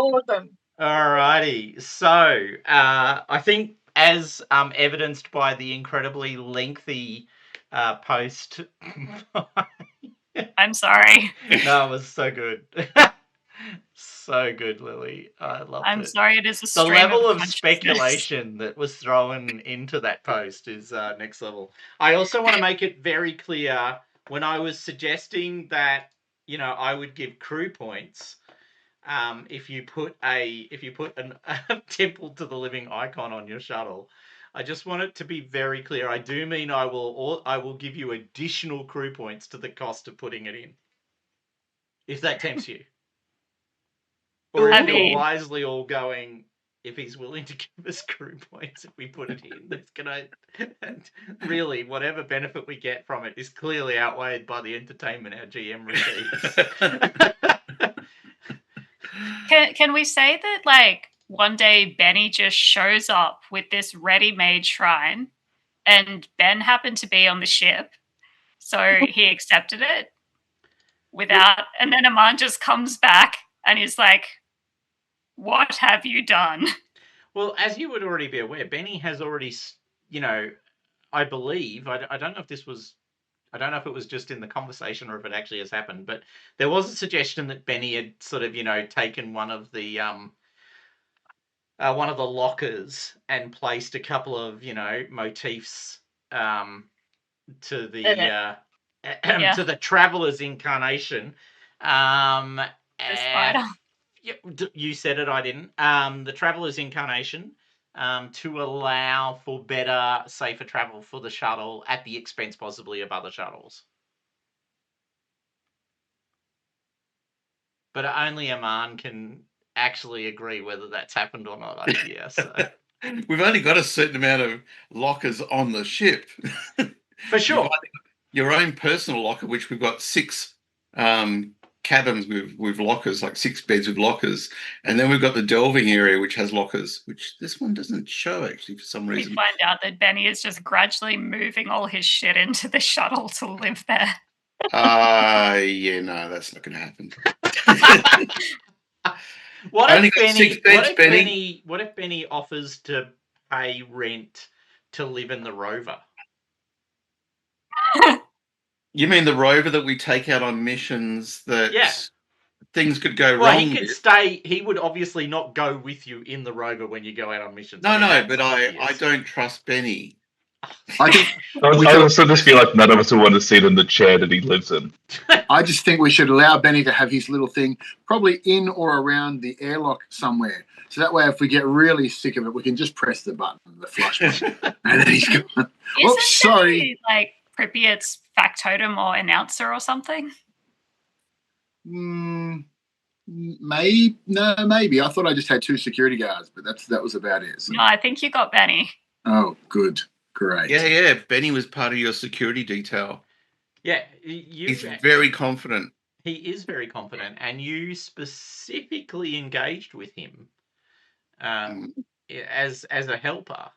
All of them. Alrighty. So, I think as evidenced by the incredibly lengthy post. I'm sorry. No, it was so good. So good, Lily. I loved I'm it. sorry, it is a The stream level of consciousness. speculation that was thrown into that post is next level. I also want to make it very clear when I was suggesting that I would give crew points if you put a temple to the living icon on your shuttle. I just want it to be very clear. I do mean I will give you additional crew points to the cost of putting it in, if that tempts you. Or if you're wisely all going, if he's willing to give us crew points if we put it in, that's gonna really, whatever benefit we get from it is clearly outweighed by the entertainment our GM receives. Can we say that, like, one day Benny just shows up with this ready-made shrine, and Ben happened to be on the ship, so he accepted it without, and then Aman just comes back and he's like, "What have you done?" Well, as you would already be aware, Benny has already, I believe, I don't know if this was, I don't know if it was just in the conversation or if it actually has happened, but there was a suggestion that Benny had sort of, taken one of the lockers and placed a couple of, motifs to the to the traveler's incarnation. The spider. You said it, I didn't. The traveler's incarnation, to allow for better, safer travel for the shuttle at the expense possibly of other shuttles. But only Aman can actually agree whether that's happened or not, I guess. So. We've only got a certain amount of lockers on the ship. For sure. Your own personal locker, which we've got 6 cabins with lockers, like 6 beds with lockers. And then we've got the delving area, which has lockers, which this one doesn't show, actually, for some reason. We find out that Benny is just gradually moving all his shit into the shuttle to live there. Yeah, no, that's not going to happen. What if Benny offers to pay rent to live in the rover? You mean the rover that we take out on missions that things could go wrong? Well, he could stay. He would obviously not go with you in the rover when you go out on missions. No, but I don't trust Benny. I think I also just feel like none of us would want to sit in the chair that he lives in. I just think we should allow Benny to have his little thing, probably in or around the airlock somewhere. So that way, if we get really sick of it, we can just press the button, the flush button, and then he's gone. Oops, sorry. Like Pripyat's factotum or announcer or something? Maybe. I thought I just had 2 security guards, but that was about it. So. No, I think you got Benny. Oh, good. Great. Yeah. Benny was part of your security detail. Yeah. He's very confident. He is very confident, and you specifically engaged with him as a helper.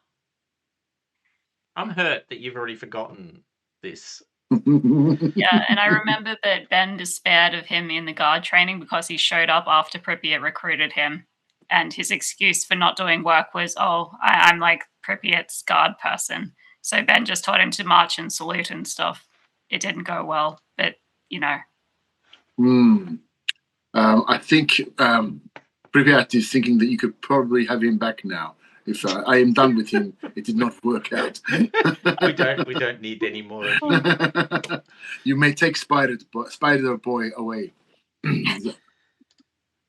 I'm hurt that you've already forgotten this. Yeah, and I remember that Ben despaired of him in the guard training because he showed up after Pripyat recruited him. And his excuse for not doing work was, I'm like Pripyat's guard person. So Ben just taught him to march and salute and stuff. It didn't go well, but, I think Pripyat is thinking that you could probably have him back now. If I am done with him, it did not work out. We don't need any more. You may take Spider Boy away.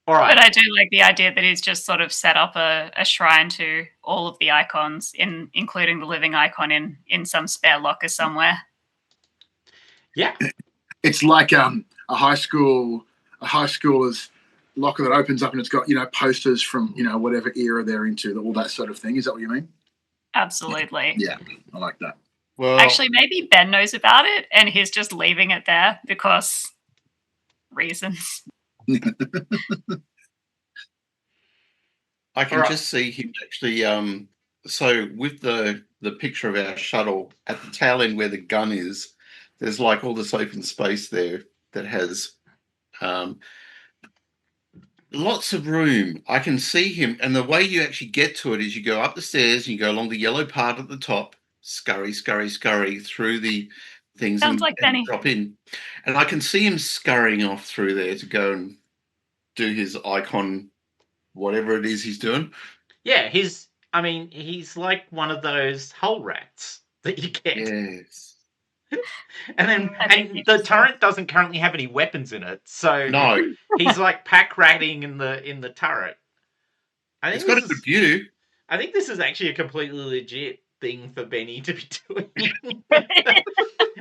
All right. But I do like the idea that he's just sort of set up a shrine to all of the icons, including the living icon in some spare locker somewhere. Yeah. It's like a high schooler's locker that opens up and it's got, posters from, whatever era they're into, all that sort of thing. Is that what you mean? Absolutely. Yeah, I like that. Well, actually, maybe Ben knows about it and he's just leaving it there because reasons. I can just see him actually. So with the picture of our shuttle at the tail end where the gun is, there's like all this open space there that has lots of room. I can see him, and the way you actually get to it is you go up the stairs and you go along the yellow part at the top, scurry, scurry, scurry through the things Sounds like and Benny. drop in. And I can see him scurrying off through there to go and do his icon, whatever it is he's doing. Yeah, he's like one of those hole rats that you get. Yes. And then and the turret doesn't currently have any weapons in it, so No, he's like pack ratting in the turret. it's got a good view. I think this is actually a completely legit thing for Benny to be doing.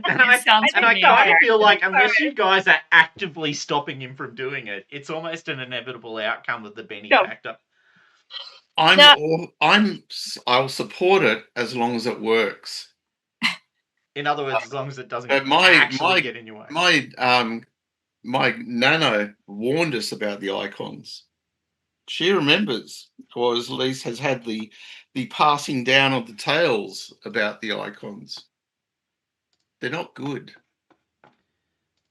And I kind of feel like unless you guys are actively stopping him from doing it, it's almost an inevitable outcome of the Benny factor. I'll support it as long as it works. In other words, as long as it doesn't actually get in your way. My Nano warned us about the icons. She remembers, or at least has had the passing down of the tales about the icons. They're not good.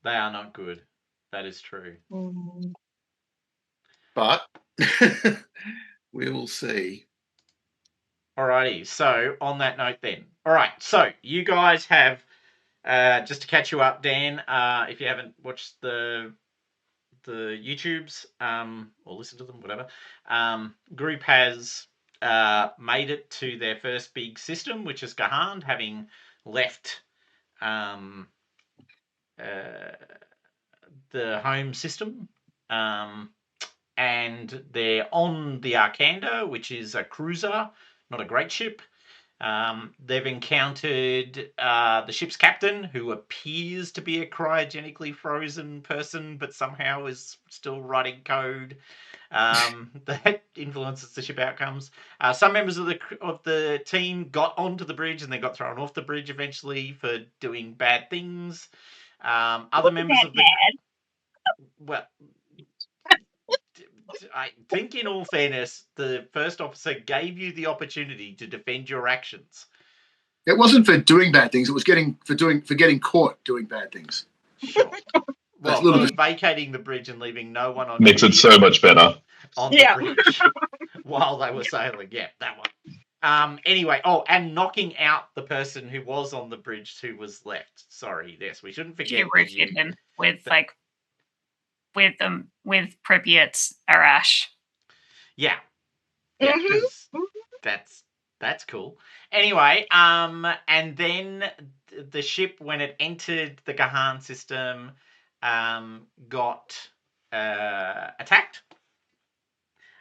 They are not good. That is true. But we will see. Alrighty, so on that note then. Alright, so you guys have, just to catch you up, Dan, if you haven't watched the YouTubes, or listened to them, whatever, group has made it to their first big system, which is Gahand, having left the home system, and they're on the Arcanda, which is a cruiser, not a great ship. They've encountered the ship's captain, who appears to be a cryogenically frozen person, but somehow is still writing code that influences the ship outcomes. Some members of the team got onto the bridge and they got thrown off the bridge eventually for doing bad things. Other members of the well, I think, in all fairness, the first officer gave you the opportunity to defend your actions. It wasn't for doing bad things. It was for getting caught doing bad things. Sure. Well, vacating the bridge and leaving no one on makes it so much better on the bridge while they were sailing. Yeah, that one. Anyway, and knocking out the person who was on the bridge who was left. Sorry, yes, we shouldn't forget. You roofied him with Pripyat's Arash. Yeah. Yeah, that's cool. Anyway, and then the ship, when it entered the Gahan system, got attacked.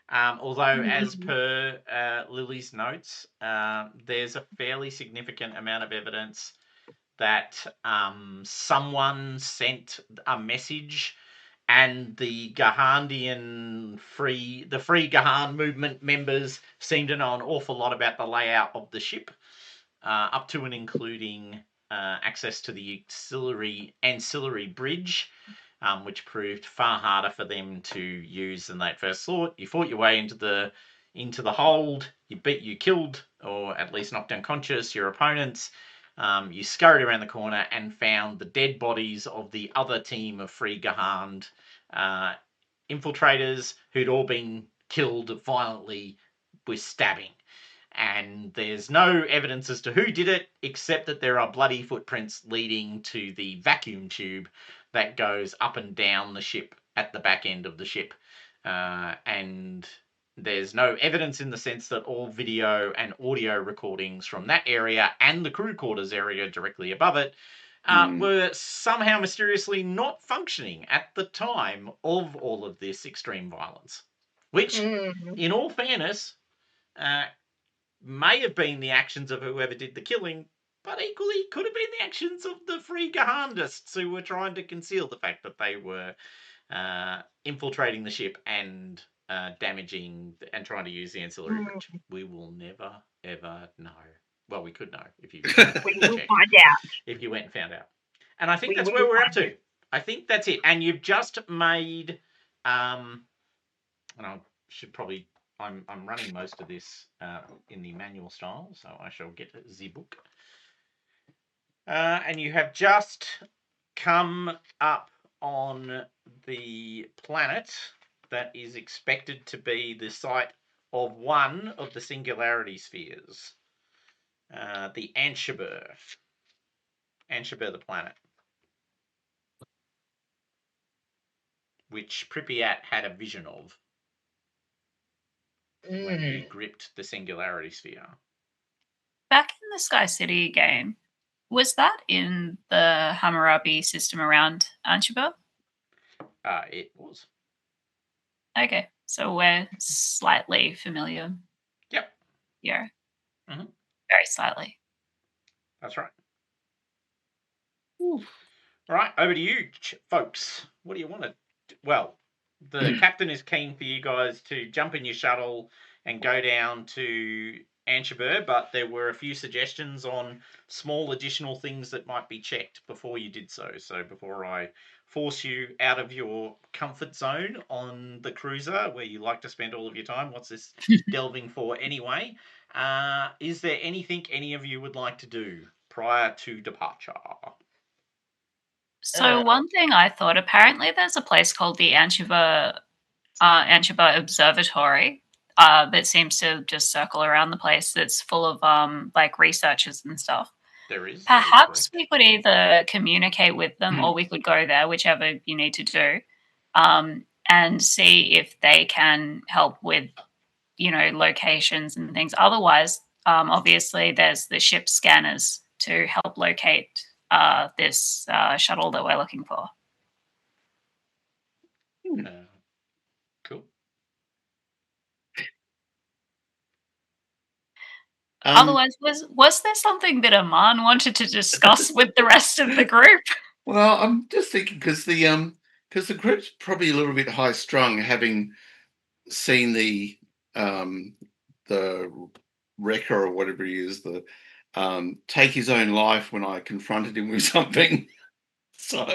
Although, as per Lily's notes, there's a fairly significant amount of evidence that someone sent a message, and the Gahandian free Gahan movement members seem to know an awful lot about the layout of the ship, up to and including access to the ancillary bridge, which proved far harder for them to use than they'd first thought. You fought your way into the hold. You killed, or at least knocked unconscious, your opponents. You scurried around the corner and found the dead bodies of the other team of Free Gahand infiltrators who'd all been killed violently with stabbing. And there's no evidence as to who did it, except that there are bloody footprints leading to the vacuum tube that goes up and down the ship at the back end of the ship. And there's no evidence in the sense that all video and audio recordings from that area and the crew quarters area directly above it were somehow mysteriously not functioning at the time of all of this extreme violence. Which, in all fairness, may have been the actions of whoever did the killing, but equally could have been the actions of the Free Gahandists who were trying to conceal the fact that they were infiltrating the ship and damaging and trying to use the ancillary bridge. We will never, ever know. Well, we could know if you we will find out. If you went and found out. And I think that's where we're up to. I think that's it. And you've just made, and I should probably, I'm running most of this in the manual style, so I shall get the book. And you have just come up on the planet that is expected to be the site of one of the singularity spheres. The Anshabur. Anshabur the planet. Which Pripyat had a vision of when you gripped the singularity sphere. Back in the Sky City game, was that in the Hammurabi system around Anshabur? It was. Okay, so we're slightly familiar. Yep. Yeah. Mhm. Very slightly. That's right. All right, over to you, folks. What do you want to do? Well, the captain is keen for you guys to jump in your shuttle and go down to Anshabur, but there were a few suggestions on small additional things that might be checked before you did so. So before I force you out of your comfort zone on the cruiser where you like to spend all of your time, what's this delving for anyway? Is there anything any of you would like to do prior to departure? So one thing I thought, apparently there's a place called the Anshabur Observatory that seems to just circle around the place, that's full of like researchers and stuff. There is. Perhaps we could either communicate with them or we could go there, whichever you need to do, and see if they can help with, locations and things. Otherwise, obviously there's the ship scanners to help locate this shuttle that we're looking for. Cool. Otherwise, was there something that Aman wanted to discuss with the rest of the group? Well, I'm just thinking because the group's probably a little bit high strung, having seen the wrecker or whatever he is, take his own life when I confronted him with something. So,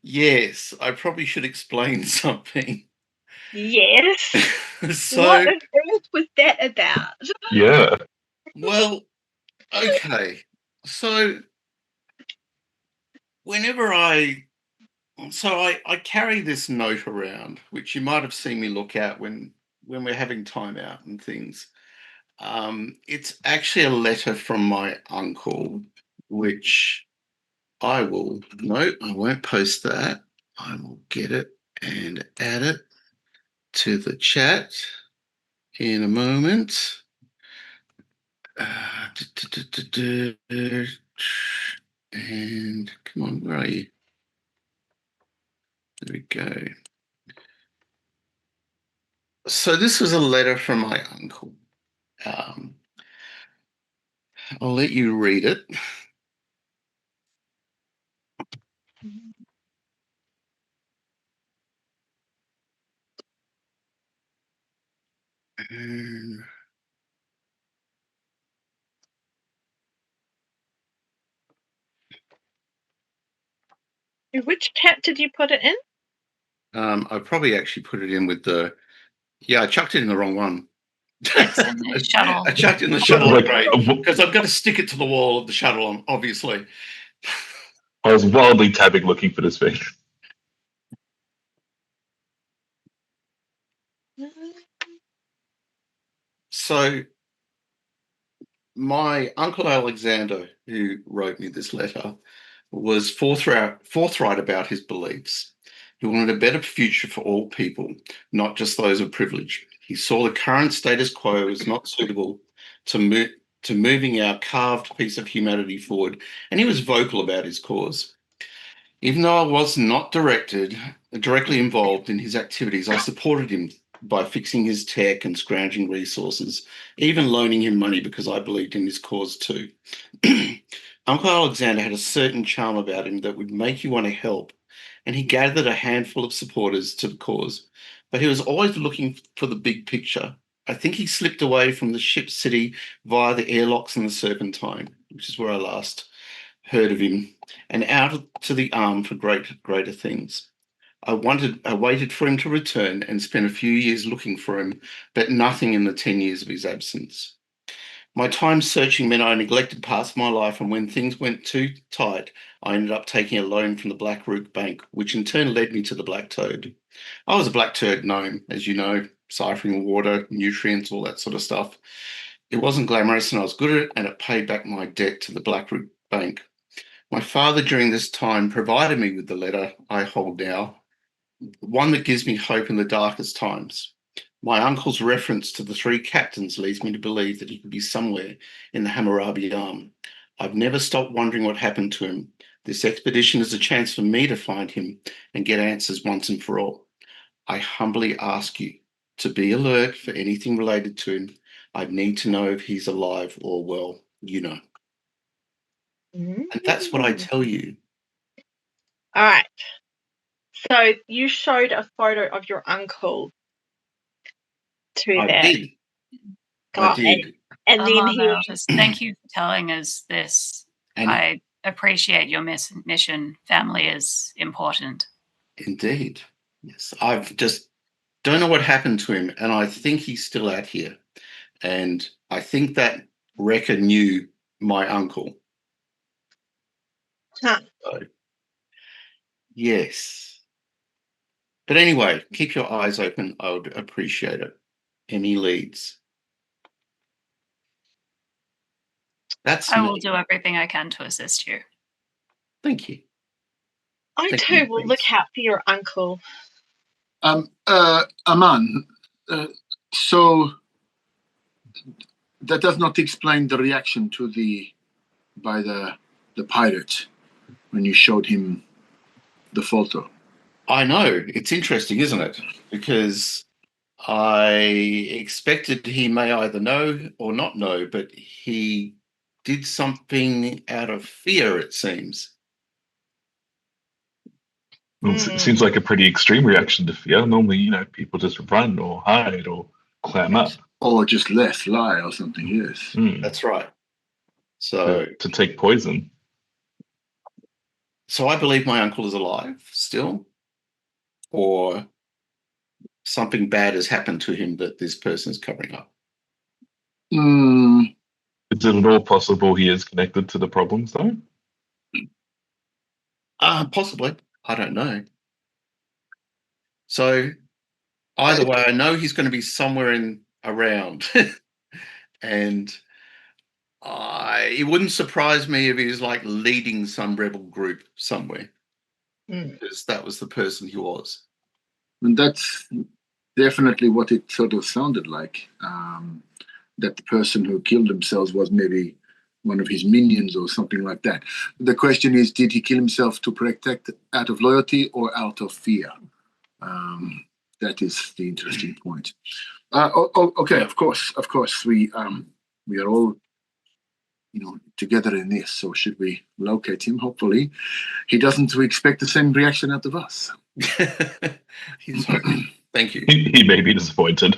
yes, I probably should explain something. Yes. So, what on earth was that about? Yeah. well, okay. So, whenever I carry this note around, which you might have seen me look at when we're having time out and things. It's actually a letter from my uncle, which I won't post that. I will get it and add it to the chat in a moment. And come on, where are you? There we go. So this was a letter from my uncle. I'll let you read it. Which tab did you put it in? I probably actually put it in with I chucked it in the wrong one. It's in the shuttle. I chucked it in the shuttle upgrade because I've got to stick it to the wall of the shuttle, obviously. I was wildly tabbing looking for this thing. So my uncle Alexander, who wrote me this letter, was forthright about his beliefs. He wanted a better future for all people, not just those of privilege. He saw the current status quo as not suitable to moving our carved piece of humanity forward, and he was vocal about his cause. Even though I was not directly involved in his activities, I supported him by fixing his tech and scrounging resources, even loaning him money because I believed in his cause too. Uncle Alexander had a certain charm about him that would make you want to help, and he gathered a handful of supporters to the cause, but he was always looking for the big picture. I think he slipped away from the ship city via the airlocks and the Serpentine, which is where I last heard of him, and out to the arm for greater things. I waited for him to return and spent a few years looking for him, but nothing in the 10 years of his absence. My time searching meant I neglected parts of my life, and when things went too tight, I ended up taking a loan from the Black Root Bank, which in turn led me to the Black Toad. I was a black turd gnome, as you know, ciphering water, nutrients, all that sort of stuff. It wasn't glamorous, and I was good at it, and it paid back my debt to the Black Root Bank. My father, during this time, provided me with the letter I hold now, one that gives me hope in the darkest times. My uncle's reference to the 3 captains leads me to believe that he could be somewhere in the Hammurabi Arm. I've never stopped wondering what happened to him. This expedition is a chance for me to find him and get answers once and for all. I humbly ask you to be alert for anything related to him. I need to know if he's alive or well, you know. And that's what I tell you. All right. So you showed a photo of your uncle to I that did. guy, I did. and I'm then on he. notice. Thank you for telling us this. And I appreciate your mission. Family is important. indeed. Yes. I've just don't know what happened to him, and I think he's still out here. And I think that wrecker knew my uncle. Huh. So, yes. But anyway, keep your eyes open. I would appreciate it. Any leads? That's I me. will do everything I can to assist you. Thank you. I Thank too you, will please. look out for your uncle. Aman, so that does not explain the reaction by the pirate when you showed him the photo. I know. It's interesting, isn't it? Because I expected he may either know or not know, but he did something out of fear, it seems. Well, it seems like a pretty extreme reaction to fear. Normally, people just run or hide or clam up. Or just let fly or something, yes. That's right. So To take poison. So I believe my uncle is alive still, or something bad has happened to him that this person is covering up. Is it at all possible he is connected to the problems, though? Possibly. I don't know. So either way, I know he's going to be somewhere around, and it wouldn't surprise me if he's like leading some rebel group somewhere, because that was the person he was. And that's definitely what it sort of sounded like. That the person who killed themselves was maybe one of his minions or something like that. The question is, did he kill himself to protect out of loyalty or out of fear? That is the interesting point. Okay, of course, we are all together in this. So should we locate him? Hopefully, he doesn't expect the same reaction out of us. He's hoping. Thank you. He may be disappointed.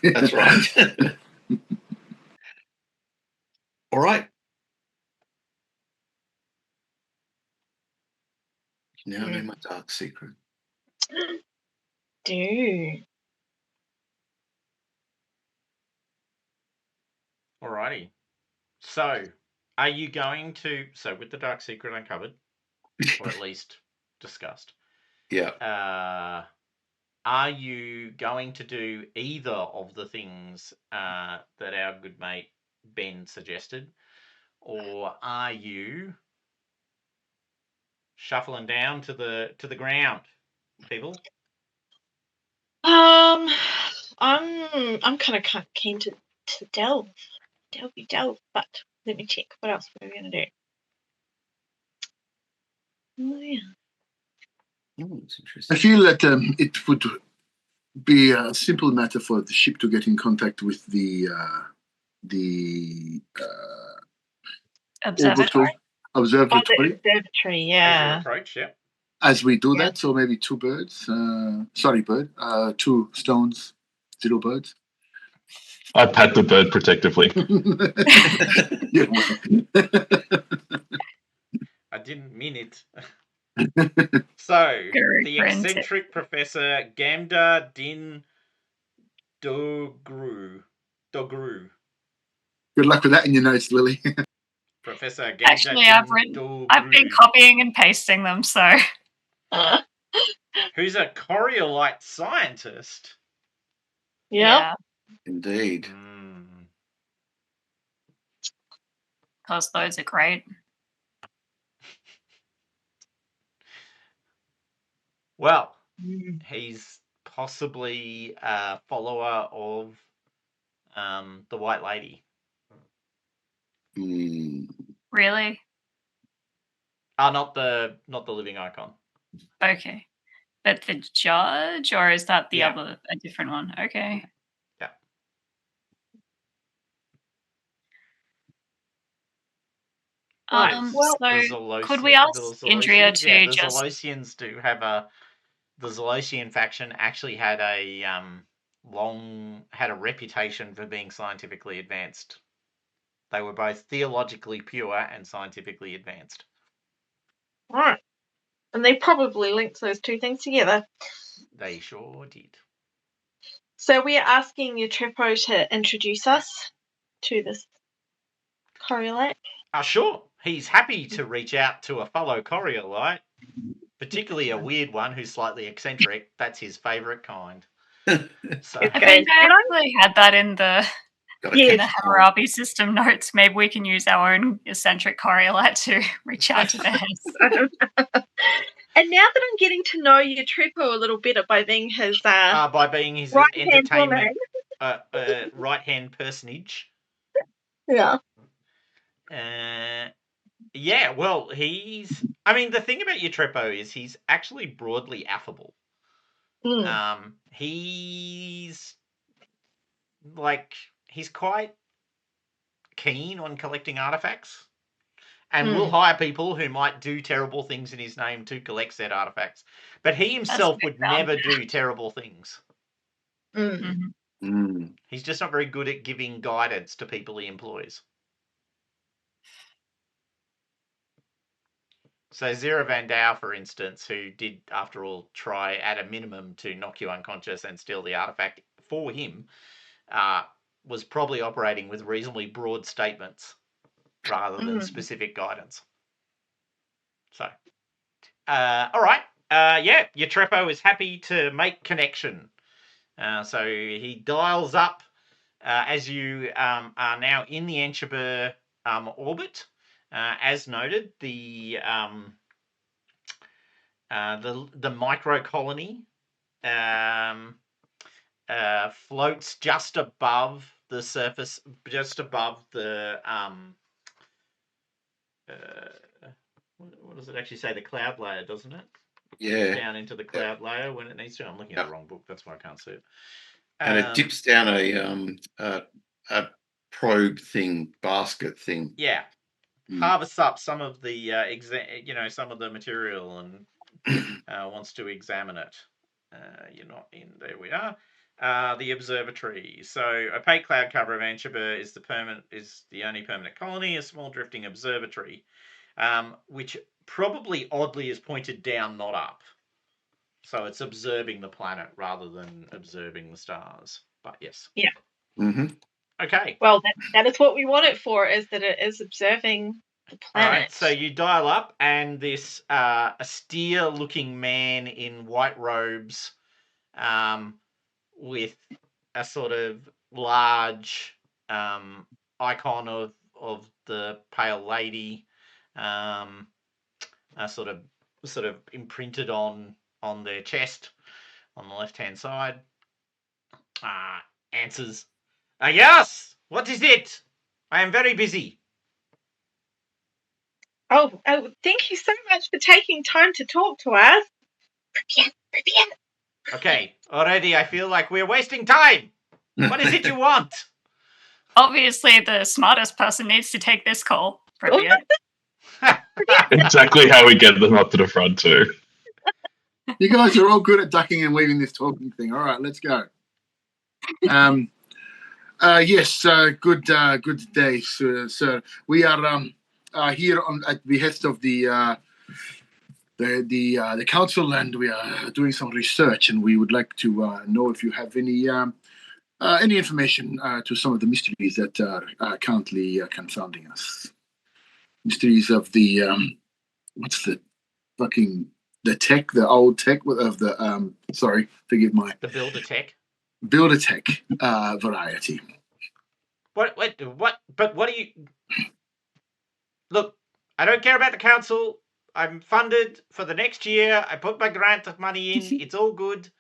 That's right. All right. Now I know my dark secret. Do. Alrighty. So, are you going to... So, with the dark secret uncovered, or at least discussed, yeah. Are you going to do either of the things that our good mate Ben suggested, or are you shuffling down to the ground, people? I'm kind of keen to delve, but let me check. What else are we going to do? Oh yeah. It's interesting. I feel that it would be a simple matter for the ship to get in contact with the Observatory. Observatory. The observatory, yeah. Approach, yeah. As we do that, so maybe two stones, little birds. I pat the bird protectively. I didn't mean it. So, the eccentric Professor Gamda Din Dogru. Good luck with that in your notes, Lily. Professor Actually, I've been copying and pasting them, so. Who's a Coriolite scientist? Yeah. Indeed. Because those are great. Well, he's possibly a follower of the White Lady. Really? Not the living icon. Okay. But the judge, or is that the Yeah. other, a different one? Okay. Yeah. So could we ask Indria to the just... Zolosians do have the Zolosian faction actually had a reputation for being scientifically advanced. They were both theologically pure and scientifically advanced. All right. And they probably linked those two things together. They sure did. So we are asking Utrepo to introduce us to this Coriolite. Sure. He's happy to reach out to a fellow Coriolite, particularly a weird one who's slightly eccentric. That's his favourite kind. So. I think I actually had that in the Hammurabi system notes. Maybe we can use our own eccentric Coriolite to reach out to theirs. And now that I'm getting to know Utrepo a little better by being his right-hand entertainment right-hand personage. Yeah. Yeah, well, the thing about Utrepo is he's actually broadly affable. He's quite keen on collecting artifacts and will hire people who might do terrible things in his name to collect said artifacts. But he himself would never do terrible things. He's just not very good at giving guidance to people he employs. So Zera Van Dow, for instance, who did, after all, try at a minimum to knock you unconscious and steal the artifact for him, was probably operating with reasonably broad statements rather than specific guidance. So, all right. Utrepo is happy to make connection. So he dials up as you are now in the Encheber orbit. As noted, the micro colony floats just above the surface, just above the what does it actually say? The cloud layer, doesn't it? Yeah. Down into the cloud layer when it needs to. I'm looking at the wrong book. That's why I can't see it. And it dips down a probe thing, basket thing. Yeah. Harvests up some of the some of the material and wants to examine it. You're not in. There we are. The observatory. So opaque cloud cover of Encheber is the only permanent colony. A small drifting observatory, which probably oddly is pointed down, not up. So it's observing the planet rather than observing the stars. But yes. Yeah. Okay. Well, that is what we want it for, is that it is observing the planet. All right, so you dial up, and this austere-looking man in white robes with a sort of large icon of the Pale Lady sort of imprinted on their chest on the left-hand side, answers, yes, what is it? I am very busy. Oh, thank you so much for taking time to talk to us. Okay, already I feel like we're wasting time. What is it you want? Obviously, the smartest person needs to take this call. Exactly how we get them up to the front, too. You guys are all good at ducking and weaving this talking thing. All right, let's go. Yes, good day, sir. We are here at the behest of the council, and we are doing some research, and we would like to know if you have any any information to some of the mysteries that are currently confounding us. Mysteries of the what's the fucking the old tech of the sorry, forgive my The builder tech. builder tech variety. What? But what do you? Look, I don't care about the council. I'm funded for the next year. I put my grant of money in. It's all good.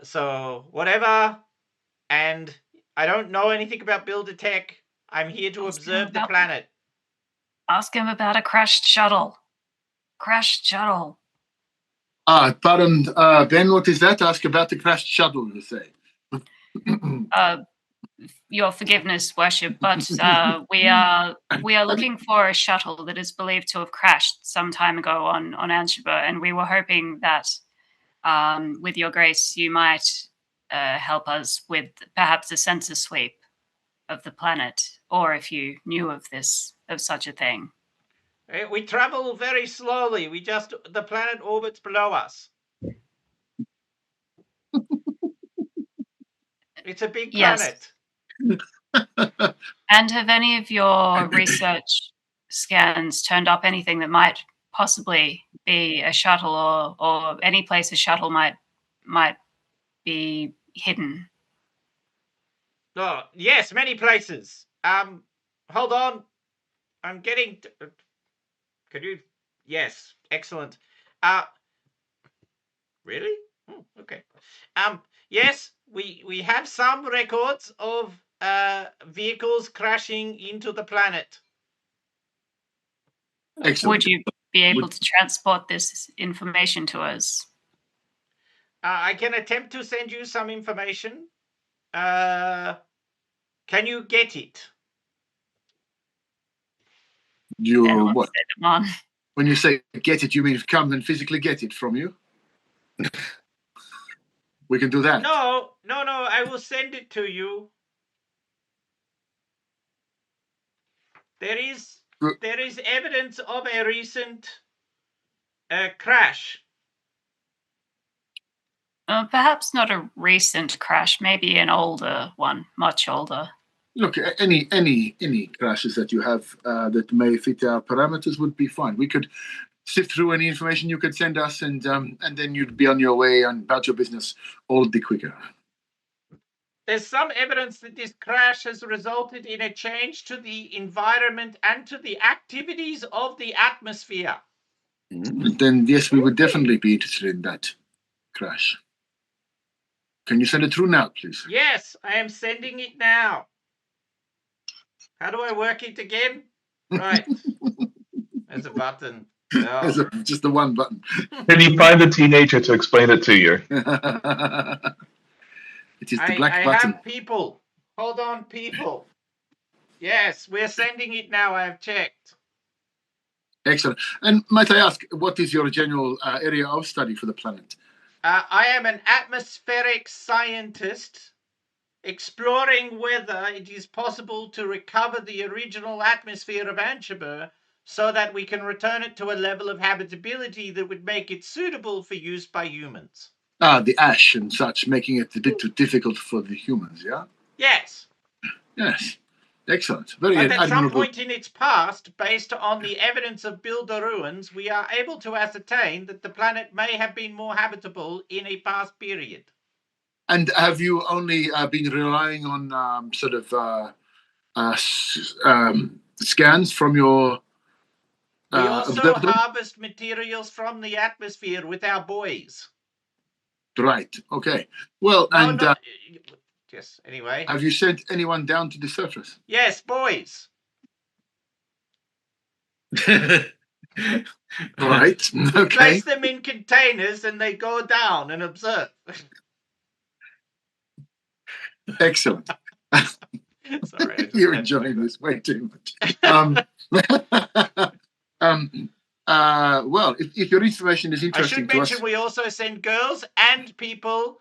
So whatever. And I don't know anything about builder tech. I'm here to observe the planet. Ask him about a crashed shuttle. Crashed shuttle. Pardon, Ben, what is that? Ask about the crashed shuttle, you say? Your forgiveness, worship, but we are looking for a shuttle that is believed to have crashed some time ago on Anshiba, and we were hoping that with your grace you might help us with perhaps a census sweep of the planet, or if you knew of such a thing. We travel very slowly. The planet orbits below us. It's a big planet. And have any of your research scans turned up anything that might possibly be a shuttle, or any place a shuttle might be hidden? Oh, yes, many places. Hold on. I'm getting... Could you... Yes, excellent. Really? Oh, okay. Yes, we have some records of vehicles crashing into the planet. Excellent. Would you be able to transport this information to us? I can attempt to send you some information. Can you get it? What? When you say get it, you mean come and physically get it from you? We can do that. No, I will send it to you. There is evidence of a recent crash. Perhaps not a recent crash, maybe an older one, much older. Look, any crashes that you have that may fit our parameters would be fine. We could sift through any information you could send us, and then you'd be on your way and about your business all the quicker. There's some evidence that this crash has resulted in a change to the environment and to the activities of the atmosphere. Then yes, we would definitely be interested in that crash. Can you send it through now, please? Yes, I am sending it now. How do I work it again? Right. There's a button. Oh. Just the one button. Can you find a teenager to explain it to you? It is the black button. I have people. Hold on, people. Yes, we're sending it now. I have checked. Excellent. And might I ask, what is your general area of study for the planet? I am an atmospheric scientist exploring whether it is possible to recover the original atmosphere of Anshiba so that we can return it to a level of habitability that would make it suitable for use by humans. The ash and such, making it a bit too difficult for the humans, yeah? Yes. Yes. Excellent. Very but admirable. At some point in its past, based on the evidence of builder ruins, we are able to ascertain that the planet may have been more habitable in a past period. And have you only been relying on scans from your... We also harvest materials from the atmosphere with our boys. Right. Okay. Well, yes, anyway. Have you sent anyone down to the surface? Yes, boys. Right. Okay. Place them in containers and they go down and observe. Excellent. Sorry. You're enjoying this way too much. Well, if your information is interesting to us... I should mention we also send girls and people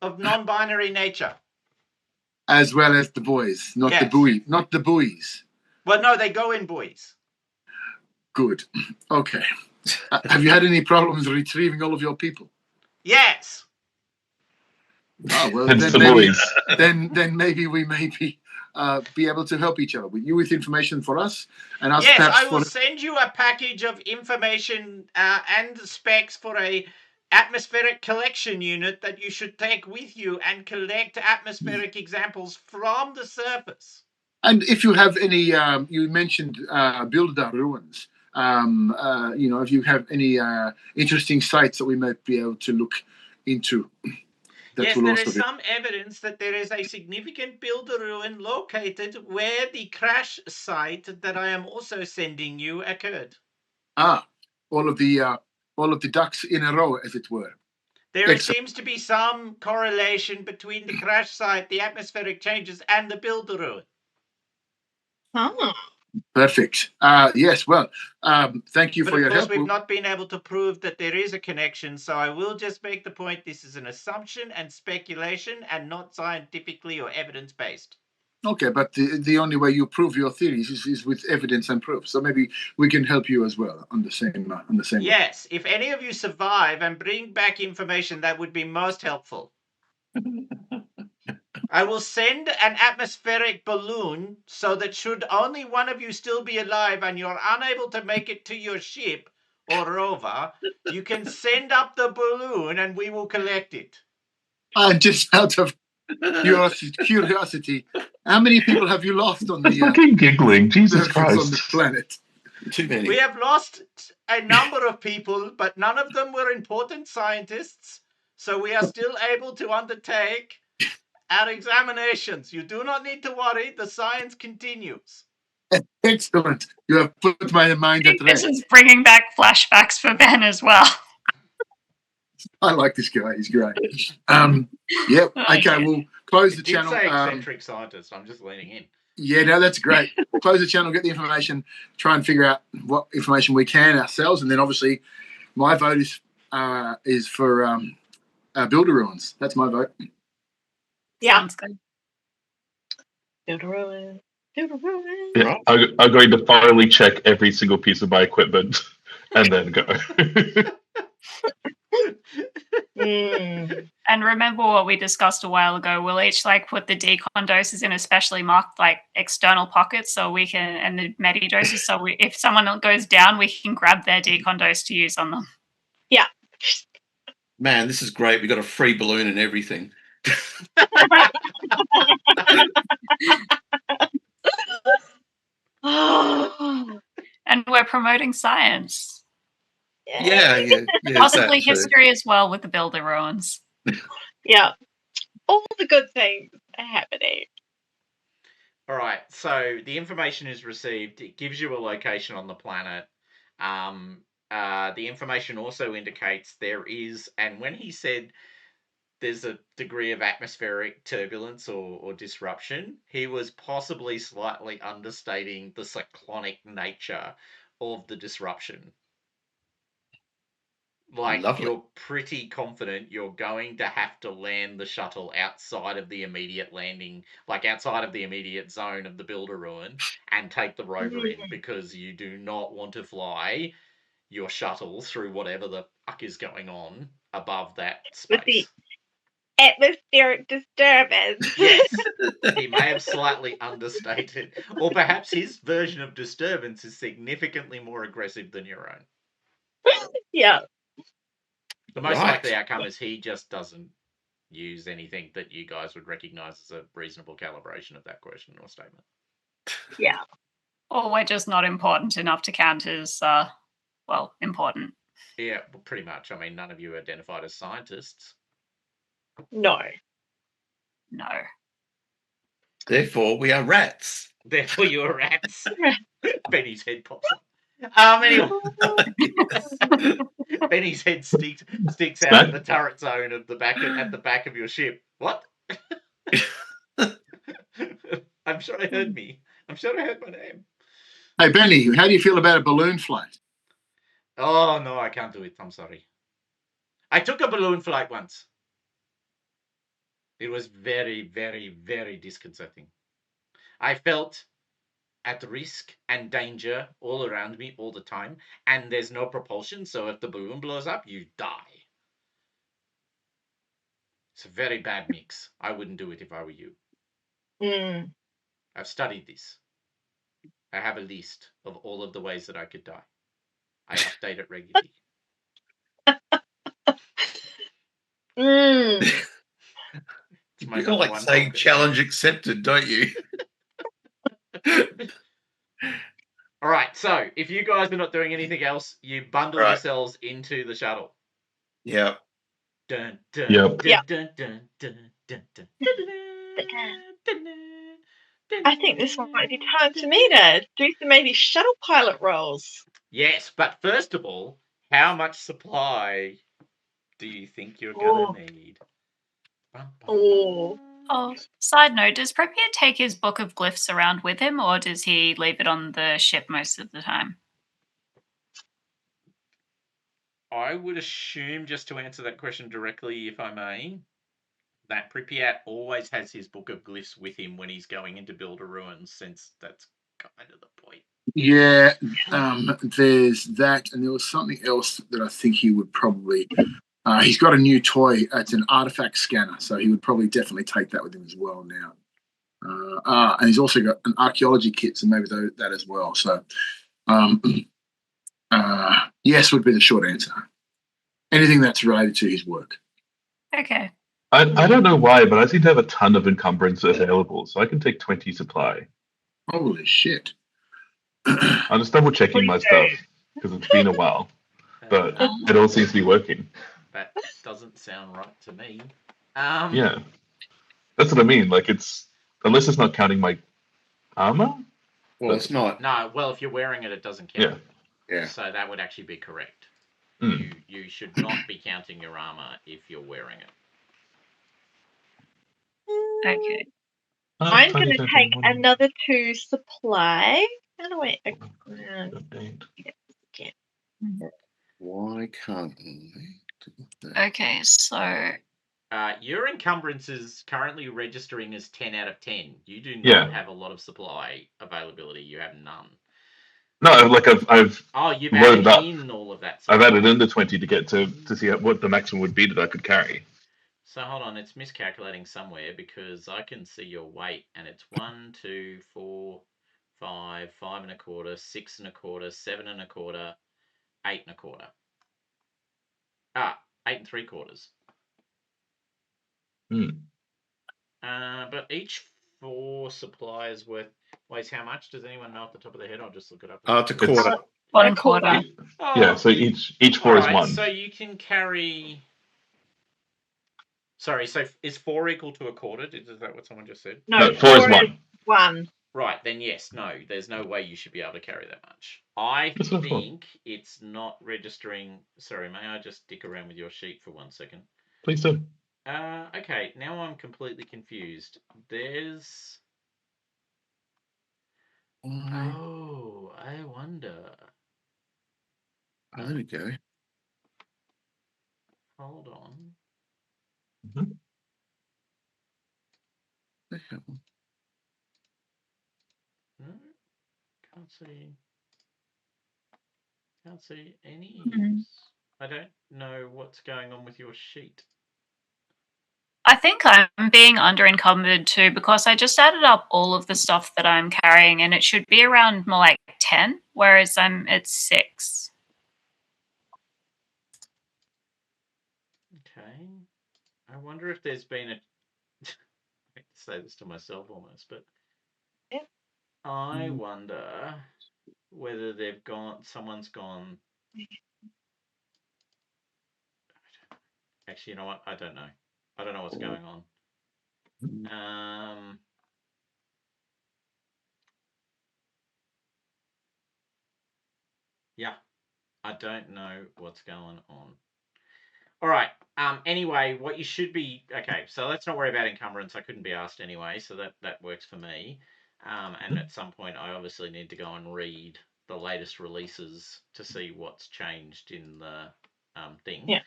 of non-binary nature. As well as the boys, not the buoys. Well, no, they go in buoys. Good. Okay. Have you had any problems retrieving all of your people? Yes. Oh well, Hence then the maybe noise. then maybe we may be able to help each other with information for us and us Yes, perhaps I will for. send you a package of information and specs for a atmospheric collection unit that you should take with you and collect atmospheric examples from the surface. And if you have any, you mentioned Builder ruins. If you have any interesting sites that we might be able to look into. Yes, there is some evidence that there is a significant builder ruin located where the crash site that I am also sending you occurred. All of the ducks in a row, as it were. There seems to be some correlation between the crash site, the atmospheric changes, and the builder ruin. Oh. Perfect. Yes, well, thank you for your help. But of course, we've not been able to prove that there is a connection, so I will just make the point this is an assumption and speculation and not scientifically or evidence-based. Okay, but the only way you prove your theories is with evidence and proof. So maybe we can help you as well on the same. Yes, if any of you survive and bring back information, that would be most helpful. I will send an atmospheric balloon so that should only one of you still be alive and you're unable to make it to your ship or rover, you can send up the balloon and we will collect it. Just out of curiosity, how many people have you lost on the fucking giggling? Jesus Christ! On the planet? Too many. We have lost a number of people, but none of them were important scientists, so we are still able to undertake our examinations. You do not need to worry. The science continues. Excellent. You have put my mind at rest. This is bringing back flashbacks for Ben as well. I like this guy. He's great. Yep. Okay, we'll close the channel. Say eccentric scientist. I'm just leaning in. Yeah, no, that's great. Close the channel, get the information, try and figure out what information we can ourselves, and then obviously my vote is for Builder Ruins. That's my vote. Yeah. Sounds good. Builder ruin. Builder ruin. Yeah, I'm going to thoroughly check every single piece of my equipment and then go. And remember what we discussed a while ago. We'll each put the decon doses in a specially marked external pockets, so we can, and the medi doses, so if someone goes down, we can grab their decon dose to use on them. Yeah. Man, this is great. We got a free balloon and everything. And we're promoting science. Yeah. Possibly history as well with the Builder Ruins. Yeah. All the good things are happening. All right. So the information is received. It gives you a location on the planet. The information also indicates there is, and when he said there's a degree of atmospheric turbulence or disruption, he was possibly slightly understating the cyclonic nature of the disruption. Lovely. You're pretty confident you're going to have to land the shuttle outside of the immediate landing, outside of the immediate zone of the Builder Ruin, and take the rover in, because you do not want to fly your shuttle through whatever the fuck is going on above that space. With the atmospheric disturbance. Yes, he may have slightly understated, or perhaps his version of disturbance is significantly more aggressive than your own. Yeah. The most likely outcome is he just doesn't use anything that you guys would recognize as a reasonable calibration of that question or statement. Yeah. Or we're just not important enough to count as, important. Yeah, well, pretty much. I mean, none of you are identified as scientists. No. Therefore, we are rats. Therefore, you are rats. Benny's head pops up. Anyway. Benny's head sticks out of the turret zone of at the back of your ship. What? I'm sure I heard me. I'm sure I heard my name. Hey, Benny, how do you feel about a balloon flight? Oh, no, I can't do it. I'm sorry. I took a balloon flight once. It was very, very, very disconcerting. I felt at risk and danger all around me all the time, and there's no propulsion, so if the balloon blows up, you die. It's a very bad mix. I wouldn't do it if I were you. Mm. I've studied this. I have a list of all of the ways that I could die. I update it regularly. Mm. It's You my feel number like one saying focus. challenge accepted, don't you? All right, so if you guys are not doing anything else, you bundle Right. yourselves into the shuttle. Yeah. Dun, dun, Yep. dun, Yep. dun, dun, dun, dun, dun, dun, I think this might be time for me to do some maybe shuttle pilot roles. Yes, but first of all, how much supply do you think you're Oh. gonna need? Oh. Oh, side note, does Prepare take his book of glyphs around with him, or does he leave it on the ship most of the time? I would assume, just to answer that question directly, if I may, that Pripyat always has his book of glyphs with him when he's going into Builder Ruins, since that's kind of the point. Yeah, there's that, and there was something else that I think he would probably. He's got a new toy. It's an artifact scanner, so he would probably definitely take that with him as well now. And he's also got an archaeology kit, so maybe that as well. So, yes, would be the short answer. Anything that's related to his work. Okay. I don't know why, but I seem to have a ton of encumbrance available, so I can take 20 supply. Holy shit! I'm just double checking my stuff because it's been a while, but it all seems to be working. That doesn't sound right to me. Yeah, that's what I mean. Like unless it's not counting my armor. Well, it's not. No, well, if you're wearing it, it doesn't count. Yeah. So that would actually be correct. Mm. You should not be counting your armor if you're wearing it. Okay. I'm going to take another 2 supply. How do I... Why can't we do that? Okay, so Your encumbrance is currently registering as 10 out of 10. You do not have a lot of supply availability. You have none. No, like I've you've loaded added up. in all of that supply. I've added in the 20 to get to see what the maximum would be that I could carry. So hold on, it's miscalculating somewhere because I can see your weight and it's 1, 2, 4, 5, 5 and a quarter, 6 and a quarter, 7 and a quarter, 8 and a quarter. 8 and 3/4. But each 4 supplies weighs how much? Does anyone know off the top of their head? I'll just look it up. It's a quarter. 1/4. Yeah, so each 4 is 1. So you can carry. Sorry, so is 4 equal to a quarter? Is that what someone just said? No, 4 is 1. 1. Right, then yes, no, there's no way you should be able to carry that much. I think it's not registering. Sorry, may I just dick around with your sheet for 1 second? Please do. Okay, now I'm completely confused. There's. Oh, I wonder. Oh, there we go. Hold on. Mm-hmm. No, can't see any. I don't know what's going on with your sheet. I think I'm being under encumbered too because I just added up all of the stuff that I'm carrying and it should be around more like 10, whereas it's 6. Okay. I wonder if there's been a. I hate to say this to myself almost, but I wonder whether someone's gone. Actually, you know what? I don't know. I don't know what's going on. Yeah, I don't know what's going on. All right. Anyway, what you should be okay. So let's not worry about encumbrance. I couldn't be asked anyway, so that works for me. And at some point, I obviously need to go and read the latest releases to see what's changed in the thing. Yeah.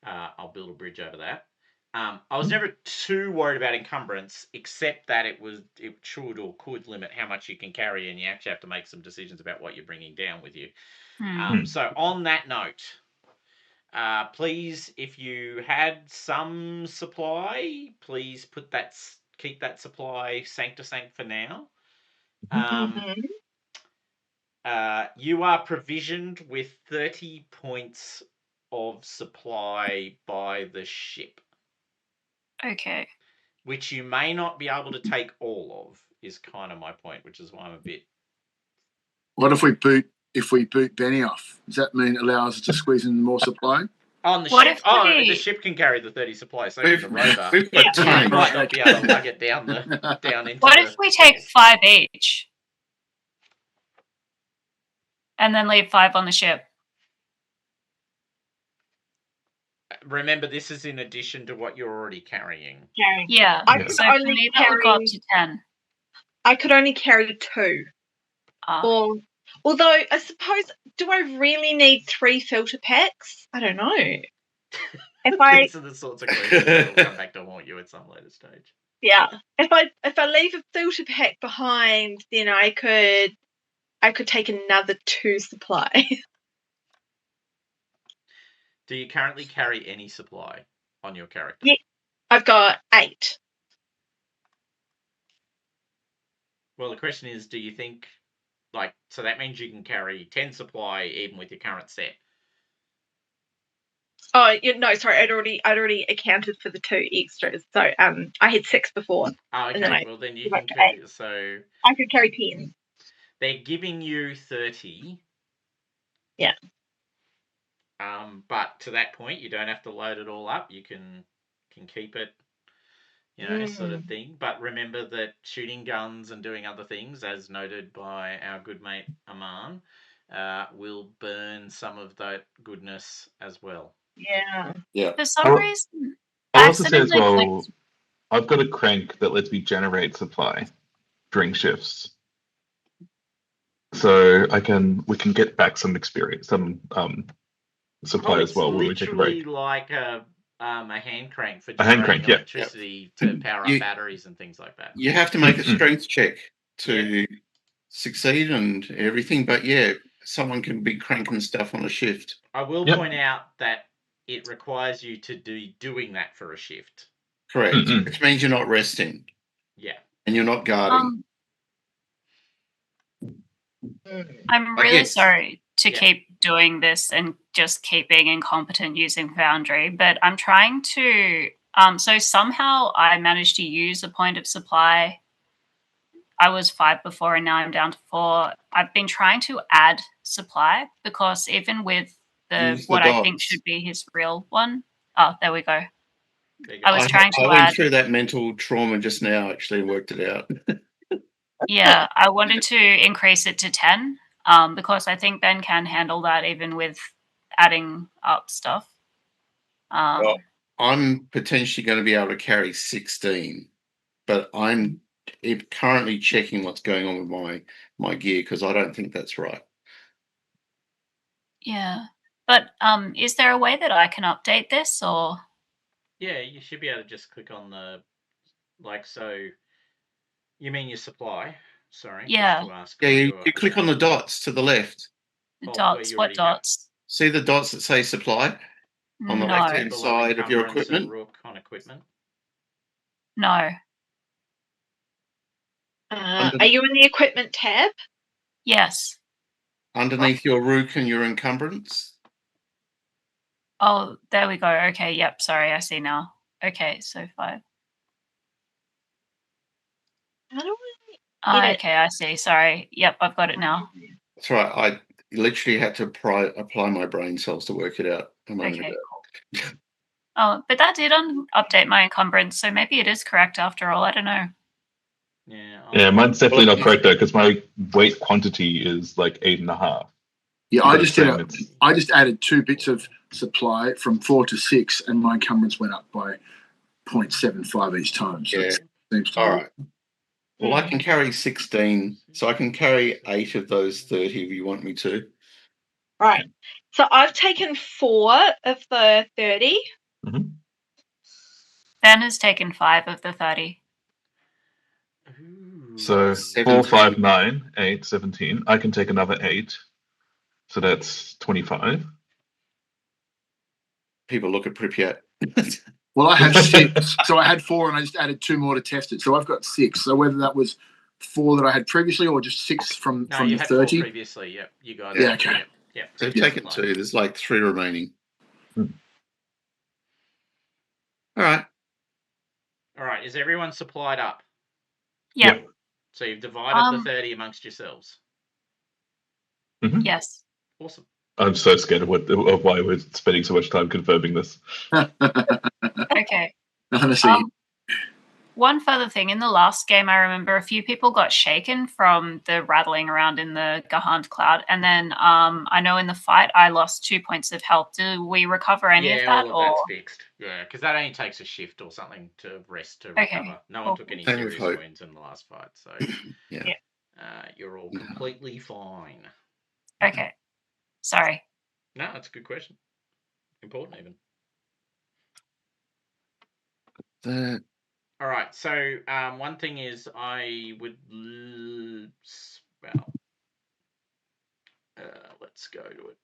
I'll build a bridge over that. I was never too worried about encumbrance, except that it should or could limit how much you can carry, and you actually have to make some decisions about what you're bringing down with you. So on that note. Please, if you had some supply, please keep that supply sancta for now. You are provisioned with 30 points of supply by the ship, Okay. which you may not be able to take all of, is kind of my point, which is why I'm a bit... What if we boot Benny off? Does that mean allow us to squeeze in more supply? On the What ship? if Oh, we- the ship can carry the 30 supply, so can the rover. We've got You time. might not be able to lug it down into What if we take 5 each? And then leave 5 on the ship? Remember, this is in addition to what you're already carrying. Yeah. I could So for only me, that would go up carry- to 10. I could only carry 2. Or, although I suppose, do I really need 3 filter packs? I don't know. These are the sorts of questions that will come back to haunt you at some later stage. Yeah, if I leave a filter pack behind, then I could take another 2 supply. Do you currently carry any supply on your character? Yeah, I've got 8. Well, the question is, do you think, so that means you can carry 10 supply even with your current set? Oh, no, sorry, I'd already accounted for the 2 extras. So I had 6 before. Oh, okay. And then Well, then you went can to 8. carry. So I could carry 10. they're giving you 30. Yeah. But to that point, you don't have to load it all up. You can keep it, sort of thing. But remember that shooting guns and doing other things, as noted by our good mate Aman, will burn some of that goodness as well. Yeah. For some reason, I'll also say as accidentally well, I've got a crank that lets me generate supply during shifts. So we can get back some experience, some supply as well when we take a break. It's literally like a hand crank for A hand generating crank, yeah. electricity to power up batteries and things like that. You have to make a strength check to succeed and everything, but someone can be cranking stuff on a shift. I will point out that it requires you to be doing that for a shift. Correct. Which means you're not resting. Yeah. And you're not guarding. I'm really sorry to keep doing this and just keep being incompetent using Foundry, but I'm trying to... so somehow I managed to use a point of supply. I was 5 before and now I'm down to 4. I've been trying to add supply because even with what I think should be his real one... Oh, there we go. I was trying to I went through that mental trauma just now, actually, and worked it out. Yeah, I wanted to increase it to 10 because I think Ben can handle that even with adding up stuff. Well, I'm potentially going to be able to carry 16, but I'm currently checking what's going on with my gear because I don't think that's right. Yeah, but is there a way that I can update this or? Yeah, you should be able to just click on the so. You mean your supply? Sorry. Yeah. Just to ask you click on the dots to the left. The dots. What dots? See the dots that say supply on the left-hand side of your equipment? Rook on equipment. No. Are you in the equipment tab? Yes. Underneath your rook and your encumbrance? Oh, there we go. Okay, yep, sorry, I see now. Okay, so 5. How do I okay, I see. Sorry. Yep, I've got it now. That's right. I literally had to apply my brain cells to work it out a moment ago. Cool. Oh, but that did update my encumbrance, so maybe it is correct after all. I don't know. Yeah, mine's definitely not correct though, because my weight quantity is like 8.5. Yeah, I just added 2 bits of supply from 4 to 6, and my encumbrance went up by 0.75 each time. So it seems to all right. Well, I can carry 16, so I can carry 8 of those 30 if you want me to. Right. So I've taken 4 of the 30. Mm-hmm. Ben has taken 5 of the 30. So 4, 5, 9, 8, 17. I can take another 8. So that's 25. people look at Pripyat. Well, I have 6, so I had 4, and I just added 2 more to test it. So I've got 6. So whether that was 4 that I had previously, or just 6 from No, you the had 30. 4 previously. Yep, you got Yeah, it. okay. Yep. They've Yeah. taken 2. There's like 3 remaining. Hmm. All right. All right. Is everyone supplied up? Yeah. So you've divided the Um, 30 amongst yourselves. Yes. Awesome. I'm so scared of why we're spending so much time confirming this. Okay. Honestly, One further thing, in the last game, I remember a few people got shaken from the rattling around in the Gahand cloud, and then I know in the fight I lost 2 points of health. Do we recover any of that? all of that's fixed. Yeah, because that only takes a shift or something to rest to recover. No one took any Plenty of serious hope. wounds in the last fight, so Yeah. you're all completely fine. Okay. Sorry. No, that's a good question. Important even. All right, so one thing is I would let's go to it.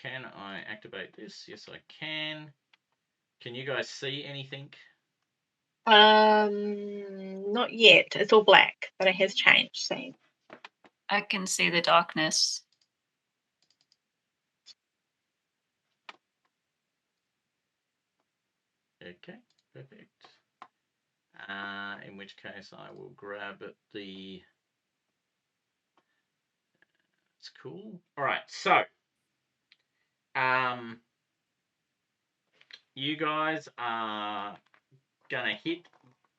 Can I activate this? Yes, I can. Can you guys see anything? Not yet. It's all black, but it has changed. So I can see the darkness. Okay, perfect. In which case I will grab it. It's cool. All right, so you guys are gonna hit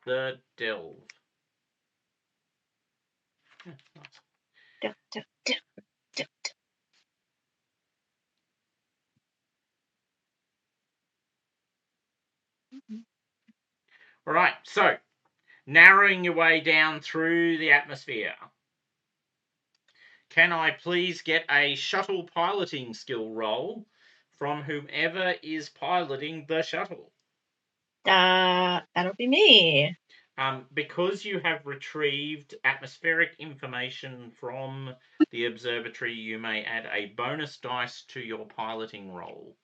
the delve. Yeah, nice. All right, so narrowing your way down through the atmosphere. Can I please get a shuttle piloting skill roll from whomever is piloting the shuttle? that'll be me. Because you have retrieved atmospheric information from the observatory, you may add a bonus dice to your piloting roll.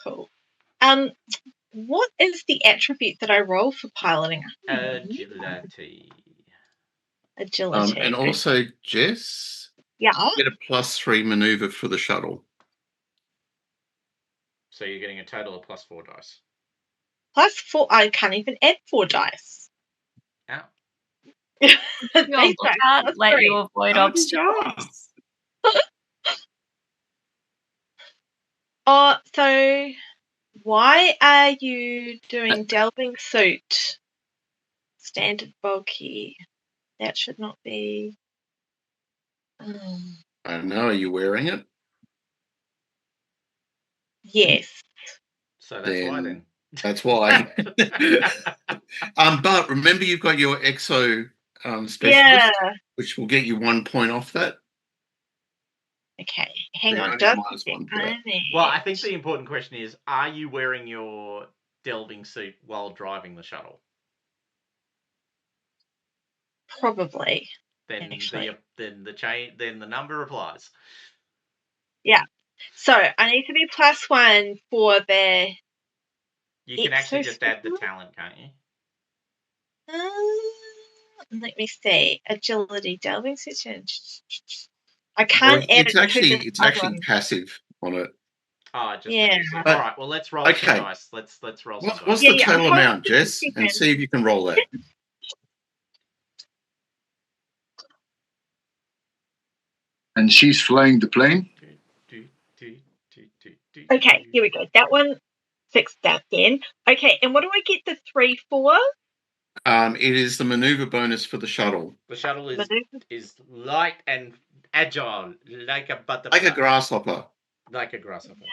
Cool. What is the attribute that I roll for piloting? Agility. Agility. And also, Jess, yeah. get a +3 maneuver for the shuttle. So you're getting a total of +4 dice. +4. I can't even add 4 dice. Oh. Your lookout let you avoid obstacles. So why are you doing delving suit? Standard bulky. That should not be. I don't know. Are you wearing it? Yes. So that's why then. That's why. But remember, you've got your exo specialist, which will get you 1 point off that. Okay, hang on. Well, I think the important question is: are you wearing your delving suit while driving the shuttle? Probably. Then the number applies. Yeah. So I need to be +1 for the. You can actually just add the talent, can't you? Let me see. Agility, delving suit. I can't add it's it actually to it's actually passive on it. Oh, just all right. Well, let's roll some dice. Let's roll some dice. What's the total amount, Jess? And see if you can roll that. And she's flying the plane. Okay, here we go. That one fixed that then. Okay, and what do I get the 3 for? It is the maneuver bonus for the shuttle. The shuttle is light and agile, like a butterfly. Like a grasshopper. Like a grasshopper.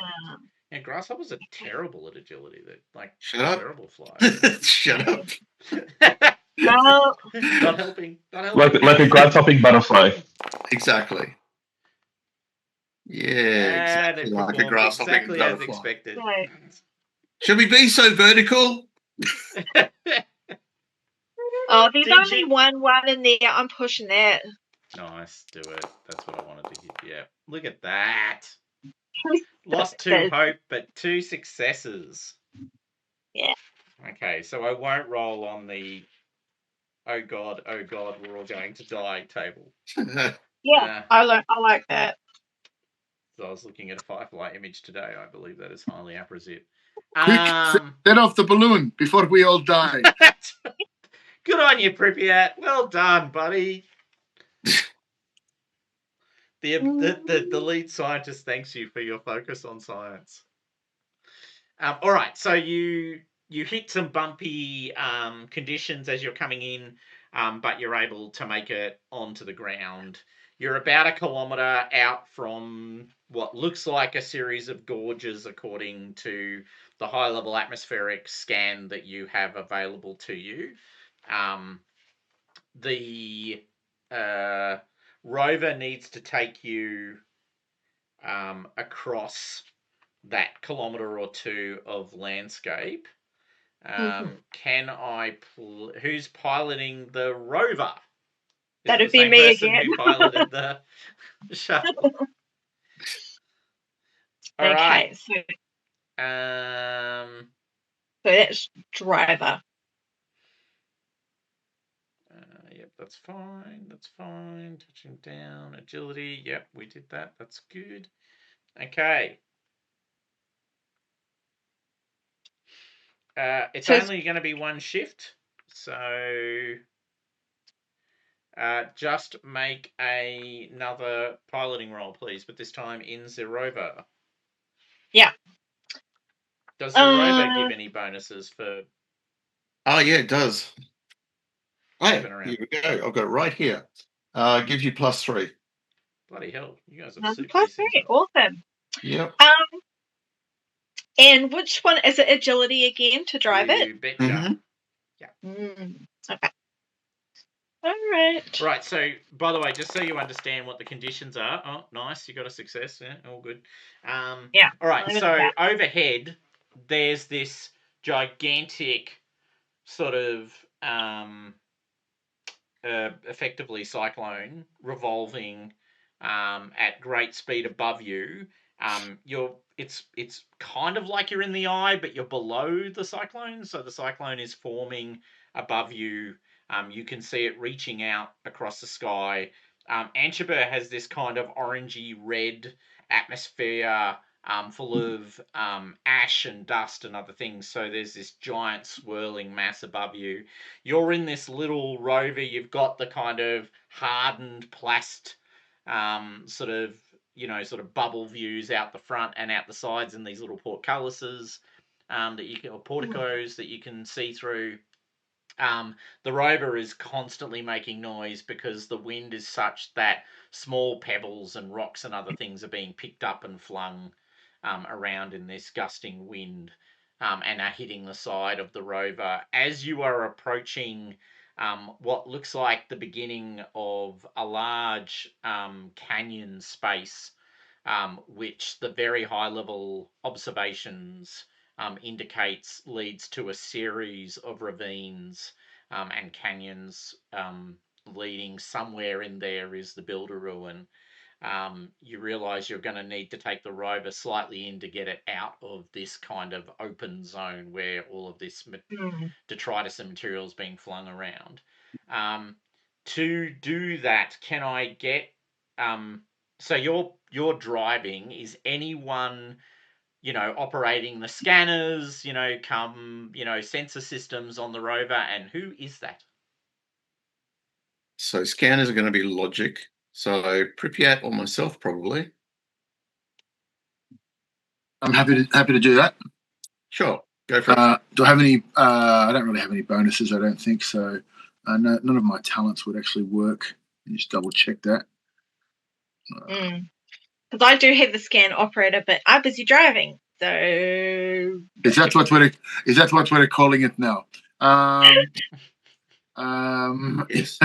Yeah, grasshoppers are terrible at agility. They're terrible flyers. Shut up. No. Not helping. Like a grass-hopping butterfly. Exactly. Yeah, exactly like a grasshopper. Exactly as expected. Should we be so vertical? Oh, there's Did only you- one in there. I'm pushing that. Nice, do it. That's what I wanted to hit. Yeah, look at that. Two Lost 2 successes. hope, but 2 successes. Yeah. Okay, so I won't roll on the oh god, we're all going to die table. Yeah, I like that. So I was looking at a Firefly image today. I believe that is highly apposite. Quick, set off the balloon before we all die. Good on you, Pripyat. Well done, buddy. The lead scientist thanks you for your focus on science. All right, so you hit some bumpy conditions as you're coming in, but you're able to make it onto the ground. You're about 1 kilometre out from what looks like a series of gorges according to the high-level atmospheric scan that you have available to you. The rover needs to take you across that kilometre or 2 of landscape. Can I? Who's piloting the rover? That'd be me again. Who piloted the shuttle? All right. So So that's driver. Yep, that's fine. That's fine. Touching down, agility. Yep, we did that. That's good. Okay. It's only going to be 1 shift, so just make another piloting roll, please, but this time in the rover. Yeah. Does the rover give any bonuses for? Oh yeah, it does. Oh, moving around? Here we go. I've got it right here. Gives you +3. Bloody hell, you guys are super +3, sensitive. awesome. Yep. And which one is it? Agility again to drive it? You betcha. Yeah. Okay. All right. Right. So, by the way, just so you understand what the conditions are. Oh, nice. You got a success. Yeah, all good. Yeah. All right. So overhead, there's this gigantic sort of effectively cyclone revolving at great speed above you. It's kind of like you're in the eye, but you're below the cyclone. So the cyclone is forming above you. You can see it reaching out across the sky. Anchebur has this kind of orangey red atmosphere full of ash and dust and other things. So there's this giant swirling mass above you. You're in this little rover. You've got the kind of hardened plast sort of bubble views out the front and out the sides, and these little portcullises or porticos that you can see through. The rover is constantly making noise because the wind is such that small pebbles and rocks and other things are being picked up and flung around in this gusting wind and are hitting the side of the rover. As you are approaching what looks like the beginning of a large canyon space, which the very high level observations indicates leads to a series of ravines and canyons leading somewhere in there is the Builder Ruin. You realise you're going to need to take the rover slightly in to get it out of this kind of open zone where all of this detritus and material is being flung around. To do that, can I get... so you're driving. Is anyone... operating the scanners, sensor systems on the rover, and who is that? So scanners are going to be logic. So Pripyat or myself, probably. I'm happy to do that. Sure, go for it. Do I have any? I don't really have any bonuses. I don't think so. None of my talents would actually work. Just double check that. Because I do have the scan operator, but I'm busy driving. So is that what we're calling it now? Yes.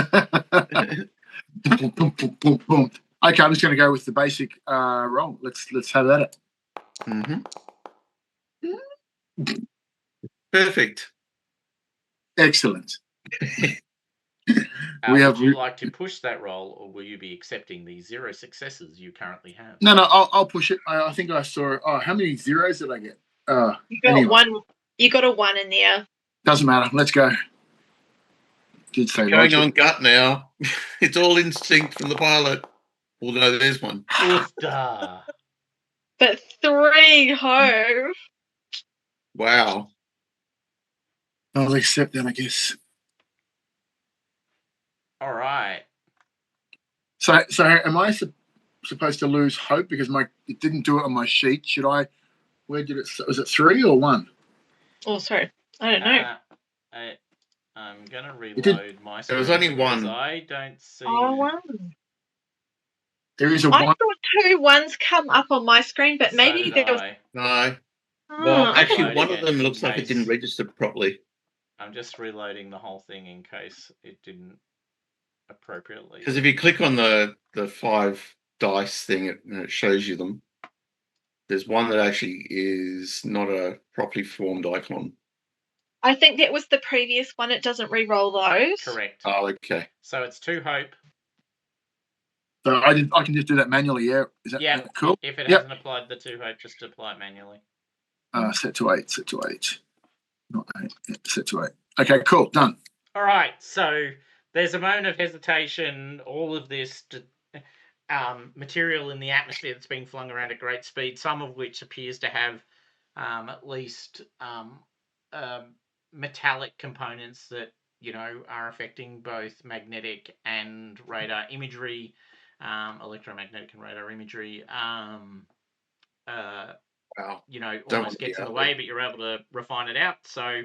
Okay, I'm just going to go with the basic roll. Let's have at it. Perfect. Excellent. Would you like to push that roll, or will you be accepting the 0 successes you currently have? No, I'll push it. I think I saw. Oh, how many zeros did I get? You got one. You got a 1 in there. Doesn't matter. Let's go. Did say going on gut now. It's all instinct from the pilot. Although there's one. Oofda. But 3 hove. Wow. I'll accept that, I guess. All right. So am I supposed to lose hope because it didn't do it on my sheet? Should I? Where did it? Was it 3 or 1? Oh, sorry. I don't know. I'm gonna reload my screen. There was only 1. I don't see. Oh, 1. There is a 1. I saw 2 1s come up on my screen, but maybe there was. No. Oh, Well, actually, okay. one of them looks like it didn't register properly. I'm just reloading the whole thing in case it didn't appropriately. Because if you click on the 5 dice thing, it shows you them. There's one that actually is not a properly formed icon. I think that was the previous one. It doesn't re-roll those. Correct. Oh, okay. So it's 2 hope. So I can just do that manually. Yeah. Is that cool? If it hasn't applied the 2 hope, just apply it manually. Set to 8. Set to 8. Not 8. Yeah, set to 8. Okay. Cool. Done. All right. So there's a moment of hesitation. All of this material in the atmosphere that's being flung around at great speed, some of which appears to have at least metallic components that are affecting both magnetic and radar imagery, electromagnetic and radar imagery. Wow. Almost gets in the way, but you're able to refine it out. So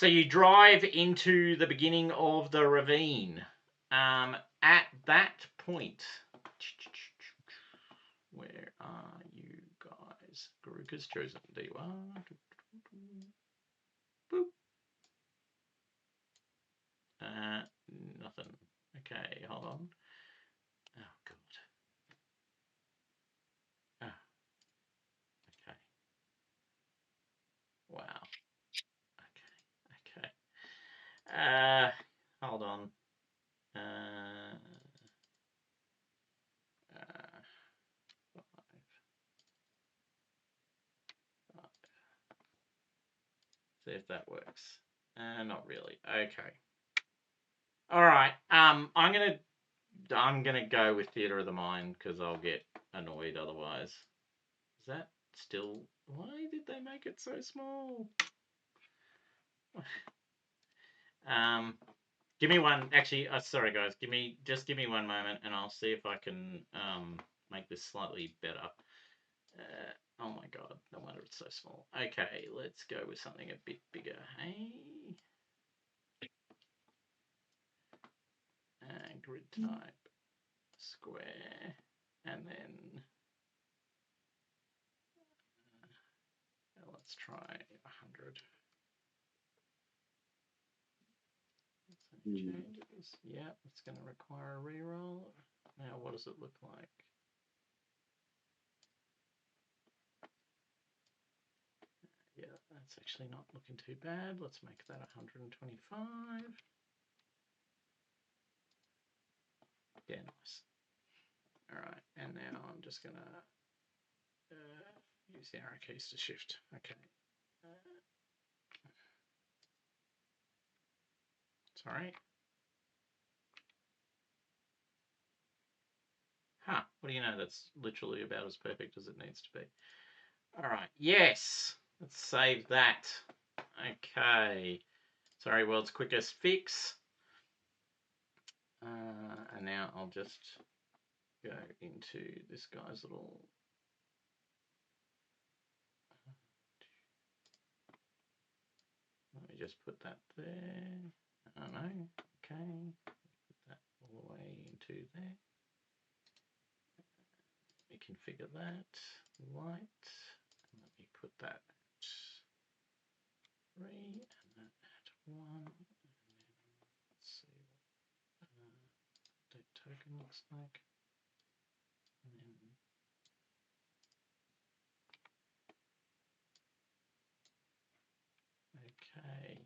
you drive into the beginning of the ravine. At that point, where are you guys? Garuka's chosen. There you are. Boop. Nothing. Okay, hold on. Oh, God. Oh. Okay. Wow. Okay. Hold on. 5. See if that works. Not really. Okay. All right. I'm gonna go with Theatre of the Mind because I'll get annoyed otherwise. Is that still? Why did they make it so small? Give me one. Actually, sorry guys. Give me 1 moment, and I'll see if I can make this slightly better. Oh my God! No wonder it's so small. Okay, let's go with something a bit bigger. Hey. Grid type, square, and then let's try 100. Changes. Yeah, it's going to require a reroll. Now, what does it look like? Yeah, that's actually not looking too bad. Let's make that 125. Yeah, nice. All right, and now I'm just going to use the arrow keys to shift. Okay. Sorry. Huh, what do you know? That's literally about as perfect as it needs to be. All right, yes. Let's save that. Okay. Sorry, world's quickest fix. And now I'll just go into this guy's little... Let me just put that there. I don't know. Okay. Put that all the way into there. Let me configure that. Light. And let me put that at 3 and that at 1. And then let's see what update token looks like. And then okay.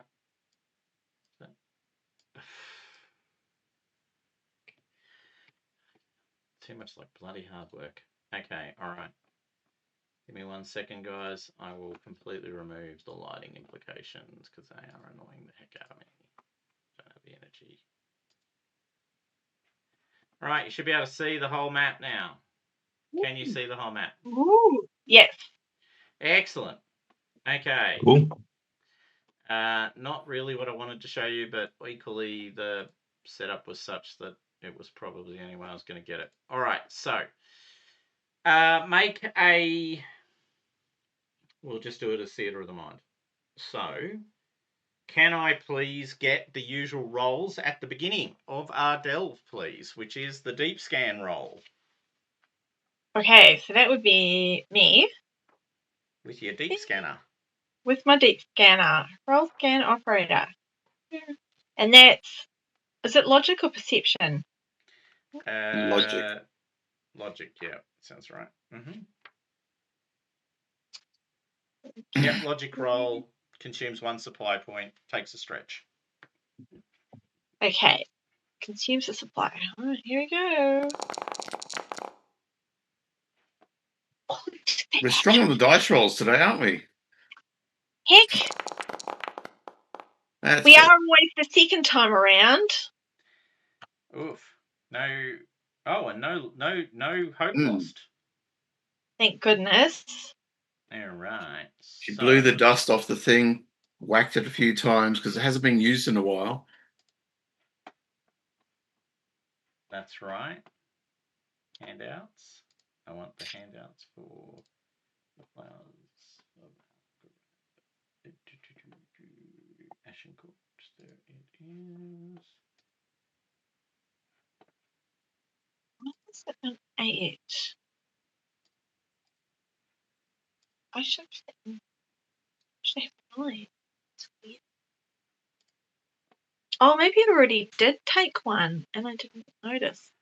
Too much like bloody hard work. Okay, all right. Give me 1 second, guys. I will completely remove the lighting implications because they are annoying the heck out of me. Don't have the energy. All right, you should be able to see the whole map now. Can you see the whole map? Ooh, yes. Excellent. Okay. Cool. Not really what I wanted to show you, but equally the setup was such that it was probably the only way I was going to get it. All right, so make a... We'll just do it as theatre of the mind. So, can I please get the usual roles at the beginning of our delve, please, which is the deep scan roll. Okay, so that would be me. With your deep scanner. With my deep scanner. Roll scan operator. And that's... Is it logic or perception? Logic. Logic, yeah. Sounds right. Mm-hmm. Yep, logic roll. Consumes 1 supply point. Takes a stretch. Okay. Consumes a supply. All right, here we go. We're strong on the dice rolls today, aren't we? Heck, That's we good. are always the second time around. Oof. No. Oh, and no hope Mm. lost. Thank goodness. All right. She blew the dust off the thing, whacked it a few times because it hasn't been used in a while. That's right. Handouts. I want the handouts for the Flowers of Algorab. Ashen Corpse. There it is. What is it an 8? I should have 9. It's weird. Oh, maybe it already did take one and I didn't notice.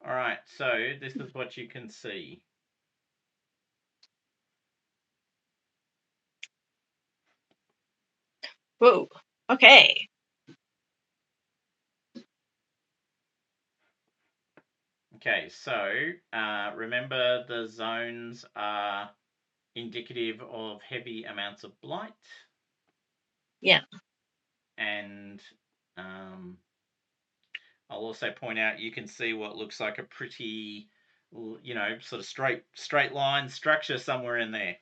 All right, so this is what you can see. Whoa. Okay. Okay, so remember the zones are indicative of heavy amounts of blight. Yeah. And I'll also point out you can see what looks like a pretty, you know, sort of straight line structure somewhere in there.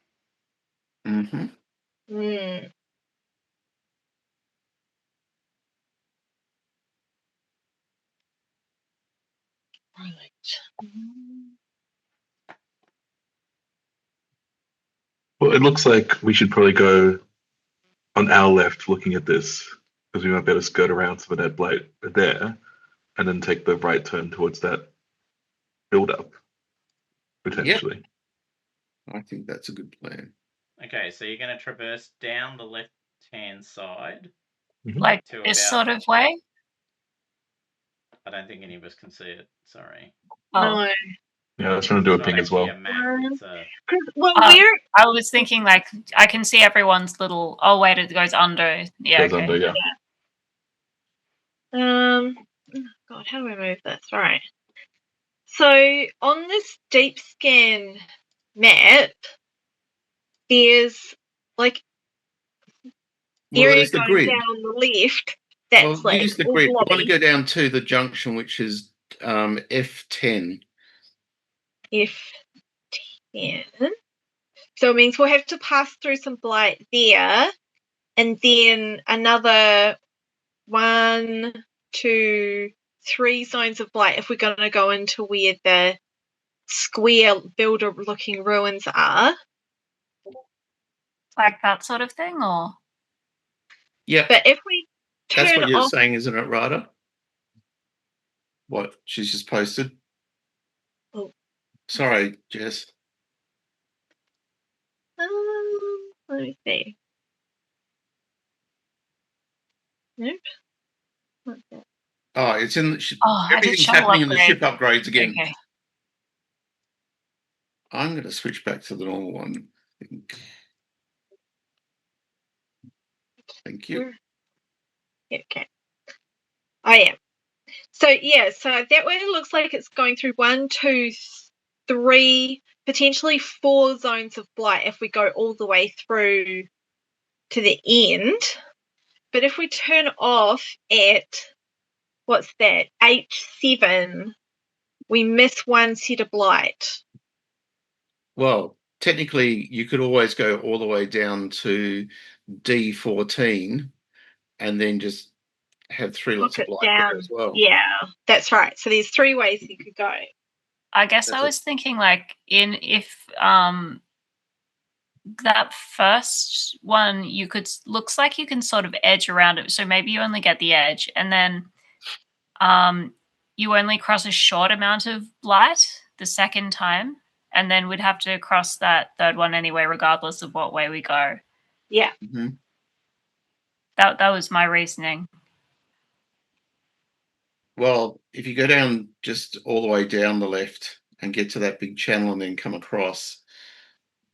Mm-hmm. Mm. Right. Well, it looks like we should probably go on our left looking at this because we might be able to skirt around some of that blight there and then take the right turn towards that build up, potentially. Yep. I think that's a good plan. Okay, so you're going to traverse down the left-hand side. Like to this about... sort of way? I don't think any of us can see it. Sorry. Oh. No. Yeah, I was trying to do It's a not ping as well. actually a map. It's a... Well, I was thinking like I can see everyone's little. Oh wait, it goes under. Yeah, Goes okay. under, yeah. God, how do I move this? All right. So on this deep scan map, there's like area there's the going grid. down on the left. That's like use the all grid. We want to lobby. go down to the junction, which is F10. F10. So it means we'll have to pass through some blight there, and then another 1, 2, 3 zones of blight if we're going to go into where the square builder-looking ruins are. Like that sort of thing, or? Yeah. But if we turn That's what you're off... saying, isn't it, Ryder? What she's just posted? Oh. Sorry, Jess. Let me see. Nope. Not that. Oh, it's in the I did everything's shuttle happening in the ship upgrade. upgrades again. Okay. I'm going to switch back to the normal one. Thank you. Okay. Oh, yeah. So that way it looks like it's going through 1, 2, 3, potentially 4 zones of blight if we go all the way through to the end. But if we turn off at, what's that, H7, we miss 1 set of blight. Well, technically, you could always go all the way down to D14 and then just have 3 lots Knock of it blight down. there as well. Yeah, that's right. So there's 3 ways you could go. I guess That's I was thinking like if that first one looks like you can sort of edge around it. So maybe you only get the edge and then you only cross a short amount of blight the second time, and then we'd have to cross that third one anyway, regardless of what way we go. Yeah. Mm-hmm. That was my reasoning. Well, if you go down just all the way down the left and get to that big channel and then come across,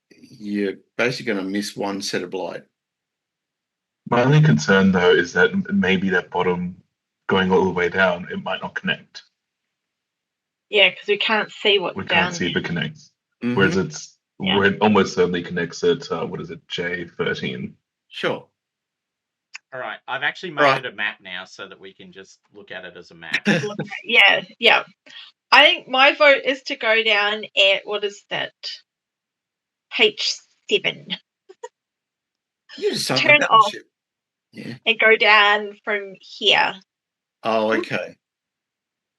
you're basically going to miss 1 set of blight. My only concern, though, is that maybe that bottom going all the way down, it might not connect. Yeah, because we can't see what's We down can't see if it connects. Mhm. Whereas where it almost certainly connects at, J13. Sure. All right, I've actually made it a map now so that we can just look at it as a map. Yeah. I think my vote is to go down at, what is that? H7. You just something Turn about off. the ship. Yeah. And go down from here Oh, okay.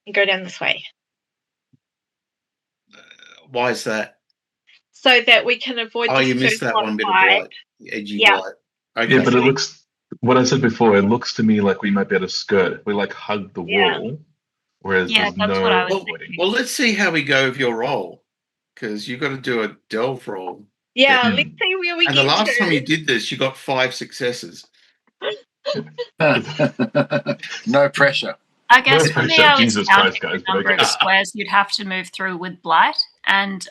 and go down this way. Why is that? So that we can avoid Oh, the you missed first that lot one bit of blight. blight, edgy Yeah. blight. Okay. Yeah, but it looks, what I said before, it looks to me like we might be able to skirt. We like hug the wall, whereas Yeah, there's that's what I was no thinking. avoiding. Well, let's see how we go with your roll, because you've got to do a delve roll. Yeah, Hmm. let's see where we And get the last to. time you did this, you got 5 successes. No pressure. I guess No for me, pressure. I was Jesus counting Christ, guys, the but number okay. of squares you'd have to move through with blight, and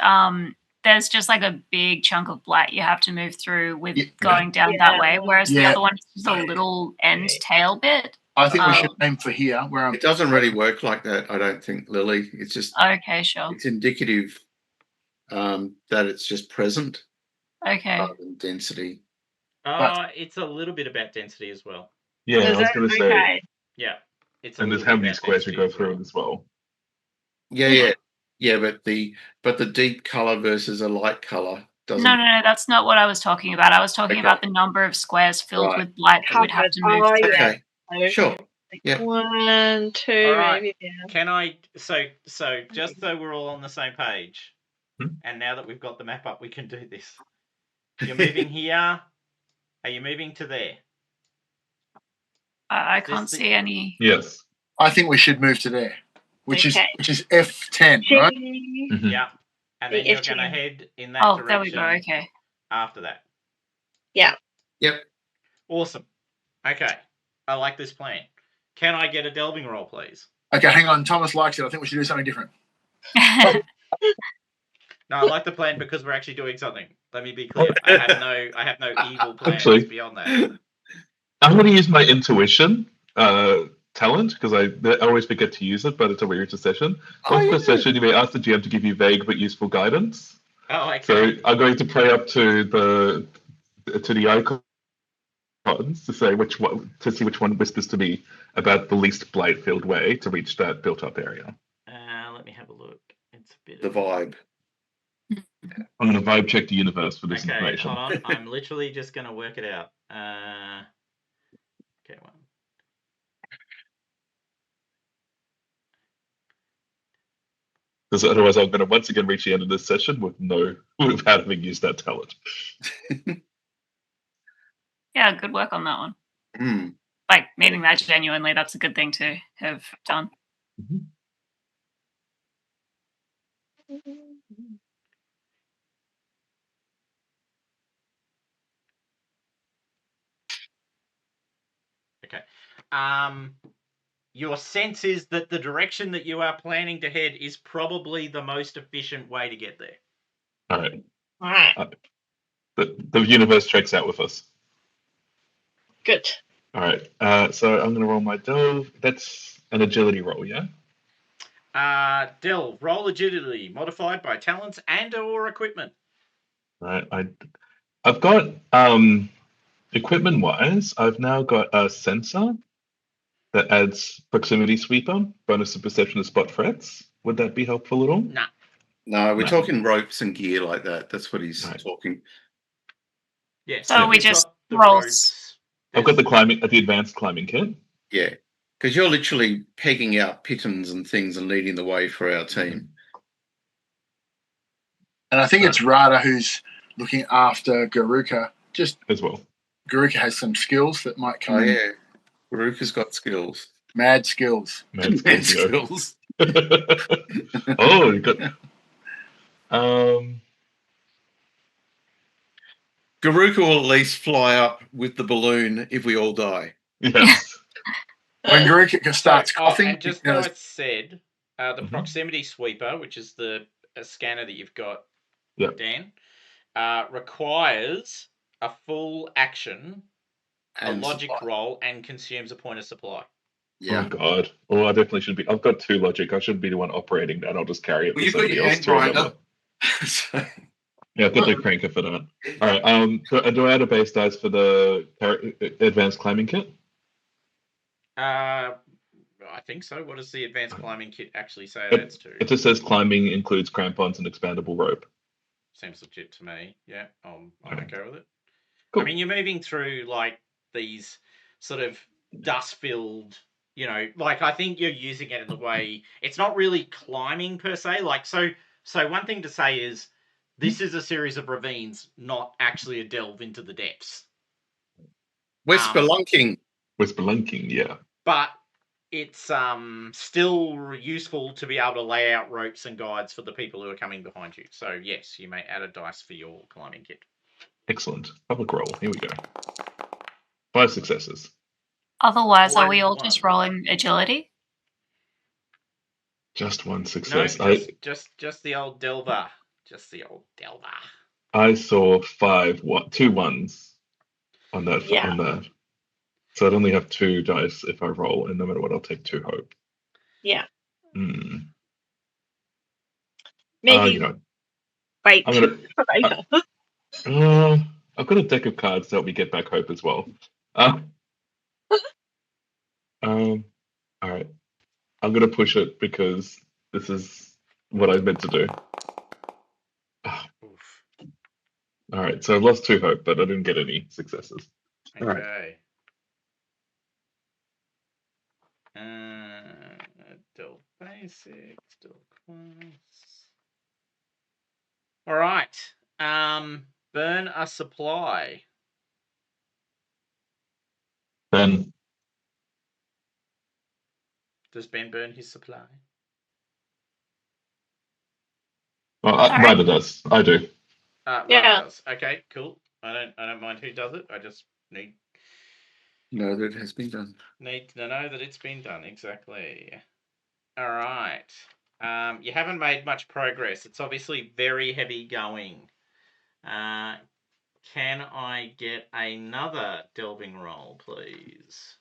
there's just like a big chunk of blight you have to move through with going down that way, whereas the other one is just a little end tail bit. I think we should aim for here. Where It doesn't really work like that, I don't think, Lily. It's just Okay, sure. it's indicative that it's just present Okay. rather than density. It's a little bit about density as well. Yeah, I was going to say, Okay. Yeah, it's and there's how many squares we go through as well. Yeah, but the deep color versus a light color doesn't. No, that's not what I was talking about. I was talking Okay. about the number of squares filled Right. with blight that we'd have to move Oh, through. yeah. Okay, sure. Yeah. 1, 2, All right. maybe down. Can I? So just so we're all on the same page, Hmm? and now that we've got the map up, we can do this. You're moving here. Are you moving to there? I Is this can't the- see any. Yes. I think we should move to there, which Okay. is F10, right? Mhm. Yeah, and The then you're going to F10. head in that Oh, direction. there we go. Okay. After that. Yeah. Yep. Awesome. Okay, I like this plan. Can I get a delving roll, please? Okay, hang on. Thomas likes it. I think we should do something different. No, I like the plan because we're actually doing something. Let me be clear. I have no evil plans Actually- beyond that. I'm going to use my intuition talent because I always forget to use it, but it's a research session. Once per session, you may ask the GM to give you vague but useful guidance. Oh, okay. So I'm going to play up to the icons to say see which one whispers to me about the least blight-filled way to reach that built-up area. Let me have a look. It's a bit The of... vibe. I'm going to vibe check the universe for this Okay, information. hold on. I'm literally just going to work it out. Okay, one. Because otherwise, I'm going to once again reach the end of this session without having used that talent. Yeah, good work on that one. Hmm. Like, meaning that genuinely, that's a good thing to have done. Mhm. Okay. Your sense is that the direction that you are planning to head is probably the most efficient way to get there. All right. All right. The universe checks out with us. Good. All right. So I'm going to roll my delve. That's an agility roll, yeah? Delve, roll agility, modified by talents and/or equipment. Right. I've got equipment-wise, I've now got a sensor that adds proximity sweeper, bonus of perception to spot threats. Would that be helpful at all? Nah. No, we're No. talking ropes and gear like that. That's what he's Right. talking. Yeah. So we you've just got the roll ropes. I've got There's- the advanced climbing kit. Yeah, because you're literally pegging out pitons and things and leading the way for our team. And I think it's Rada who's looking after Garuka. Just as well. Garuka has some skills that might come Oh in. yeah, Baruka's got skills. Mad skills. Mad Mad skills, skills. oh, you got. Garuka will at least fly up with the balloon if we all die. Yes. When Garuka starts coughing, and just he though goes, it's said, the proximity sweeper, which is the scanner that you've got, Yep. Dan, requires a full action, And a logic supply. roll, and consumes a point of supply. Yeah. Oh God. Oh, I definitely should be. I've got 2 logic. I should be the one operating that. I'll just carry it Well, for you've got somebody your else hand to remember. grinder. So- Yeah, I've got the cranker for that. All right. Do I add a base dice for the advanced climbing kit? I think so. What does the advanced climbing kit actually say that's to? It just says climbing includes crampons and expandable rope. Seems legit to me. Yeah, I'm Okay. okay with it. Cool. I mean, you're moving through like these sort of dust-filled, like I think you're using it in the way it's not really climbing per se. Like so one thing to say is this is a series of ravines, not actually a delve into the depths. We're spelunking. With spelunking, yeah. But it's still useful to be able to lay out ropes and guides for the people who are coming behind you. So yes, you may add a dice for your climbing kit. Excellent. Public roll. Here we go. 5 successes. Otherwise, are we all One. just rolling agility? Just 1 No, success. just the old delver. Just the old delver. I saw 2 ones on that. Yeah. On that. So I'd only have 2 dice if I roll, and no matter what, I'll take 2 hope. Yeah. Hmm. Maybe wait I'm gonna. for later. I've got a deck of cards to help me get back hope as well. All right. I'm gonna push it because this is what I meant to do. Oof. All right, so I've lost 2 hope, but I didn't get any successes. All right. Okay. Still basic, still class. All right. Burn a supply. Ben, Does Ben burn his supply? Ryder does. I do. Yeah. Does. Okay, cool. I don't mind who does it. I just need No, that has been done. to know that it's been done. Exactly. All right. You haven't made much progress. It's obviously very heavy going. Can I get another delving roll, please?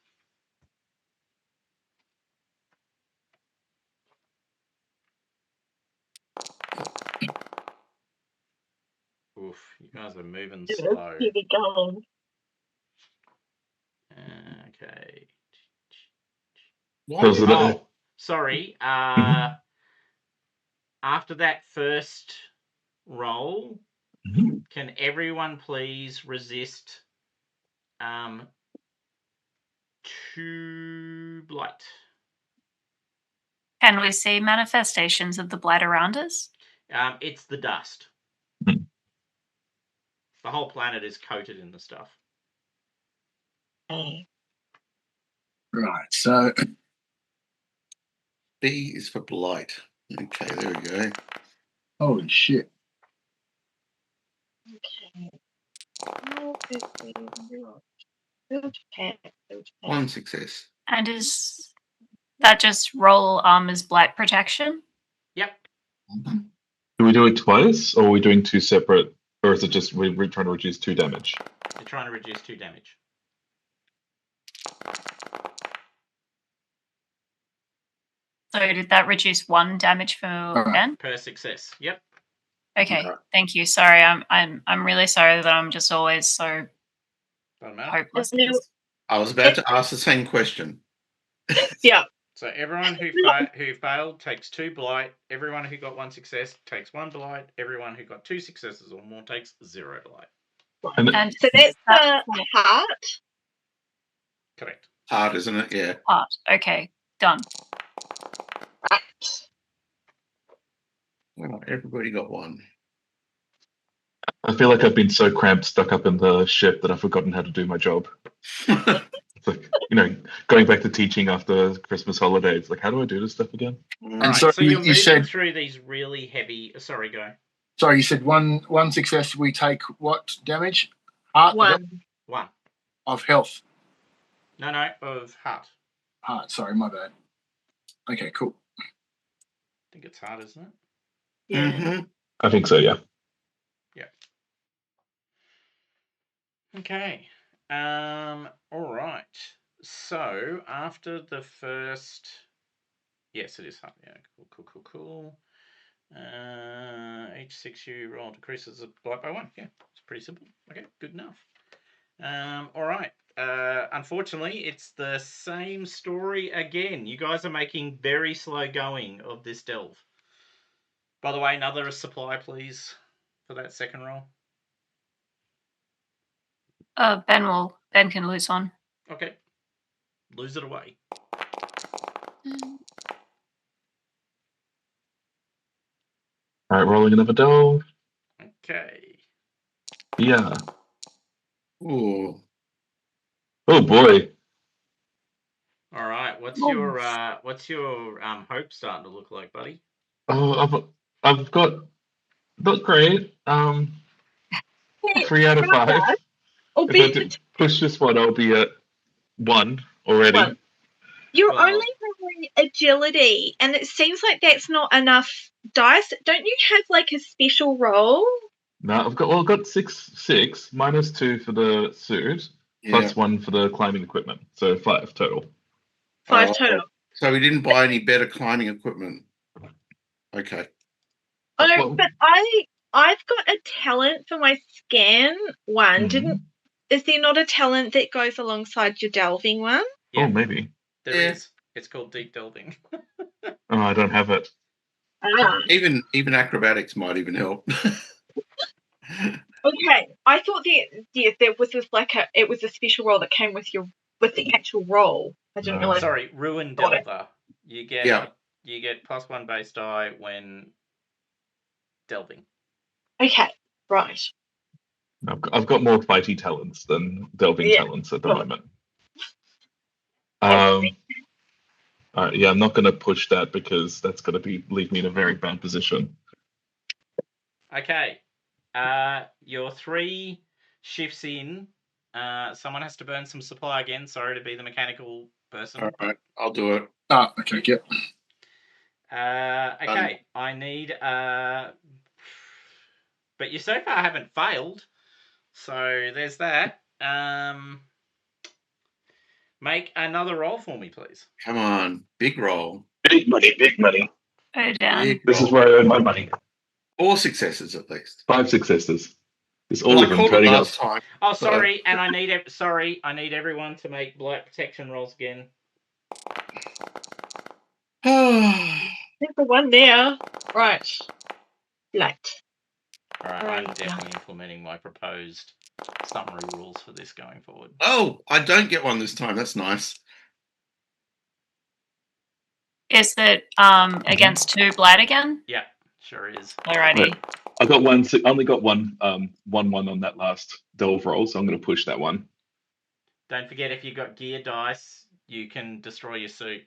Oof, you guys are moving slow. Keep it going. Okay. Does it- Oh, sorry. After that first roll, Mhm. can everyone please resist 2 blight? Can we see manifestations of the blight around us? It's the dust. Mhm. The whole planet is coated in the stuff. Okay. right, so B is for blight. Okay, there we go. holy shit. Okay. 1 success. And is that just roll armor's blight protection? Yep. Do we do it twice, or are we doing 2 separate, or is it just we're trying to reduce 2 damage? You're trying to reduce 2 damage. So did that reduce 1 damage for Ben? Per success. Yep. Okay, Alright. thank you. Sorry, I'm really sorry that I'm just always so Doesn't matter. hopeless. at No. this. I was about to ask the same question. Yeah. So everyone who failed takes 2 blight. Everyone who got 1 success takes 1 blight. Everyone who got 2 successes or more takes 0 blight. And So that's the cool. heart. Correct. Hard, isn't it? Yeah. Part. Okay, done. Right. Well, everybody got 1. I feel like I've been so cramped, stuck up in the ship that I've forgotten how to do my job. It's like, going back to teaching after Christmas holidays. Like, how do I do this stuff again? And Right, so you're you moving said, through these really heavy. Sorry, go. sorry, you said one success. We take what damage? Heart 1. 1. of health. No, of heart. Heart. Sorry, my bad. Okay, cool. I think it's heart, isn't it? Yeah. Mm-hmm. I think so, yeah. Okay. All right. So after the first, yes, it is heart. Yeah. Cool. Each 6 you roll decreases the blight by 1. Yeah, it's pretty simple. Okay, good enough. All right. Unfortunately, it's the same story again. You guys are making very slow going of this delve. By the way, another supply, please, for that second roll. Ben can lose 1. Okay. Lose it away. All right, rolling another delve. Okay. Yeah. Ooh. Oh boy. All right. What's Oh. your hope starting to look like, buddy? Oh, I've got not great. 3 out of 5. Or If I did push this one, I'll be at 1 already. 1. You're Well- only rolling agility, and it seems like that's not enough dice. Don't you have like a special roll? No, I've got 6 minus 2 for the suit, plus 1 for the climbing equipment, so 5 total. 5 total. So we didn't buy any better climbing equipment. Okay. Oh, Well- but I've got a talent for my scan one. Mhm. Is there not a talent that goes alongside your delving one? Yeah, Oh, maybe. there is. It's called deep delving. Oh, I don't have it. Ah, Even acrobatics might even help. okay. I thought there was this it was a special roll that came with the actual roll. I didn't No. realize. Sorry, ruin Got it. delver. You get Yeah. you get plus 1 base die when delving. Okay, right. I've got more fighty talents than delving Yeah. talents at the Oh. moment. Yeah, I'm not going to push that because that's going to leave me in a very bad position. Okay. Your 3 shifts in. Someone has to burn some supply again. Sorry to be the mechanical person. All right, I'll do it. Okay, yep. Okay, I need. But you so far haven't failed, so there's that. Make another roll for me, please. Come on, big roll. Big money, big money. Oh, Dan. Big This is roll. where I earn my money. 4 successes at least. 5 successes. It's all Well, of I them called it turning up. last time. Oh, sorry, and I need everyone to make blight protection rolls again. There's the one there. Right. Light. All right, Alright, I'm definitely implementing my proposed summary rules for this going forward. Oh, I don't get one this time. That's nice. Is it against 2 blight again? Yeah, sure is. Alrighty. I got one. Only got one. 1 on that last delve roll, so I'm going to push that one. Don't forget, if you've got gear dice, you can destroy your suit.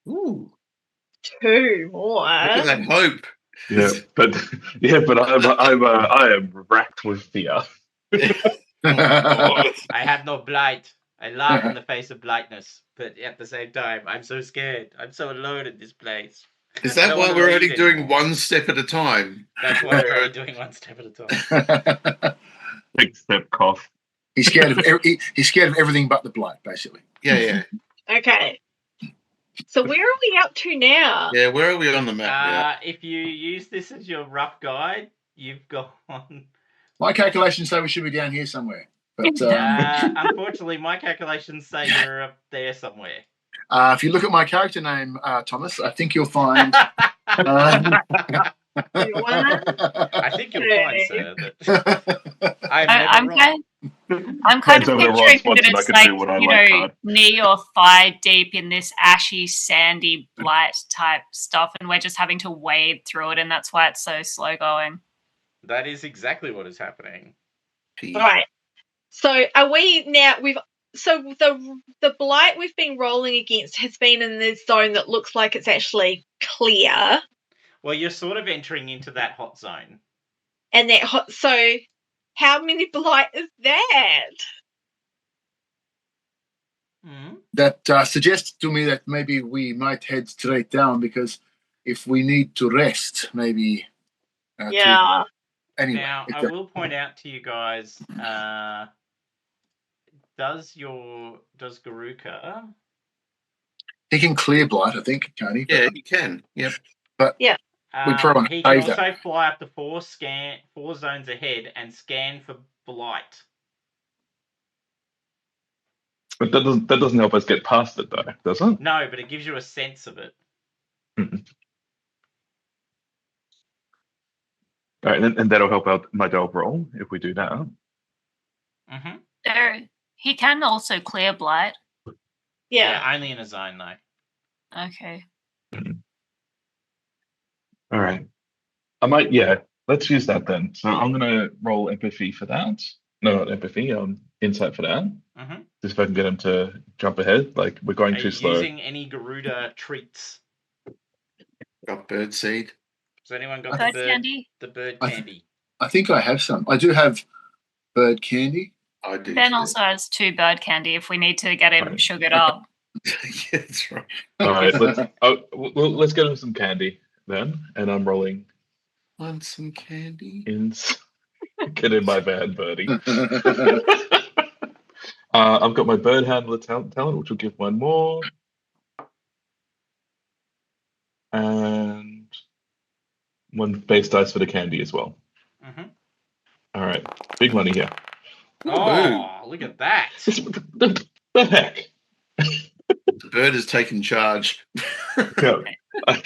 Ooh, 2 more. look at that hope. Yeah, but I am racked with fear. I have no blight. I laugh in the face of blightness, but at the same time, I'm so scared. I'm so alone in this place. Is I that don't why wanna we're leave only doing anymore. 1 step at a time? That's why we're only doing 1 step at a time. Big step cough. He's scared of he's scared of everything but the blight, basically. Yeah. Okay. So where are we up to now? Yeah, where are we on the map? If you use this as your rough guide, you've gone. My calculations say we should be down here somewhere. But unfortunately, my calculations say you're up there somewhere. if you look at my character name, Thomas, I think you'll find. I think you'll find, sir, that I'm never wrong. I'm kind of Depends on the picturing right that spots and I it's can like, do what I you like, know, Todd. knee or thigh deep in this ashy, sandy blight type stuff, and we're just having to wade through it, and that's why it's so slow going. That is exactly what is happening. Right. So are we now? So the blight we've been rolling against has been in this zone that looks like it's actually clear. Well, you're sort of entering into that hot zone. And that hot. So how many blight is that? That suggests to me that maybe we might head straight down, because if we need to rest, maybe. Yeah. Anyway, now, I will point out to you guys, does Garuka... He can clear blight, I think, can't he? Yeah, he can. Yep. But yeah. We probably want to he can save also that. fly up to 4 zones ahead and scan for blight. But that doesn't help us get past it, though, does it? No, but it gives you a sense of it. All right, and that'll help out my delve roll if we do that. He can also clear blight. Yeah. Only in a zone, though. Okay. All right. I might, let's use that then. So I'm going to roll empathy for that. No, not empathy, insight for that. Just if I can get him to jump ahead. Like, we're going too slow. Using any Garuda treats? Got bird seed. Has anyone got bird candy? The bird candy. I think I have some. I do have bird candy. I do. Ben also has 2 bird candy if we need to get him sugared up. Yeah, that's right. All right, let's get him some candy then. And I'm rolling. Want some candy? Get in my van, Birdie. I've got my bird handler talent, which will give 1 more. And 1 base dice for the candy as well. All right, big money here. Oh, look at that. The heck? The bird has taken charge. Yeah,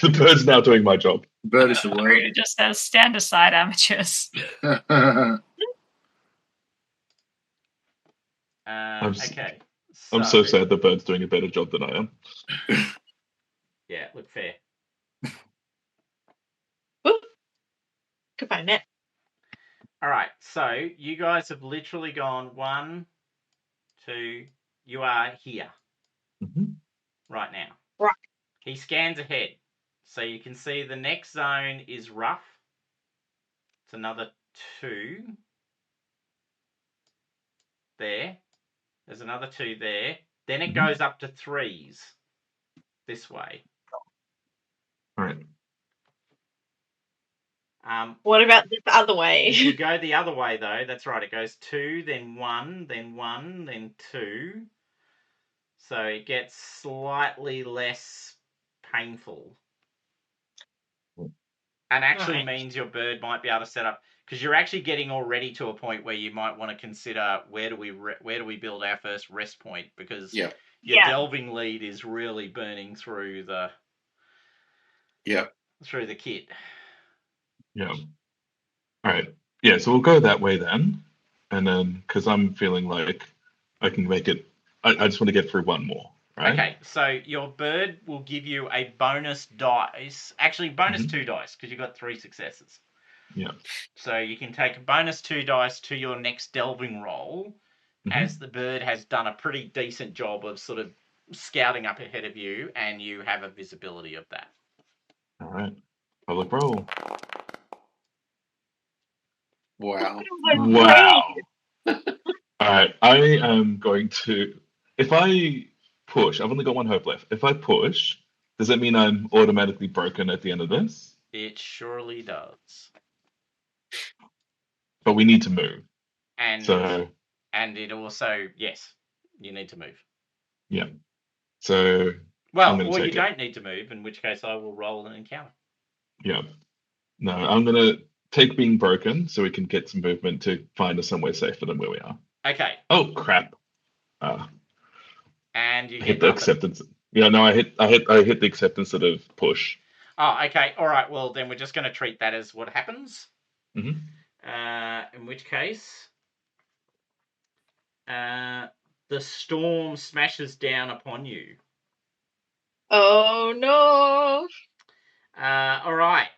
the bird's now doing my job. The bird is the word. It just says stand aside, amateurs. Okay. I'm so sad the bird's doing a better job than I am. Yeah, look fair. Goodbye, Matt. All right, so you guys have literally gone 1, 2. You are here right now. Right. He scans ahead, so you can see the next zone is rough. It's another 2 there. There's another 2 there. Then it goes up to 3s this way. All right. What about this other way? If you go the other way, though, that's right. It goes 2, then 1, then 1, then 2. So it gets slightly less painful. And actually means your bird might be able to set up, because you're actually getting already to a point where you might want to consider where do we build our first rest point, because your delving lead is really burning through the through the kit. Yeah. All right. Yeah, so we'll go that way then. And then, because I'm feeling like I can make it, I just want to get through 1 more, right? Okay, so your bird will give you a bonus dice. Actually, bonus 2 dice, because you've got 3 successes. Yeah. So you can take a bonus 2 dice to your next delving roll, as the bird has done a pretty decent job of sort of scouting up ahead of you, and you have a visibility of that. All right. Public roll. Wow. Wow. All right. I am going to, if I push, I've only got 1 hope left. If I push, does that mean I'm automatically broken at the end of this? It surely does. But we need to move. And so And it also, yes, you need to move. Yeah. So Well, gonna or you take it. don't need to move, in which case I will roll an encounter. yeah. No, I'm gonna take being broken so we can get some movement to find us somewhere safer than where we are. Okay. Oh crap! And you I get hit the nothing. acceptance. Yeah, no, I hit the acceptance sort of push. Oh, okay. All right. Well, then we're just going to treat that as what happens. Mhm. In which case, the storm smashes down upon you. Oh no! All right.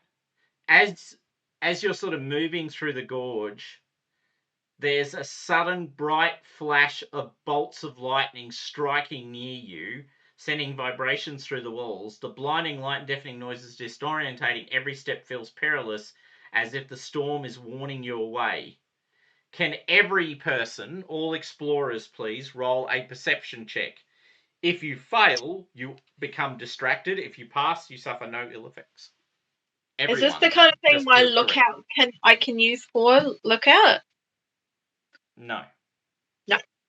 As you're sort of moving through the gorge, there's a sudden bright flash of bolts of lightning striking near you, sending vibrations through the walls. The blinding light and deafening noises disorientating. Every step feels perilous, as if the storm is warning you away. Can every person, all explorers please, roll a perception check? If you fail, you become distracted. If you pass, you suffer no ill effects. Is this the Everyone, kind of thing just my do it correctly. lookout I can use for lookout? No.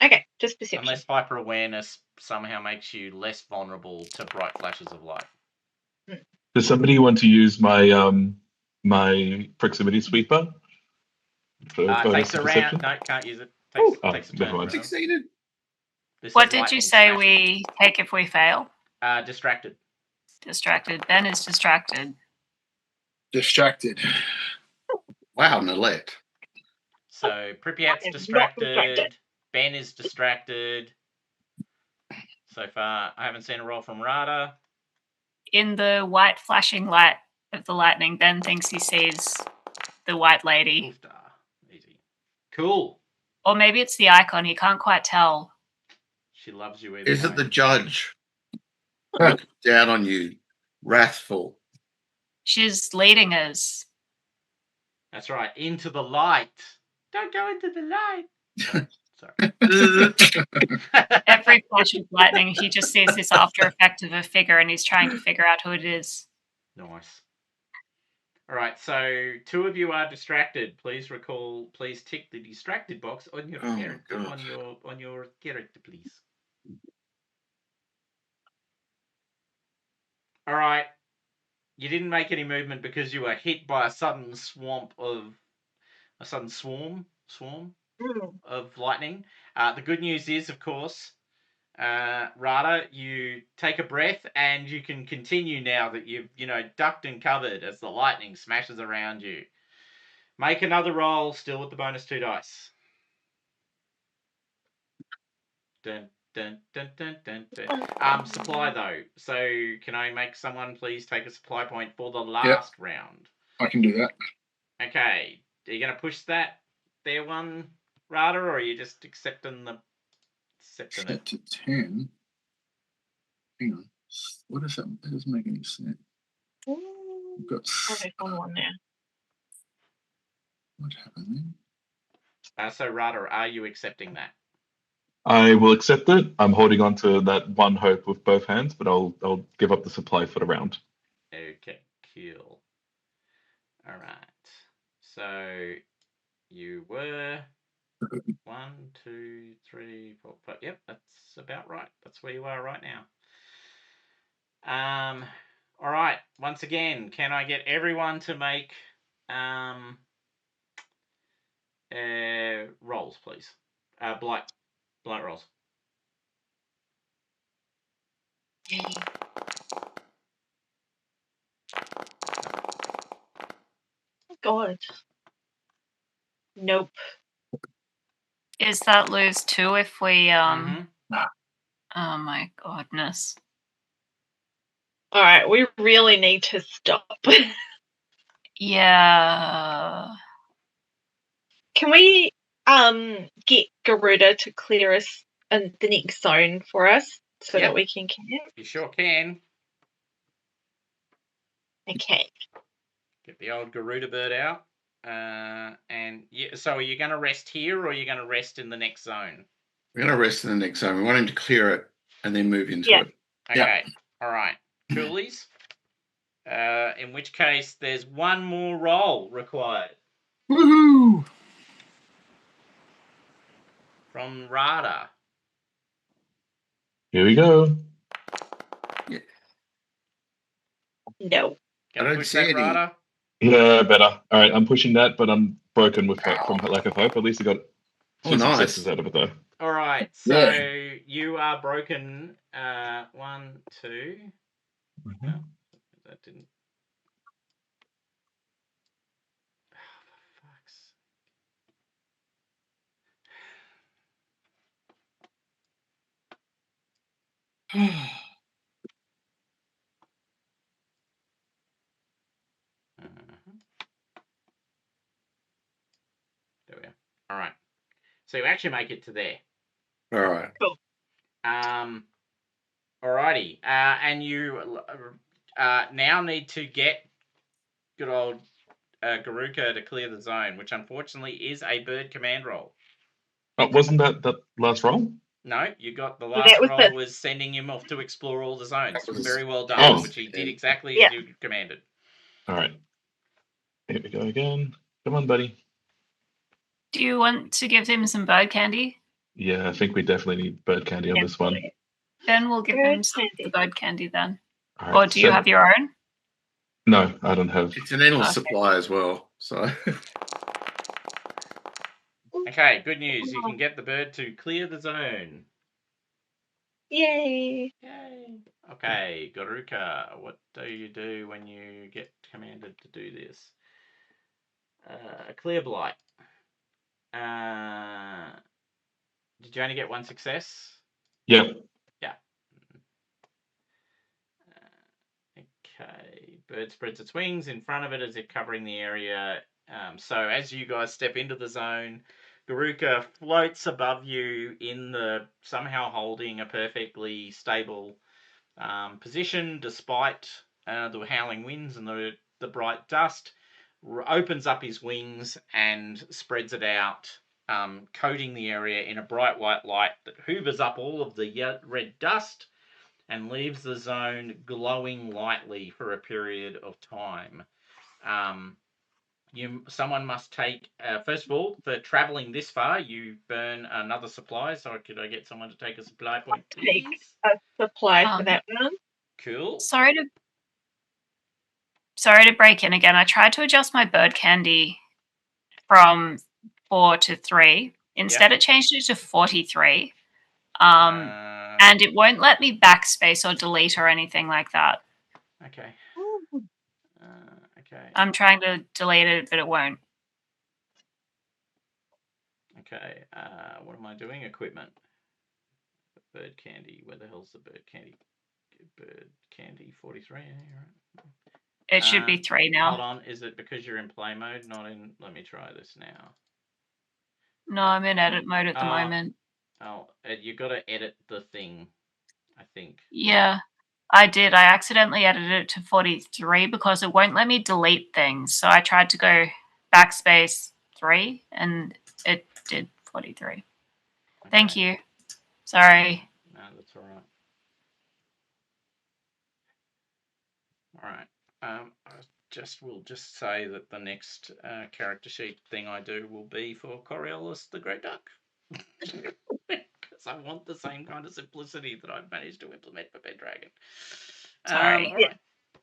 Okay, just perception. Unless hyper awareness somehow makes you less vulnerable to bright flashes of light. Does somebody want to use my my proximity sweeper? For bonus Takes to a perception? round. No, can't use it. Takes a never turn. mind. Succeeded. This What is did you lightning say smashing. we take if we fail? Distracted. Distracted. Ben is distracted. Distracted. Wow, Nalette. So Pripyat's I'm not distracted. distracted. Ben is distracted. So far, I haven't seen a roll from Rada. In the white flashing light of the lightning, Ben thinks he sees the white lady. Star. Easy. Cool. Or maybe it's the icon. He can't quite tell. She loves you either Is way. it the judge? Look down on you, wrathful. She's leading us. That's right. Into the light. Don't go into the light. Sorry. Every flash of lightning, he just sees this after effect of a figure and he's trying to figure out who it is. Nice. All right, so 2 of you are distracted. Please tick the distracted box on your character, on your character, please. All right. You didn't make any movement because you were hit by a sudden swarm of lightning. The good news is, of course, Rada, you take a breath and you can continue now that you've ducked and covered as the lightning smashes around you. Make another roll, still with the bonus 2 dice. Dun, dun, dun, dun, dun, dun. Supply though. So can I make someone please take a supply point for the last round? I can do that. Okay. Are you going to push that there one, Rada, or are you just accepting it? Set to 10. Hang on. What is that? That doesn't make any sense. We've got. Okay, on one now. What happened then? So Rada, are you accepting that? I will accept it. I'm holding on to that one hope with both hands, but I'll give up the supply for the round. Okay, cool. All right. So you were 1, 2, 3, 4, 5. Yep, that's about right. That's where you are right now. All right. Once again, can I get everyone to make rolls, please? Blight rolls. God. Nope. Is that lose 2 if we Mhm. Oh my goodness. All right, we really need to stop. Yeah. Can we get Garuda to clear us in the next zone for us so Yep. that we can camp? You sure can. Okay. Get the old Garuda bird out. And so are you going to rest here or are you going to rest in the next zone? We're going to rest in the next zone. We want him to clear it and then move into it. Okay. All right. Coolies. In which case, there's one more roll required. Woohoo! from Rada. Here we go. No. Gonna I don't push see that, any. Rada? Yeah, better. All right, I'm pushing that, but I'm broken with from lack of hope. At least I got two nice. successes out of it, though. All right, so you are broken. 1, 2. Mhm. No, that didn't. Oh, for fuck's. There we are. All right. So you actually make it to there. All right. Alrighty. And you now need to get good old Garuka to clear the zone, which unfortunately is a bird command roll. Oh, wasn't that last roll? No, you got the Well, last that was roll the- was sending him off to explore all the zones. That was- Very well done, Oh. which he did exactly Yeah. as you commanded. All right. Here we go again. Come on, buddy. Do you want to give him some bird candy? Yeah, I think we definitely need bird candy on this one. Then we'll give Bird him candy. the bird candy then. All Or right, do you have your own? No, I don't have. It's an endless Okay. supply as well. So Okay, good news. You can get the bird to clear the zone. Yay. Yay. Okay, Garuka, what do you do when you get commanded to do this? Clear blight. Did you only get one success? Yeah. Yeah. Okay. Bird spreads its wings in front of it as if covering the area. So as you guys step into the zone, Garuka floats above you in the somehow holding a perfectly stable position despite the howling winds and the bright dust. Opens up his wings and spreads it out, coating the area in a bright white light that hoovers up all of the red dust and leaves the zone glowing lightly for a period of time. Someone must take first of all, for traveling this far, you burn another supply. So could I get someone to take a supply point, Take please? a supply for that one. Cool. Sorry to break in again. I tried to adjust my bird candy from 4 to 3. Instead, it changed it to 43. And it won't let me backspace or delete or anything like that. Okay. Okay. I'm trying to delete it, but it won't. Okay. What am I doing? Equipment. Bird candy. Where the hell's the bird candy? Bird candy 43. Right. It should be 3 now. Hold on. Is it because you're in play mode? Not in. Let me try this now. No, I'm in edit mode at the moment. Oh, you got to edit the thing, I think. Yeah, I did. I accidentally edited it to 43 because it won't let me delete things. So I tried to go backspace 3 and it did 43. Okay. Thank you. Sorry. No, that's all right. All right. We'll just say that the next character sheet thing I do will be for Coriolis the Great Duck. Because I want the same kind of simplicity that I've managed to implement for Pendragon. Sorry.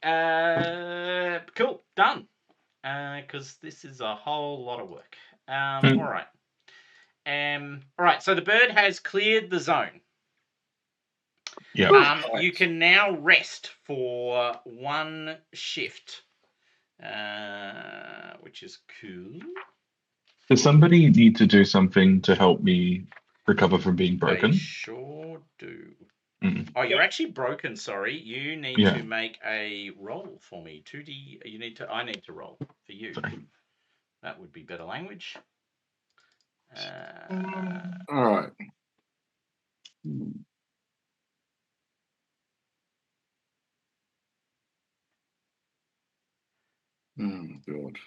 All right. Cool. Done. Because this is a whole lot of work. All right. All right. So the bird has cleared the zone. Yeah. You can now rest for one shift, which is cool. Does somebody need to do something to help me recover from being broken? They sure do. Mm. Oh, you're actually broken. Sorry, you need Yeah. to make a roll for me. 2D. I need to roll for you. Sorry. That would be better language. all right. Oh God.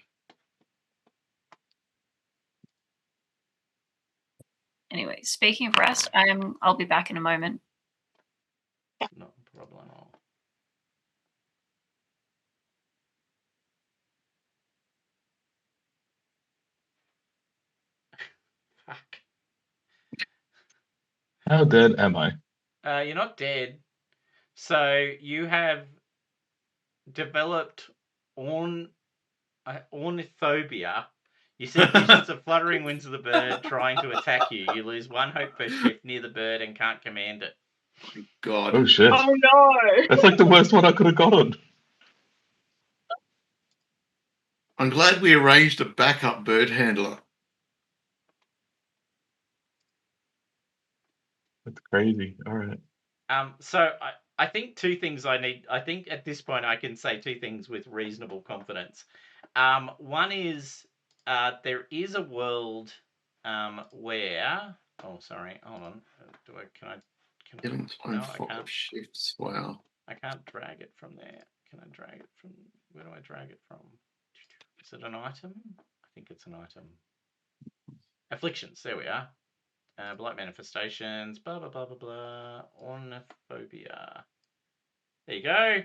Anyway, speaking of rest, I'll be back in a moment. No problem at all. Fuck. How dead am I? You're not dead. So you have developed ornithobia. You see visions of fluttering wings of the bird trying to attack you. You lose 1 hope per shift near the bird and can't command it. God. Oh shit! Oh no! That's like the worst one I could have gotten. I'm glad we arranged a backup bird handler. That's crazy. All right. So I think 2 things I need. I think at this point I can say 2 things with reasonable confidence. One is there is a world where. Oh, sorry. Hold on. Can I? No, I can't. Shifts. Wow. I can't drag it from there. Can I drag it from? Where do I drag it from? Is it an item? I think it's an item. Afflictions. There we are. Blight manifestations. Blah blah blah blah blah. Ornithobia. There you go.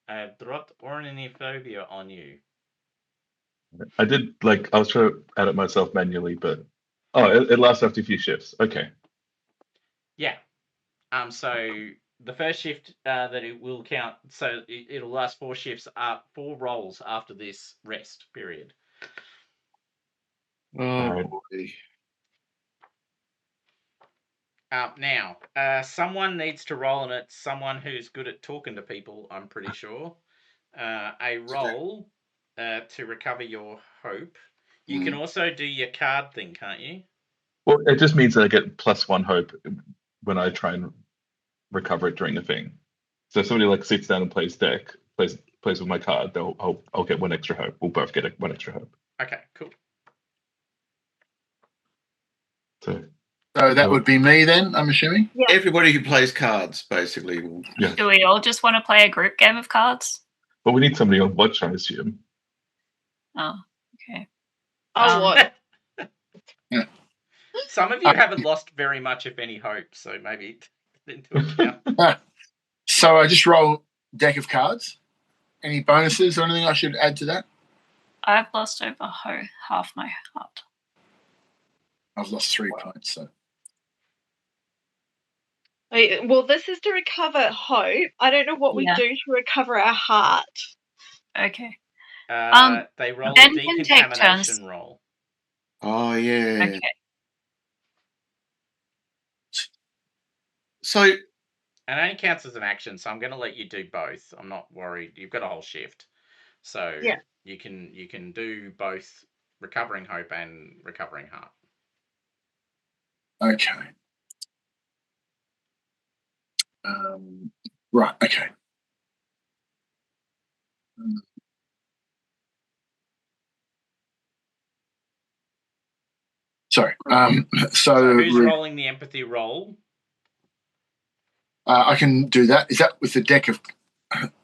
I have dropped ornithobia on you. I did I was trying to add it myself manually, but it lasts after a few shifts. Okay. Yeah. So the first shift that it will count. So it'll last 4 shifts. 4 rolls after this rest period. Oh right. boy. Now, someone needs to roll on it. Someone who's good at talking to people, I'm pretty sure. A roll to recover your hope. You can also do your card thing, can't you? Well, it just means that I get +1 hope when I try and recover it during the thing. So if somebody sits down and plays with my card, I'll get 1 extra hope. We'll both get 1 extra hope. Okay, cool. So that would be me then, I'm assuming? Yeah. Everybody who plays cards, basically. Yeah. Do we all just want to play a group game of cards? But we need somebody on watch, I assume. Oh, okay. Oh, what? Some of you haven't lost very much, if any, hope, so maybe into account. So I just roll deck of cards. Any bonuses or anything I should add to that? I've lost over half my heart. I've lost 3 points, so. Well, this is to recover hope. I don't know what we do to recover our heart. Okay. They roll Ben a can take decontamination turns. roll. Oh yeah. Okay. So And it only counts as an action, so I'm going to let you do both. I'm not worried. You've got a whole shift, so yeah. you can do both recovering hope and recovering heart. Okay. Right. Okay. Sorry. So who's rolling the empathy roll? I can do that. Is that with the deck of?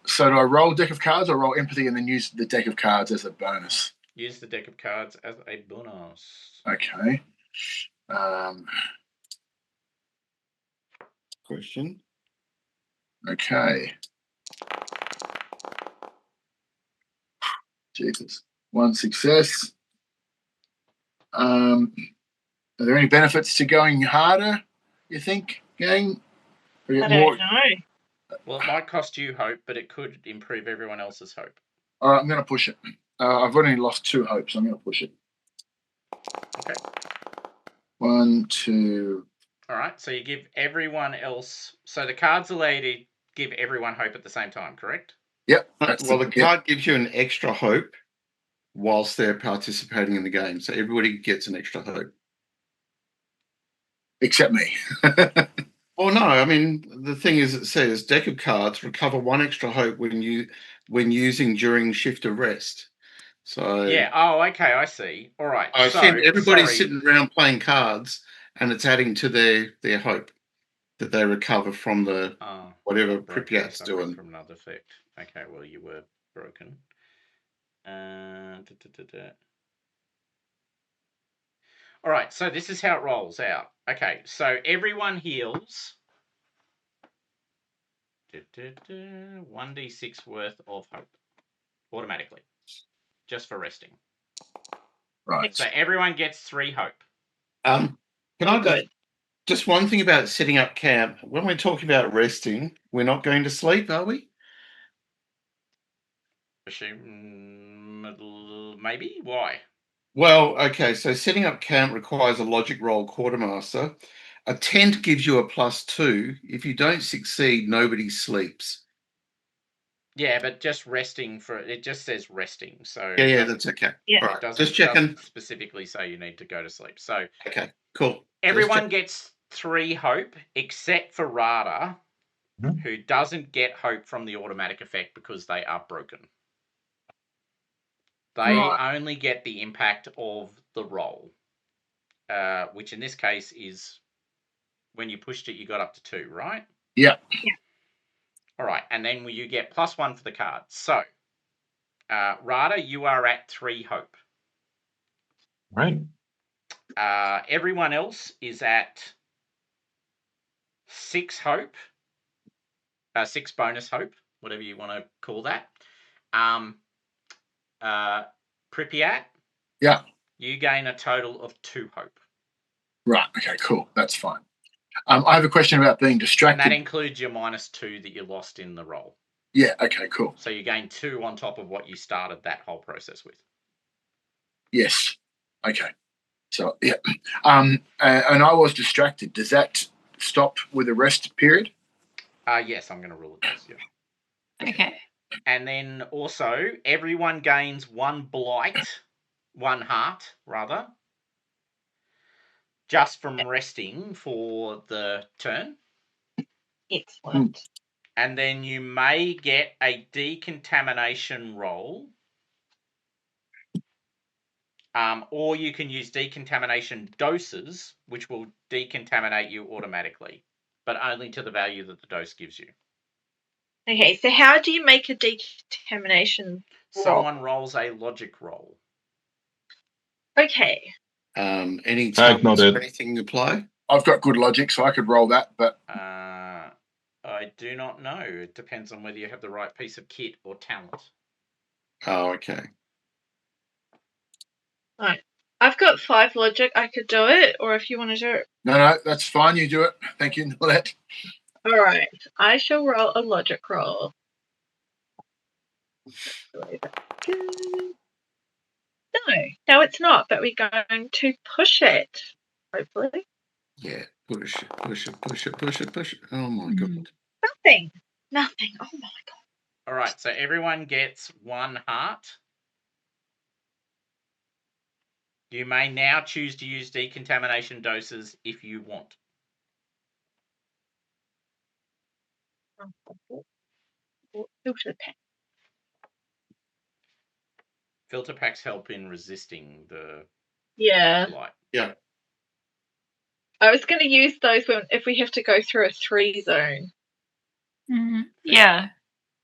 So do I roll a deck of cards or roll empathy and then use the deck of cards as a bonus? Use the deck of cards as a bonus. Okay. question. Okay. Jesus. 1 success. Are there any benefits to going harder, you think, gang? I don't know. Well, it might cost you hope, but it could improve everyone else's hope. All right, I'm going to push it. I've only lost 2 hopes, so I'm going to push it. Okay. 1, 2. All right, so you give everyone else... So the cards allow you to give everyone hope at the same time, correct? Yep. Well, the card gives you an extra hope whilst they're participating in the game. So everybody gets an extra hope. Except me. Well, no, I mean, the thing is, it says deck of cards, recover 1 extra hope when using during shift of rest. So yeah. Oh, okay. I see. All right. I assume everybody's sitting around playing cards, and it's adding to their hope that they recover from the whatever Pripyat's doing. From another effect. Okay. Well, you were broken. All right. So this is how it rolls out. Okay. So everyone heals 1d6 worth of hope automatically, just for resting. Right. So everyone gets 3 hope. Can I Just one thing about setting up camp. When we're talking about resting, we're not going to sleep, are we? Maybe. Why? Well, okay. So setting up camp requires a logic roll, quartermaster. A tent gives you a +2. If you don't succeed, nobody sleeps. Yeah, but just resting it just says resting. So Yeah, that's okay. Yeah. All It right. doesn't Just checking. specifically say you need to go to sleep. So Okay, cool. everyone gets 3 hope except for Rada, Mhm. who doesn't get hope from the automatic effect because they are broken. They Right. only get the impact of the roll, which in this case is when you pushed it, you got up to 2, right? Yeah. All right, and then you get +1 for the card. So, Rada, you are at 3 hope. Right. Everyone else is at 6 hope, 6 bonus hope, whatever you want to call that. Pripyat, Yeah. you gain a total of 2 hope. Right. Okay, cool. That's fine. I have a question about being And distracted. that includes your -2 that you lost in the roll. Yeah, okay, cool. So you gain 2 on top of what you started that whole process with. Yes. Okay. So, yeah. And I was distracted. Does that stop with a rest period? Yes, I'm going to rule it does, yeah. Okay. And then also, everyone gains 1 blight, 1 heart, rather, just from resting for the turn. Excellent. And then you may get a decontamination roll, or you can use decontamination doses, which will decontaminate you automatically, but only to the value that the dose gives you. Okay, so how do you make a decontamination roll? Someone rolls a logic roll. Okay. Any Not talents or it. anything apply? I've got good logic, so I could roll that, but I do not know. It depends on whether you have the right piece of kit or talent. Oh, okay. Right. I've got 5 logic. I could do it, or if you want to do it. no, that's fine. You do it. Thank you, Nicolette. All right. I shall roll a logic roll. No, it's not, but we're going to push it, hopefully. Yeah, push it. Oh my god. Nothing. Oh my god. All right, so everyone gets 1 heart. You may now choose to use decontamination doses if you want. Filter pack. Filter packs help in resisting the Yeah. blight. Yeah. I was going to use those if we have to go through a 3 zone. Yeah.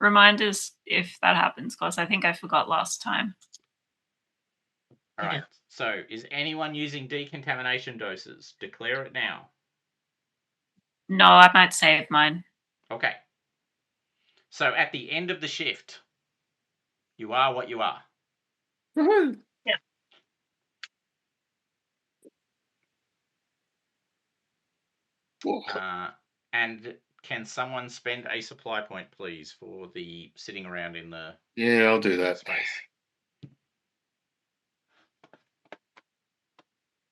Remind us if that happens, because I think I forgot last time. All right. So, is anyone using decontamination doses? Declare it now. No, I might save mine. Okay. So, at the end of the shift, you are what you are. Woohoo. Yeah. And can someone spend a supply point, please, for the sitting around in the Yeah, I'll do that. space?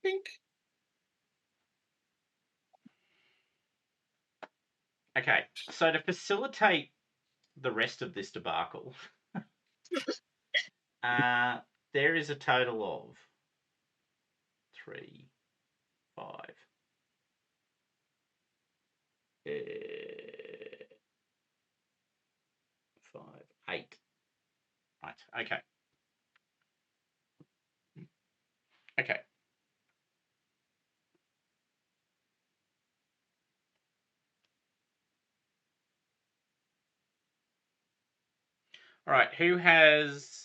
Pink. Okay, so to facilitate the rest of this debacle, there is a total of 3, 5, 5, 8. Right, okay. Okay. All right, who has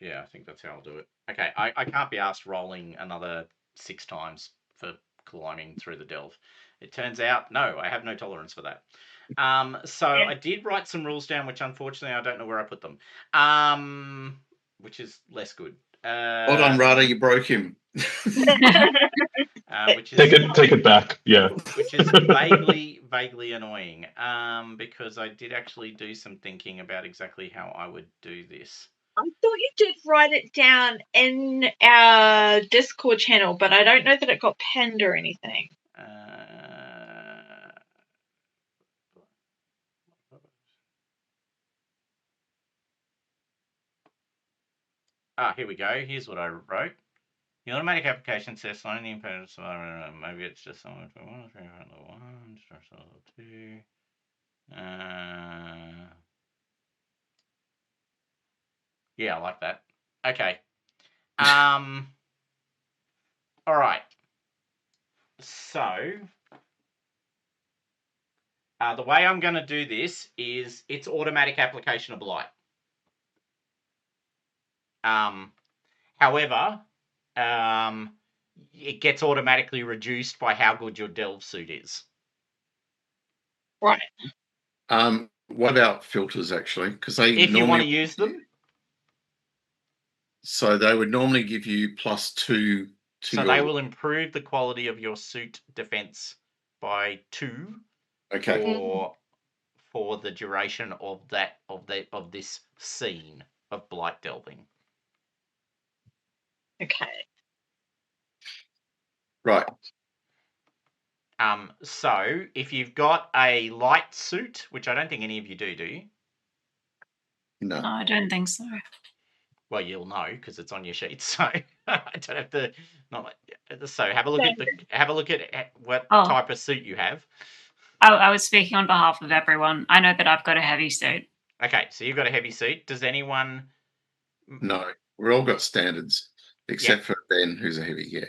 yeah, I think that's how I'll do it. Okay, I can't be asked rolling another 6 times for climbing through the delve. It turns out, no, I have no tolerance for that. So I did write some rules down, which unfortunately I don't know where I put them, which is less good. Hold on, Rada, you broke him. Which is Take it back. Yeah. which is vaguely annoying. Because I did actually do some thinking about exactly how I would do this. I thought you did write it down in our Discord channel, but I don't know that it got pinned or anything. Here we go. Here's what I wrote. The automatic application says only impedance. Maybe it's just someone for 1, 3, level 1, stress level 2. Yeah, I like that. Okay. All right. So, the way I'm going to do this is it's automatic application of blight. However, it gets automatically reduced by how good your delve suit is. Right. What about filters, actually? Because they If you want to use them. So they would normally give you +2 So they will improve the quality of your suit defense by 2. Okay. For the duration of this scene of blight delving. Okay. Right. So if you've got a light suit, which I don't think any of you do you? No. No, I don't think so. Well, you'll know because it's on your sheet, so I don't have to. So have a look at what type of suit you have. I was speaking on behalf of everyone. I know that I've got a heavy suit. Okay, so you've got a heavy suit. Does anyone? No, we've all got standards except for Ben, who's a heavy. Yeah.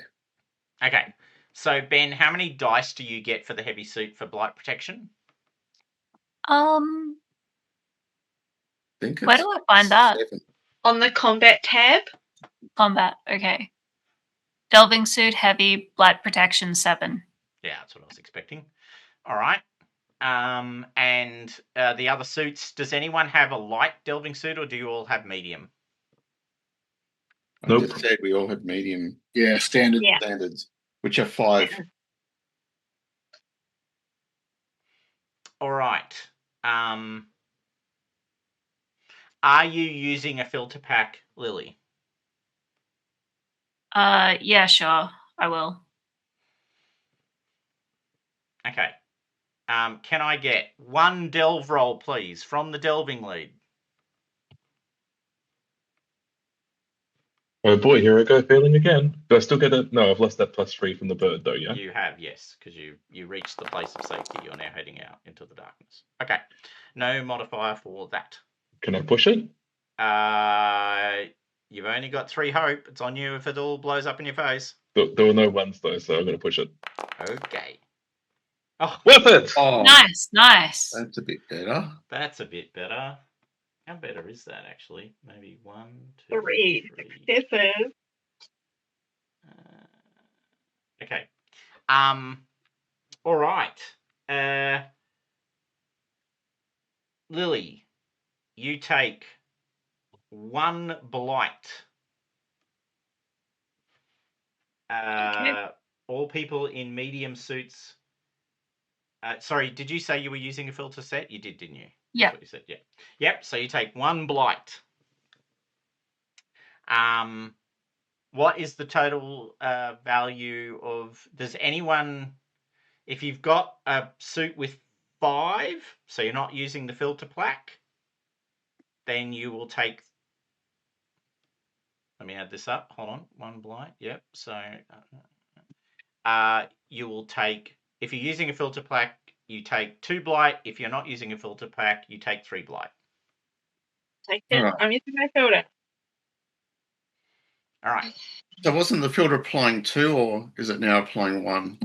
Okay, so Ben, how many dice do you get for the heavy suit for blight protection? I think where do I find that? 7. On the combat tab. Combat. Okay. Delving suit, heavy, blight protection 7. Yeah, that's what I was expecting. All right. And the other suits, does anyone have a light delving suit or do you all have medium? I just said we all had medium. Yeah, standards, which are 5. All right. Are you using a filter pack, Lily? Yeah, sure. I will. Okay. Can I get 1 delve roll, please, from the delving lead? Oh boy, here I go failing again. Do I still get it? No, I've lost that +3 from the bird though, yeah? You have, yes, because you reached the place of safety. You're now heading out into the darkness. Okay. No modifier for that. Can I push it? You've only got 3 hope. It's on you if it all blows up in your face. There were no 1s though, so I'm going to push it. Okay. Oh, worth it! Oh, nice. That's a bit better. That's a bit better. How better is that, actually? Maybe 1, 2, 3. 3. Successes. Okay. All right. Lily, you take 1 blight. All people in medium suits. Sorry, did you say you were using a filter set? You did, didn't you? Yeah. That's what you said. Yeah. Yep. So you take 1 blight. What is the total value of? Does anyone? If you've got a suit with 5, so you're not using the filter plaque, then you will take. Let me add this up. Hold on. 1 blight. Yep. So you will take. If you're using a filter plaque, you take 2 blight. If you're not using a filter pack, you take 3 blight. Take it. Right. I'm using my filter. All right. So wasn't the filter applying 2, or is it now applying 1?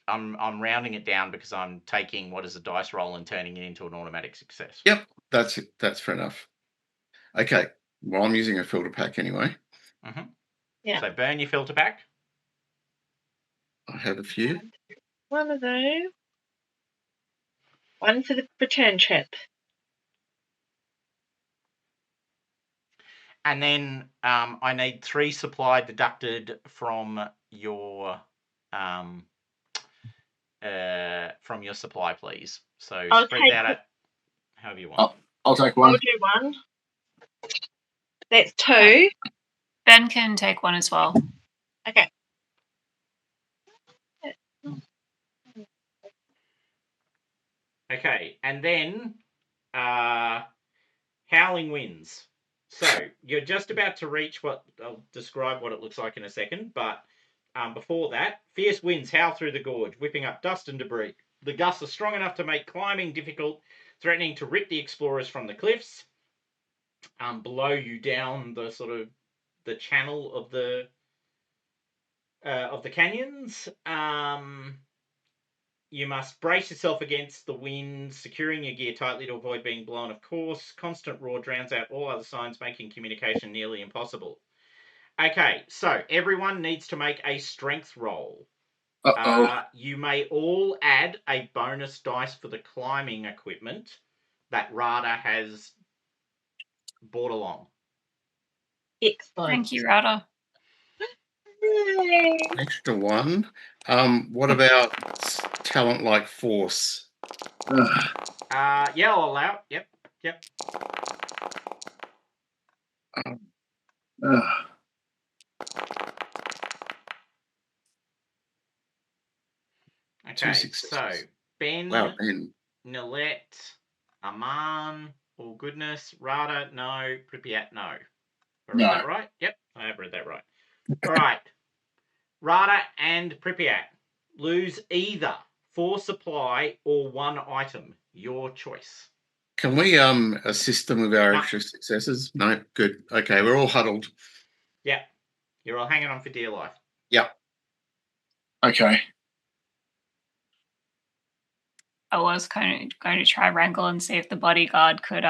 I'm rounding it down because I'm taking what is a dice roll and turning it into an automatic success. Yep, that's it. That's fair enough. Okay. Well, I'm using a filter pack anyway. Mm-hmm. Yeah. So burn your filter pack. I have a few. 1 of those. 1 for the return trip. And then I need 3 supply deducted from your supply, please. So I'll spread take that it. out however you want. I'll take I'll one. do one. That's 2. Ben can take one as well. Okay. Okay, and then howling winds. So you're just about to reach what I'll describe what it looks like in a second, but before that, fierce winds howl through the gorge, whipping up dust and debris. The gusts are strong enough to make climbing difficult, threatening to rip the explorers from the cliffs below you down the sort of the channel of the canyons. You must brace yourself against the wind, securing your gear tightly to avoid being blown off course. Constant roar drowns out all other signs, making communication nearly impossible. Okay, so everyone needs to make a strength roll. You may all add a bonus dice for the climbing equipment that Rada has brought along. Excellent. Thank you, Rada. Yay. Extra one. What about talent like force? Yeah, I'll allow it. Yep. Okay, so Ben, Wow, Ben. Nilette, Aman, all goodness, Rada, no, Pripyat, no. Have I read that right? Yep, I have read that right. All right. Rada and Pripyat lose either 4 supply or 1 item. Your choice. Can we assist them with our extra successes? No, good. Okay, we're all huddled. Yeah, you're all hanging on for dear life. Yep. Okay. I was going to try wrangle and see if the bodyguard could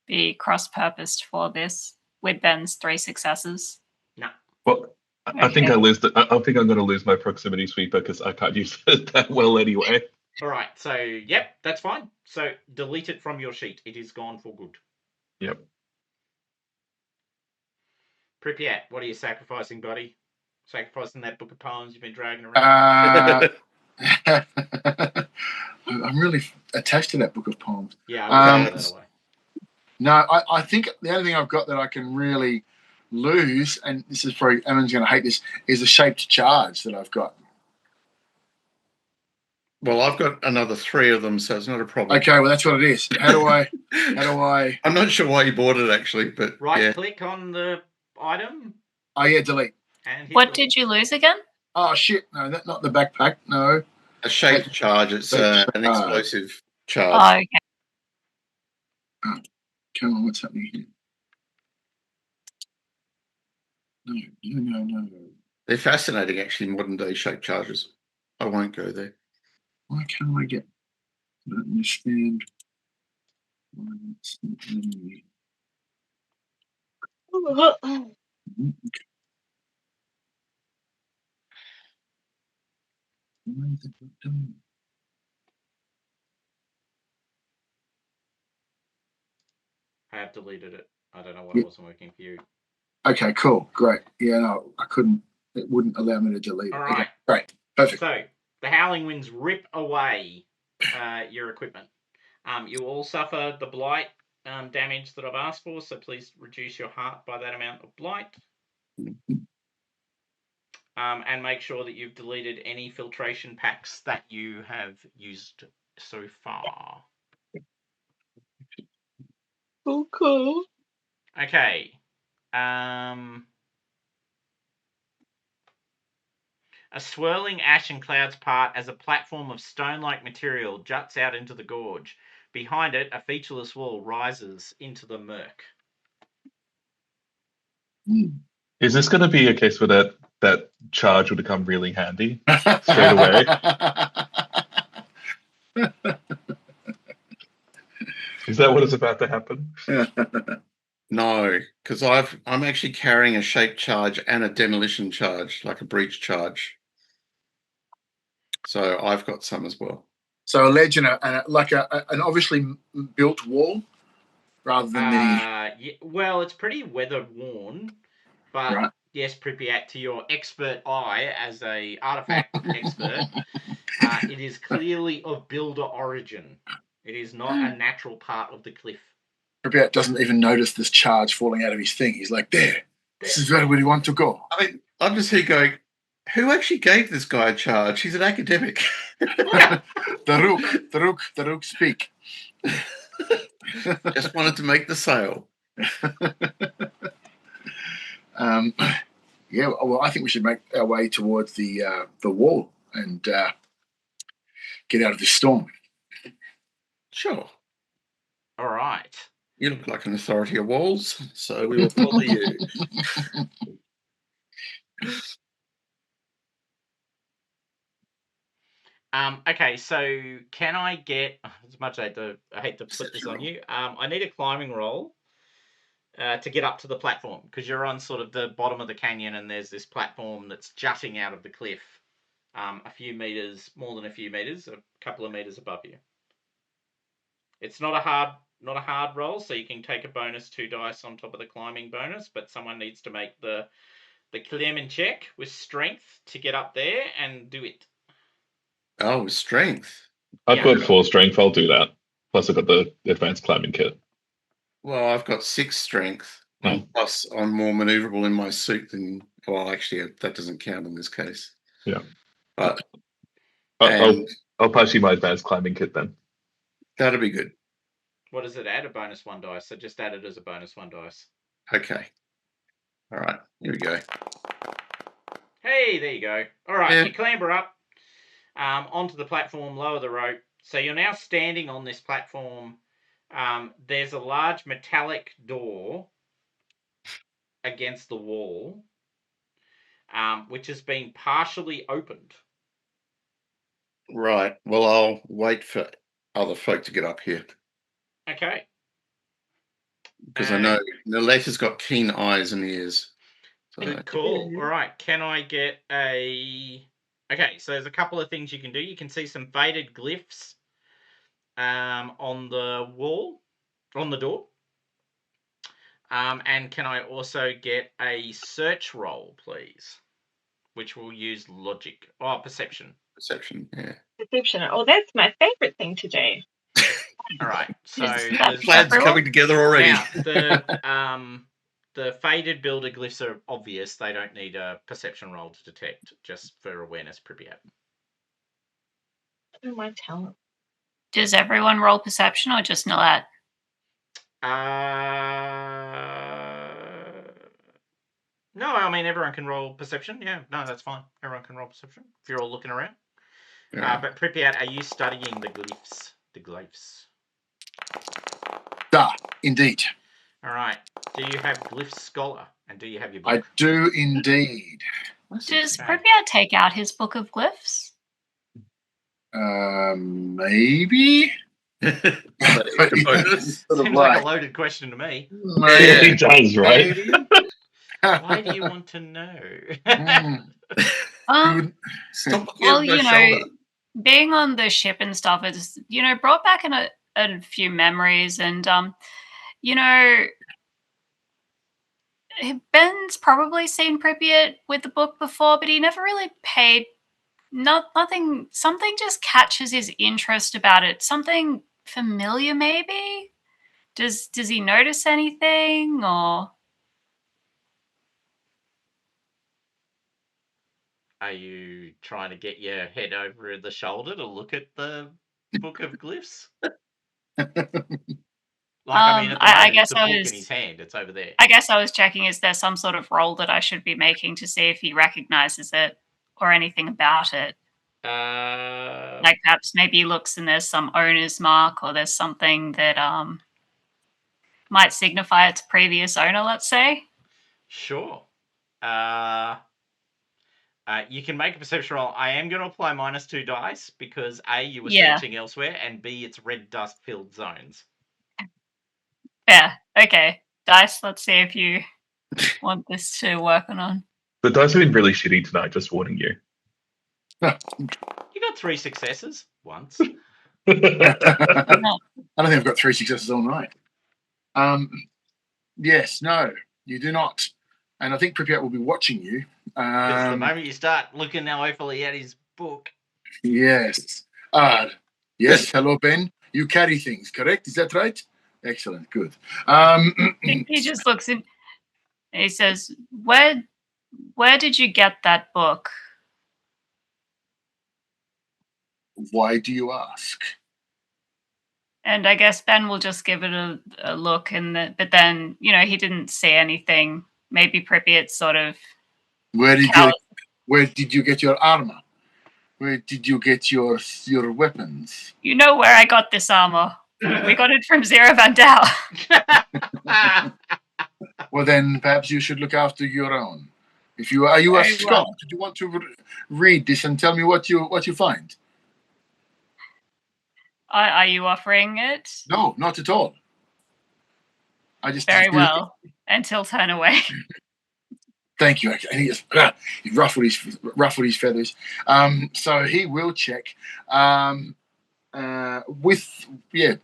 be cross-purposed for this with Ben's 3 successes. No. Well, I think I think I'm going to lose my proximity sweeper because I can't use it that well anyway. All right. So, yep, that's fine. So, delete it from your sheet. It is gone for good. Yep. Pripyat, what are you sacrificing, buddy? Sacrificing that book of poems you've been dragging around? I'm really attached to that book of poems. Yeah, I will that away. No, I think the only thing I've got that I can really lose, and this is probably Emma's going to hate this, is a shaped charge that I've got. Well, I've got another 3 of them, so it's not a problem. Okay, well that's what it is. How do I? I'm not sure why you bought it actually, but click on the item. Oh yeah, delete. And what did you lose again? Oh shit! No, that's not the backpack. No. A shaped charge. It's an explosive charge. Oh, okay. Oh, come on, what's happening here? No. They're fascinating, actually, modern day shaped charges. I won't go there. Why can't I get? I don't understand. I have deleted it. I don't know what wasn't working for you. Okay, cool, great. Yeah, no, I couldn't. It wouldn't allow me to delete it. All right, okay, great, perfect. So the howling winds rip away your equipment. You all suffer the blight damage that I've asked for, so please reduce your heart by that amount of blight. And make sure that you've deleted any filtration packs that you have used so far. Cool. Okay. A swirling ash and clouds part as a platform of stone-like material juts out into the gorge. Behind it, a featureless wall rises into the murk. Is this going to be a case where that charge would come really handy straight away? Is that what is about to happen? No, because I'm actually carrying a shape charge and a demolition charge, like a breach charge. So I've got some as well. So a ledge and like an obviously built wall. rather than well, it's pretty weather worn, but Right. yes, Pripyat, to your expert eye as a artifact expert, it is clearly of builder origin. It is not a natural part of the cliff. Pripyat doesn't even notice this charge falling out of his thing. He's like, this is where we want to go. I mean, I'm just here going, who actually gave this guy a charge? He's an academic. the Rook speak. Just wanted to make the sale. Yeah, well, I think we should make our way towards the wall and get out of this storm. Sure. All right. You look like an authority of walls, so we will follow you. Okay, so can I get, as much as I hate to put this on you, I need a climbing roll to get up to the platform, because you're on sort of the bottom of the canyon and there's this platform that's jutting out of the cliff a few meters, more than a few meters, a couple of meters above you. It's not a hard roll, so you can take a bonus 2 dice on top of the climbing bonus, but someone needs to make the climbing check with strength to get up there and do it. Oh, strength. I've got 4 strength. I'll do that. Plus, I've got the advanced climbing kit. Well, I've got 6 strength. Plus, I'm more maneuverable in my suit than. Well, actually, that doesn't count in this case. Yeah. But I'll pass you my advanced climbing kit then. That'll be good. What does it add? A bonus 1 dice. So just add it as a bonus 1 dice. Okay. All right. Here we go. Hey, there you go. All right. Yeah. You clamber up onto the platform, lower the rope. So you're now standing on this platform. There's a large metallic door against the wall, which has been partially opened. Right. Well, I'll wait for other folk to get up here. Okay. Because I know Noletta's got keen eyes and ears. So. Good call. All right. Can I get a... Okay, so there's a couple of things you can do. You can see some faded glyphs on the wall, on the door. And can I also get a search roll, please? Which will use logic. Oh, perception. Perception, yeah. Perception. Oh, that's my favourite thing to do. All right. So plans are coming together already. Now, the faded builder glyphs are obvious. They don't need a perception roll to detect, just for awareness, Pripyat. Oh, my talent. Does everyone roll perception or just Nolette? No, I mean, everyone can roll perception. Yeah, no, that's fine. Everyone can roll perception if you're all looking around. Yeah. But Pripyat, are you studying the glyphs? The glyphs. Indeed. All right. Do you have Glyph Scholar? And do you have your book? I do indeed. Does Pripyat take out his book of glyphs? Maybe. Seems like a loaded question to me. Yeah, he does, right? Why do you want to know? Well, you know, being on the ship and stuff is, you know, brought back a few memories, and you know, Ben's probably seen Pripyat with the book before, but he never really paid nothing. Something just catches his interest about it. Something familiar, maybe. Does he notice anything, or? Are you trying to get your head over the shoulder to look at the book of glyphs? I mean, I guess the book in his hand. It's over there. I guess I was checking, is there some sort of roll that I should be making to see if he recognizes it or anything about it? Like perhaps maybe he looks and there's some owner's mark, or there's something that might signify its previous owner, let's say. Sure. You can make a perception roll. I am going to apply -2 dice because A, you were searching elsewhere, and B, it's red dust-filled zones. Yeah, okay. Dice, let's see if you want this to work on. The dice have been really shitty tonight, just warning you. You got 3 successes once. I don't think I've got 3 successes all night. Yes, no, you do not. And I think Pripyat will be watching you. Because the moment you start looking now hopefully at his book. Yes. Yes, hello, Ben. You carry things, correct? Is that right? Excellent, good. He just looks in. And he says, "Where did you get that book?" Why do you ask? And I guess Ben will just give it a look, but then he didn't say anything. Maybe Pripyat sort of. Where did you get your armor? Where did you get your weapons? You know where I got this armor. We got it from Zero Van Dow. Well, then perhaps you should look after your own. Are you a Very scholar? well. Do you want to read this and tell me what you find? Are you offering it? No, not at all. I just Very well. And he'll turn away. Thank you. And he just ruffled his feathers. So he will check with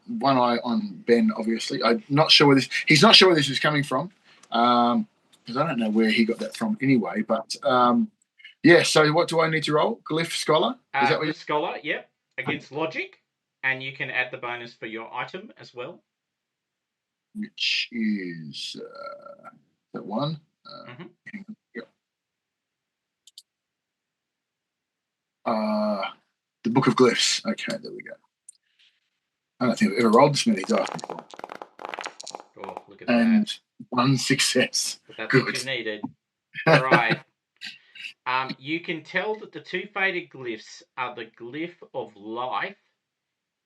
one eye on Ben. Obviously, I'm not sure where he's not sure where this is coming from because I don't know where he got that from anyway. But so what do I need to roll? Glyph Scholar? Is that what Glyph Scholar? Yep. Against logic, and you can add the bonus for your item as well. Which is that one? Yep. The Book of Glyphs. Okay, there we go. I don't think I've ever rolled this many dice before. Oh, look at and that. One success. But that's Good. what you needed. All right. You can tell that the two faded glyphs are the glyph of life,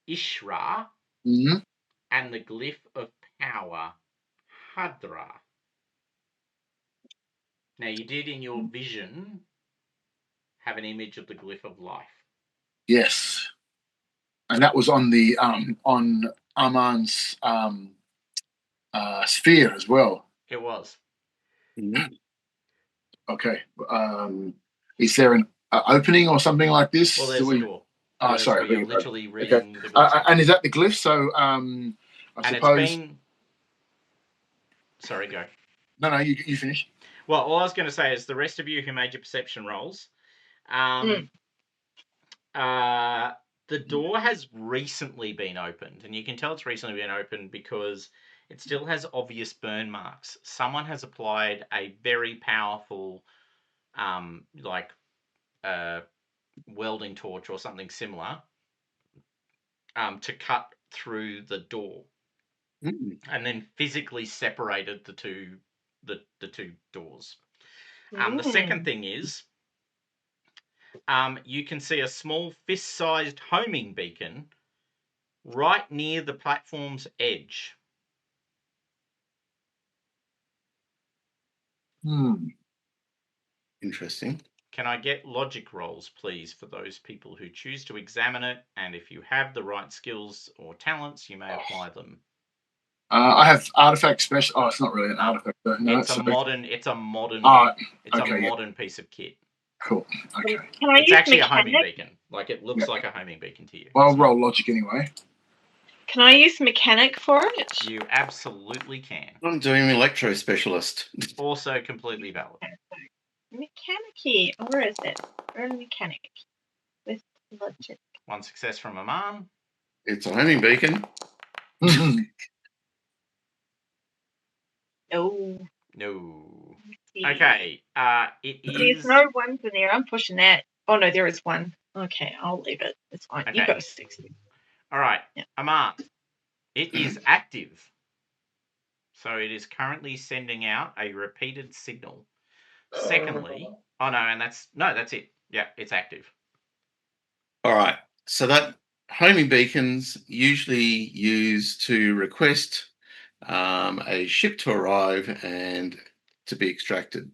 Ishra, and the glyph of power, Hadra. Now, you did in your vision have an image of the glyph of life. Yes, and that was on the on Armand's sphere as well. It was. Okay. Is there an opening or something like this? Well, there's a door. Oh, sorry. You're literally reading the glyph. And is that the glyph? So I suppose. It's been... Sorry, go. No, you finish. Well, all I was going to say is the rest of you who made your perception rolls, the door has recently been opened, and you can tell it's recently been opened because it still has obvious burn marks. Someone has applied a very powerful, welding torch or something similar, to cut through the door, and then physically separated the two doors. The second thing is, you can see a small fist-sized homing beacon right near the platform's edge. Interesting. Can I get logic rolls, please, for those people who choose to examine it? And if you have the right skills or talents, you may apply them. I have artifact special. Oh, it's not really an artifact. No, it's a modern piece of kit. Cool. Okay. It's actually a homing beacon. Like, it looks like a homing beacon to you. Well, I'll roll logic anyway. Can I use mechanic for it? You absolutely can. I'm doing electro specialist. Also completely valid. Mechanic-y. Where is it? Where's mechanic? With logic. One success from Aman. It's a homing beacon. No. Okay. It is. There's no ones in there. I'm pushing that. Oh no, there is one. Okay, I'll leave it. It's fine. Okay. You go 60. All right, Aman. It is active. So it is currently sending out a repeated signal. Secondly, that's it. Yeah, it's active. All right. So that homing beacons usually used to request a ship to arrive and to be extracted.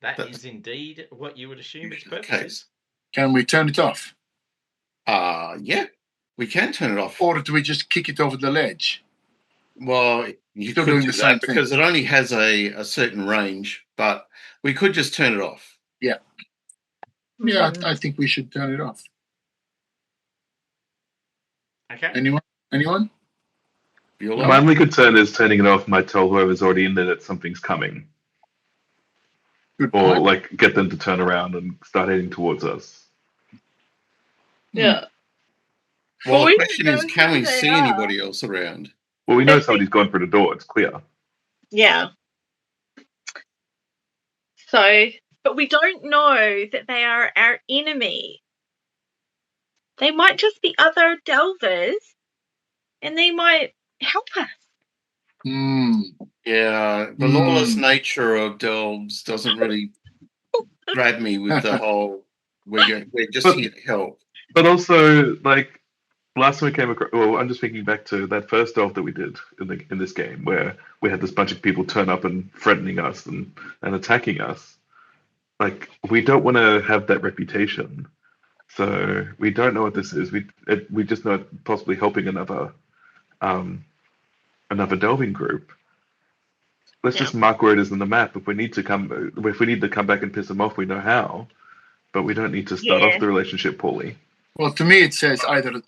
That is indeed what you would assume its purpose is. Can we turn it off? Yeah, we can turn it off. Or do we just kick it over the ledge? Well, you could do that because it only has a certain range, but we could just turn it off. Yeah. Yeah, I think we should turn it off. Okay. Anyone? Bueller? My only concern is turning it off might tell whoever's already in there that something's coming, Good or point. like get them to turn around and start heading towards us. Yeah. Well, we the don't question know is, can who we they see are. anybody else around? Well, we know If we- somebody's gone through the door. It's clear. Yeah. So, but we don't know that they are our enemy. They might just be other delvers, and they might help us. Hmm. Yeah, the lawless nature of Delves doesn't really grab me with the whole. We're just here to help. But also, like last time we came across, well, I'm just thinking back to that first delve that we did in this game, where we had this bunch of people turn up and threatening us and attacking us. Like, we don't want to have that reputation. So we don't know what this is. We just know it possibly helping another delving group. Let's just mark where it is on the map. If we need to come back and piss them off, we know how. But we don't need to start off the relationship poorly. Well, to me, it says either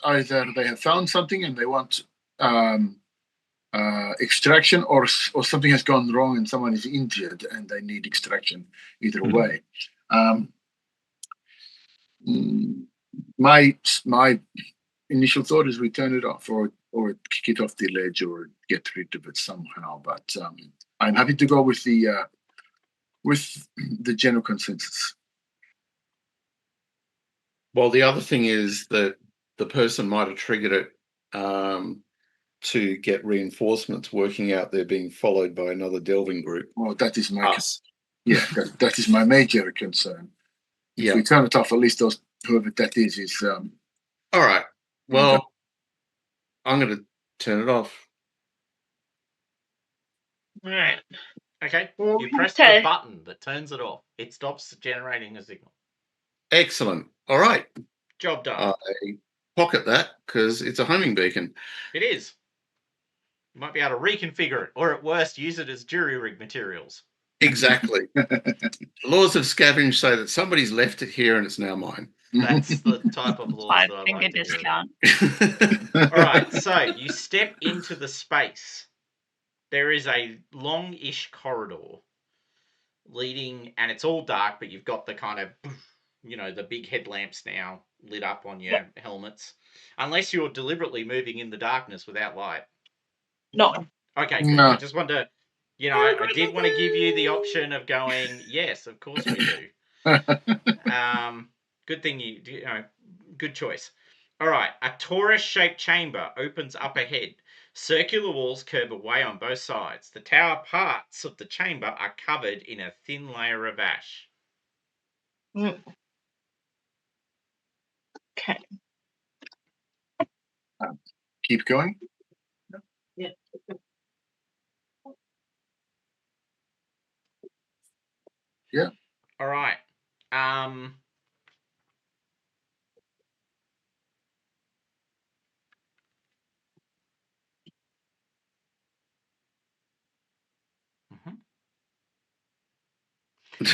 they have found something and they want extraction, or something has gone wrong and someone is injured and they need extraction. Either way, my initial thought is we turn it off or kick it off the ledge or get rid of it somehow. But I'm happy to go with the general consensus. Well, the other thing is that the person might have triggered it to get reinforcements working out they're being followed by another delving group. Well, that is my Us. Yeah, that is my major concern. If we turn it off, at least whoever that is all right. Well, I'm going to turn it off. All right. Okay. Well, You press the button that turns it off. It stops generating a signal. Excellent. All right. Job done. I pocket that because it's a homing beacon. It is. You might be able to reconfigure it, or at worst, use it as jury rig materials. Exactly. The laws of scavenge say that somebody's left it here and it's now mine. That's the type of laws that I like to discount. All right, so you step into the space. There is a long-ish corridor leading, and it's all dark, but you've got the kind of, the big headlamps now lit up on your helmets. Unless you're deliberately moving in the darkness without light. No. Okay, good. No. I just wanted to, I did want to give you the option of going, yes, of course we do. Good thing good choice. All right, a torus-shaped chamber opens up ahead. Circular walls curve away on both sides. The tower parts of the chamber are covered in a thin layer of ash. Okay. Keep going. Yeah. Yeah. All right.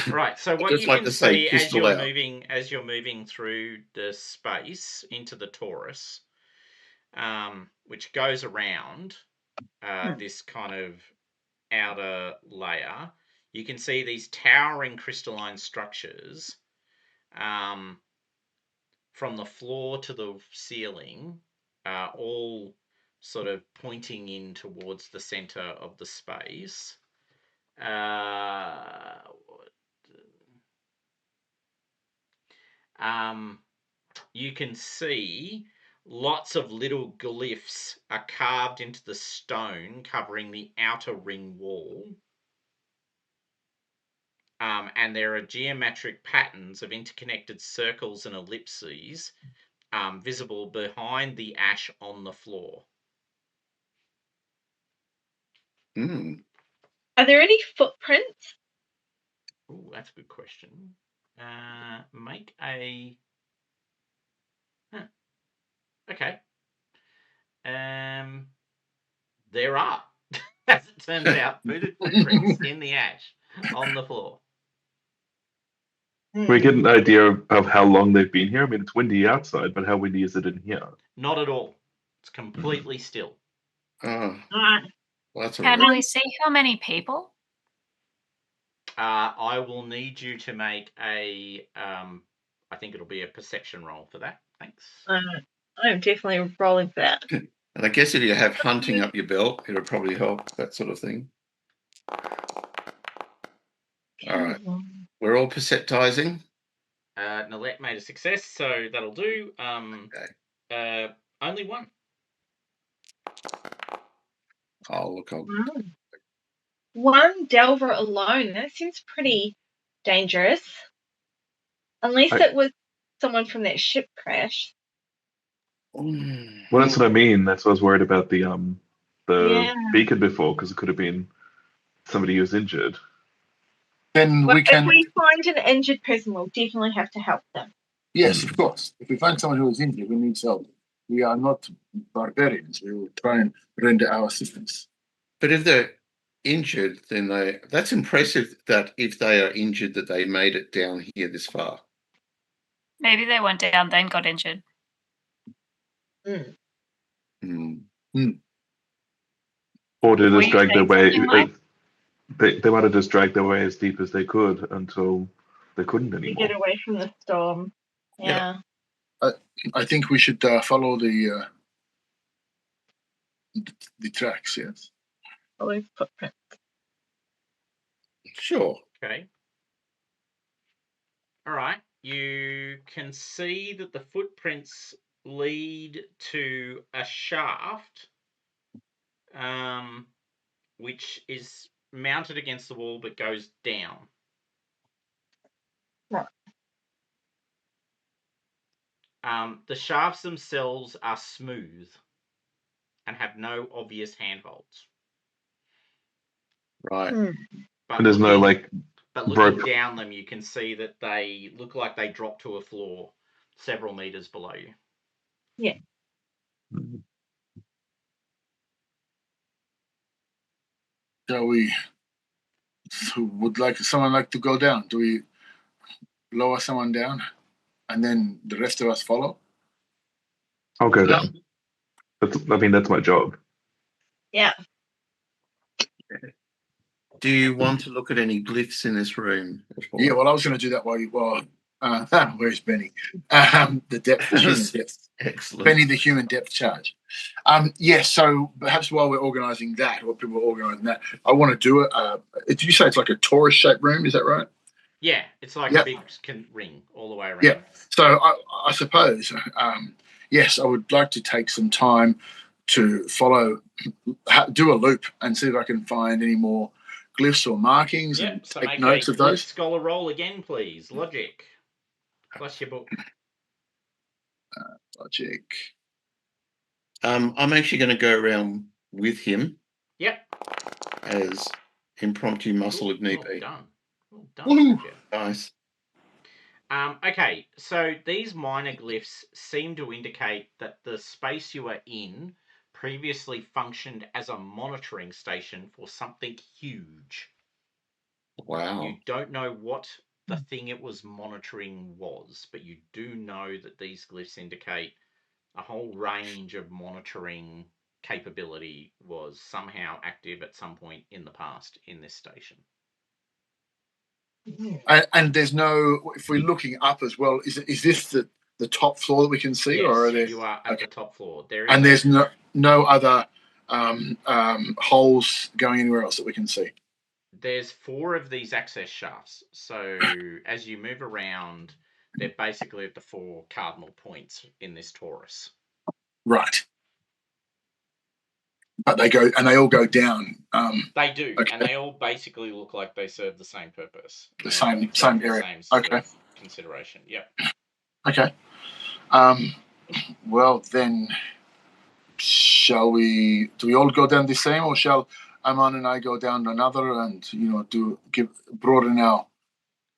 Right. So what you can see as you're moving through the space into the torus, which goes around this kind of outer layer, you can see these towering crystalline structures from the floor to the ceiling, all sort of pointing in towards the center of the space. You can see lots of little glyphs are carved into the stone covering the outer ring wall. And there are geometric patterns of interconnected circles and ellipses visible behind the ash on the floor. Are there any footprints? Oh, that's a good question. Make a... Okay. There are, as it turns out, booted footprints in the ash on the floor. We get an idea of how long they've been here. I mean, it's windy outside, but how windy is it in here? Not at all. It's completely still. Oh, Alright. well, that's all Can right. we see how many people? I will need you to make a. I think it'll be a perception roll for that. Thanks. I'm definitely rolling for that. And I guess if you have hunting up your belt, it'll probably help, that sort of thing. All right. We're all perceptizing. Nalette made a success, so that'll do. Only one. Oh, look, Wow. One delver alone. That seems pretty dangerous. Unless it was someone from that ship crash. Well, that's what I mean. That's what I was worried about the Yeah. beacon before, because it could have been somebody who was injured. Then Well, we can. if we find an injured person, we'll definitely have to help them. Yes, of course. If we find someone who is injured, we need help. We are not barbarians. We will try and render our assistance. But if they're injured, then that's impressive that if they are injured, that they made it down here this far. Maybe they went down, then got injured. Or they just dragged their way. Like? They might have just dragged their way as deep as they could until they couldn't To anymore. get away from the storm. Yeah. I think we should follow the tracks. Yes. Follow footprints. Sure. Okay. All right. You can see that the footprints lead to a shaft, which is mounted against the wall but goes down. Right. The shafts themselves are smooth and have no obvious handholds. Right. But And there's no like. But looking rope. down them, you can see that they look like they drop to a floor several meters below you. Yeah. Shall we? Would someone like to go down? Do we lower someone down, and then the rest of us follow? I'll go down. That's my job. Yeah. Do you want to look at any glyphs in this room? Yeah, well, I was going to do that while you. Where's Benny? The human depth. Excellent. Benny, the human depth charge. Yes. So perhaps while we're organising that, or people are organising that, I want to do it. Did you say it's like a torus-shaped room? Is that right? Yeah, it's like a big ring all the way around. Yeah. So I suppose, yes, I would like to take some time to do a loop and see if I can find any more glyphs or markings and so take make notes a of those. scholar roll again, please. Logic. Plus your book. Logic. I'm actually going to go around with him. Yep. As impromptu muscle if need be. Done. Well done. Woo! Nice. Okay, so these minor glyphs seem to indicate that the space you are in previously functioned as a monitoring station for something huge. Wow. You don't know what the thing it was monitoring was, but you do know that these glyphs indicate a whole range of monitoring capability was somehow active at some point in the past in this station. And there's no, if we're looking up as well, is this the top floor that we can see? Yes, or are there, you are at the top floor. There's no other holes going anywhere else that we can see? There's 4 of these access shafts. So as you move around, they're basically at the 4 cardinal points in this torus. Right. But they all go down. They do, okay. and they all basically look like they serve the same purpose. The same area. Same consideration. Yep. Okay. Well then, do we all go down the same, or shall Aman and I go down another and broaden our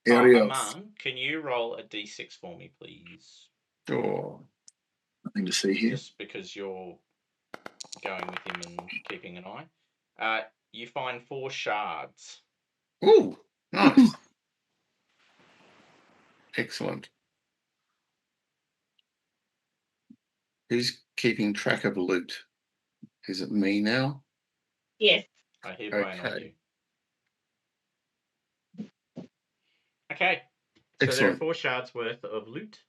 area? Aman, can you roll a d6 for me, please? Sure. Nothing to see here. Just because you're going with him and keeping an eye. You find 4 shards. Ooh, nice. Excellent. Who's keeping track of loot? Is it me now? Yes. I hereby annoy Okay. you. Okay. So there are Excellent. 4 shards worth of loot.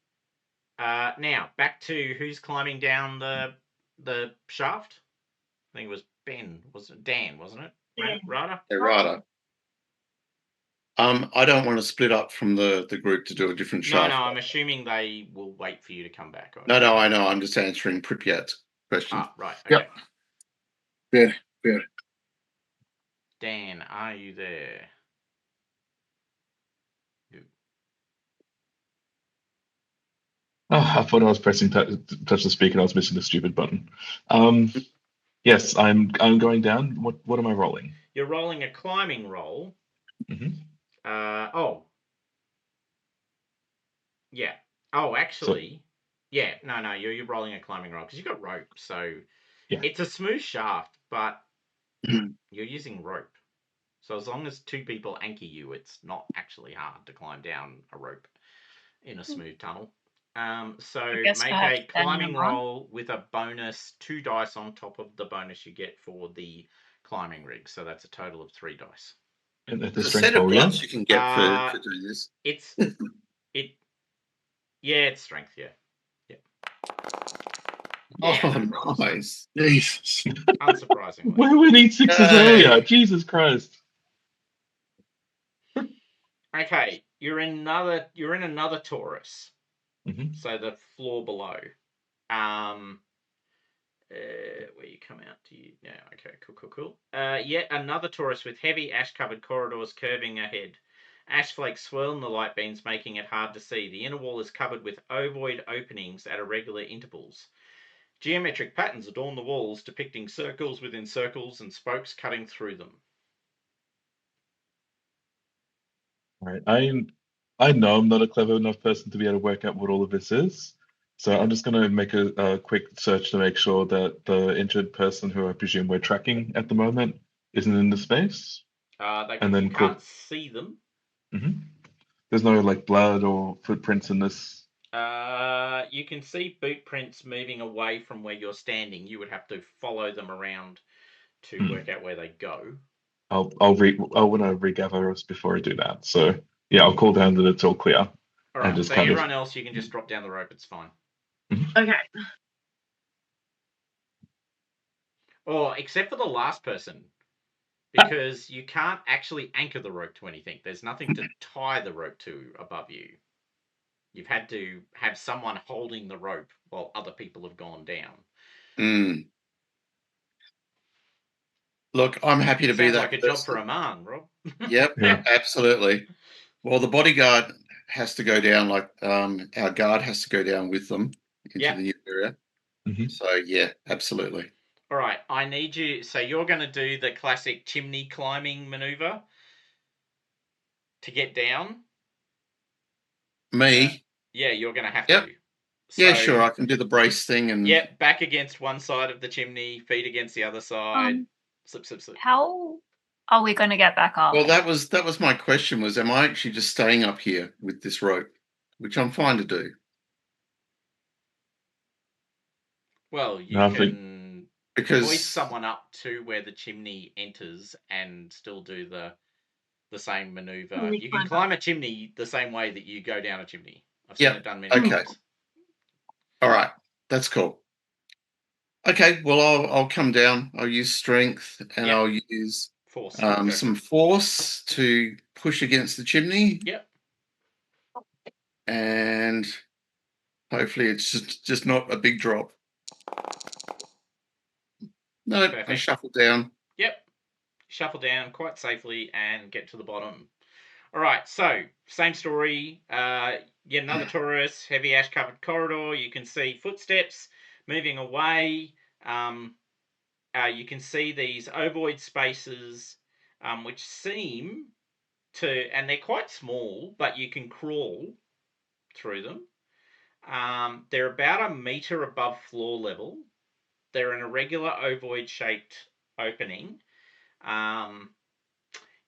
Now back to who's climbing down the shaft. I think it was Ben. Was it Dan? Wasn't it? Yeah. Rada. Errata. I don't want to split up from the group to do a different No, shaft. no. I'm assuming they will wait for you to come back. No, I know. I'm just answering Pripyat's question. Ah, right. Okay. Yep. Fair. Dan, are you there? Oh, I thought I was pressing touch the speaker and I was missing the stupid button. Yes, I'm going down. What am I rolling? You're rolling a climbing roll. Mm-hmm. Yeah. Oh, actually, yeah. No. You're rolling a climbing roll because you've got rope. So Yeah. it's a smooth shaft, but you're using rope. So as long as 2 people anchor you, it's not actually hard to climb down a rope in a smooth tunnel. So guess make I have a to turn climbing them on. roll with a bonus 2 dice on top of the bonus you get for the climbing rig. So that's a total of 3 dice. And the There's a strength set of roll, yeah? gloves you can get for doing this. It's strength, yeah. Yeah, Oh, no problem. nice. Jesus. Unsurprisingly. Why we need 6s Yay. earlier? Jesus Christ. Okay, you're in another Taurus. Mm-hmm. So the floor below. Where you come out to you now. Okay, cool. Yet another Taurus with heavy ash-covered corridors curving ahead. Ash flakes swirl in the light beams, making it hard to see. The inner wall is covered with ovoid openings at irregular intervals. Geometric patterns adorn the walls, depicting circles within circles and spokes cutting through them. All right. I know I'm not a clever enough person to be able to work out what all of this is. So I'm just going to make a quick search to make sure that the injured person who I presume we're tracking at the moment isn't in the space. And then You can't see them. Mm-hmm. There's no like blood or footprints in this. You can see boot prints moving away from where you're standing. You would have to follow them around to work out where they go. I'll want to regather us before I do that. So yeah, I'll call down that it's all clear. All right. Just So everyone else, you can just drop down the rope. It's fine. Okay. Or except for the last person, because you can't actually anchor the rope to anything. There's nothing to tie the rope to above you. You've had to have someone holding the rope while other people have gone down. Mm. Look, I'm happy to be Sounds that like a person. job for a man, Rob. Yep, Yeah. absolutely. Well, the bodyguard has to go down, like our guard has to go down with them into the new area. Mm-hmm. So yeah, absolutely. All right, I need you. So you're going to do the classic chimney climbing maneuver to get down. Me? Yeah, you're going to have Yep. to. Yeah, sure. I can do the brace thing and Yep, back against one side of the chimney, feet against the other side. Slip. How are we going to get back up? Well, that was my question. Was am I actually just staying up here with this rope, which I'm fine to do. Well, you No, can because hoist someone up to where the chimney enters and still do the same maneuver. You can climb a chimney the same way that you go down a chimney. I've seen it done many times. All right, that's cool. Okay, well, I'll come down. I'll use strength and I'll use force. Some force to push against the chimney. Yep. And hopefully it's just not a big drop. No, I shuffle down. Yep. Shuffle down quite safely and get to the bottom. All right, so same story. Yet another Taurus, heavy ash-covered corridor. You can see footsteps moving away. You can see these ovoid spaces, which seem to, and they're quite small, but you can crawl through them. They're about 1 meter above floor level. They're an irregular ovoid-shaped opening.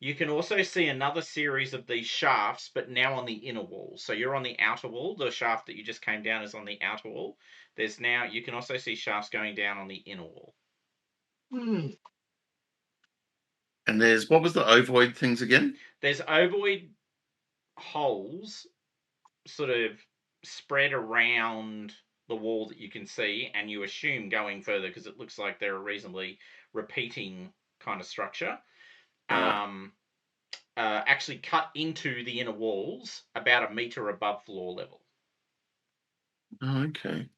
You can also see another series of these shafts, but now on the inner wall. So you're on the outer wall. The shaft that you just came down is on the outer wall. You can also see shafts going down on the inner wall. Hmm. And there's, what was the ovoid things again? There's ovoid holes sort of spread around the wall that you can see, and you assume going further because it looks like they're a reasonably repeating kind of structure. Actually cut into the inner walls about 1 meter above floor level. Oh, okay.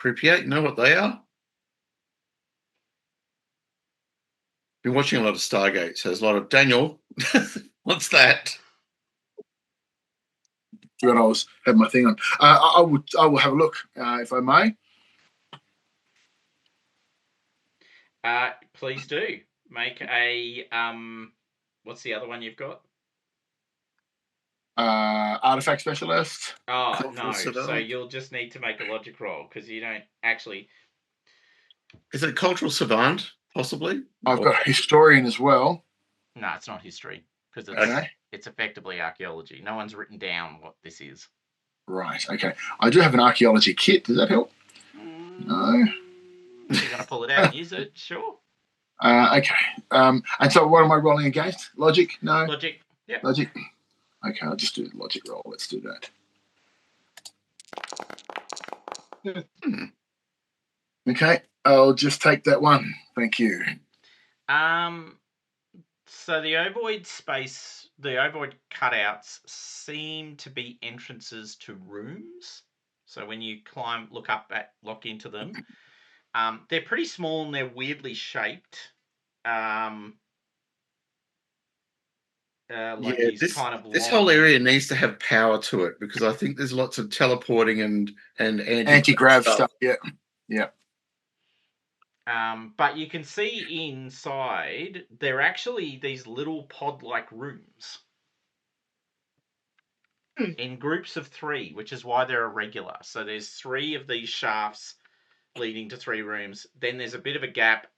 Pripyat, you know what they are? Been watching a lot of Stargate, so there's a lot of Daniel. What's that? Forgot I had my thing on. I will have a look if I may. Please do make a what's the other one you've got? Artifact specialist. Oh Cultural no! So savant. you'll just need to make a logic roll because you don't actually. Is it a cultural savant, possibly? I've got historian as well. No, it's not history because Okay. it's effectively archaeology. No one's written down what this is. Right. Okay. I do have an archaeology kit. Does that help? No. You're gonna pull it out and use it, sure. Okay. And so, what am I rolling against? Logic? No. Logic. Yeah. Logic. Okay. I'll just do the logic roll. Let's do that. Okay. I'll just take that one. Thank you. So the ovoid space, the ovoid cutouts seem to be entrances to rooms. So when you look into them, they're pretty small and they're weirdly shaped. Like Yeah, these kind of this long... whole area needs to have power to it because I think there's lots of teleporting and anti-grav stuff. Yeah. Yeah. But you can see inside, they're actually these little pod-like rooms in groups of 3, which is why they're irregular. So there's 3 of these shafts leading to 3 rooms. Then there's a bit of a gap,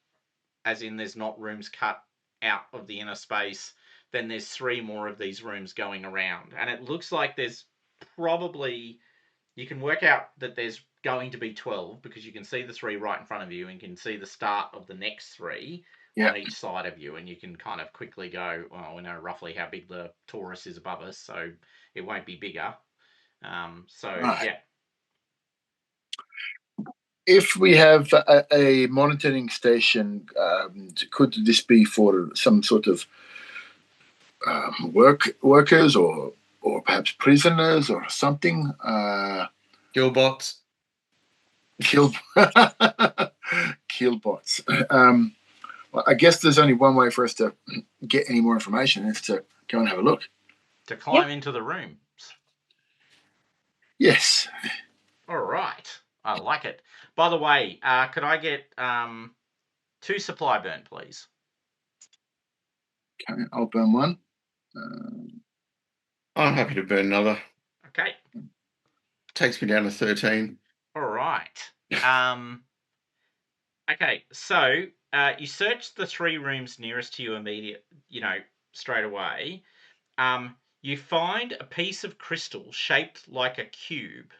as in there's not rooms cut out of the inner space. Then there's 3 more of these rooms going around. And it looks like there's probably... You can work out that there's going to be 12 because you can see the 3 right in front of you and can see the start of the next 3 on each side of you, and you can kind of quickly go, well, we know roughly how big the torus is above us, so it won't be bigger. Yeah. If we have a monitoring station, could this be for some sort of workers or perhaps prisoners or something? Killbots. Killbots. Well, I guess there's only one way for us to get any more information, is to go and have a look. To climb into the rooms. Yes. All right. I like it. By the way, could I get 2 supply burn, please? Okay, I'll burn one. I'm happy to burn another. Okay. Takes me down to 13. All right. Okay, so you search the 3 rooms nearest to you straight away. You find a piece of crystal shaped like a cube.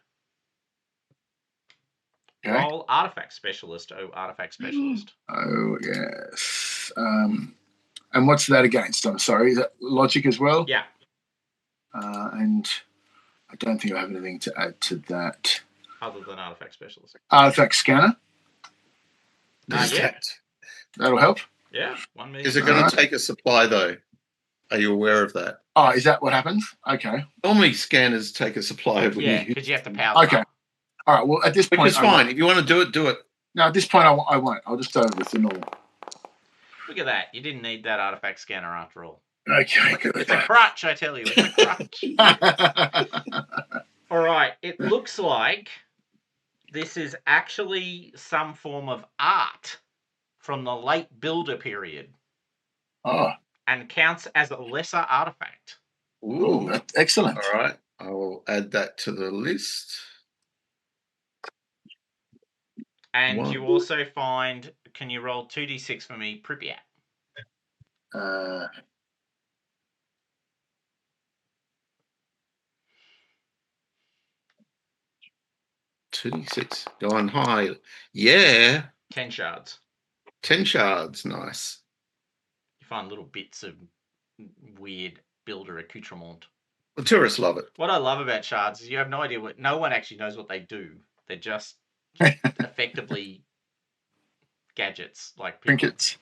Okay. Roll artifact specialist. Oh, artifact specialist. Oh, yes. And what's that against? I'm sorry. Is that logic as well? Yeah. And I don't think I have anything to add to that. Other than artifact specialist. Artifact scanner. Yeah. That'll help. Yeah. 1 million. Is it going to take a supply, though? Are you aware of that? Oh, is that what happens? Okay. Normally, scanners take a supply. Yeah, because you have to power them up. All right. Well, at this point, which is fine. If you want to do it, do it. No, at this point, I won't. I'll just go with the normal. Look at that. You didn't need that artifact scanner after all. Okay. It's a crutch, I tell you. It's a crutch. All right. It looks like this is actually some form of art from the late Builder period. Oh. And counts as a lesser artifact. Ooh, that's excellent. All right. I will add that to the list. And you also find, can you roll 2d6 for me, Pripyat? 2 2d6. Go on high. Yeah. 10 shards. 10 shards. Nice. You find little bits of weird builder accoutrement. The tourists love it. What I love about shards is you have no idea what. No one actually knows what they do. They're just effectively gadgets, like people, Trinkets.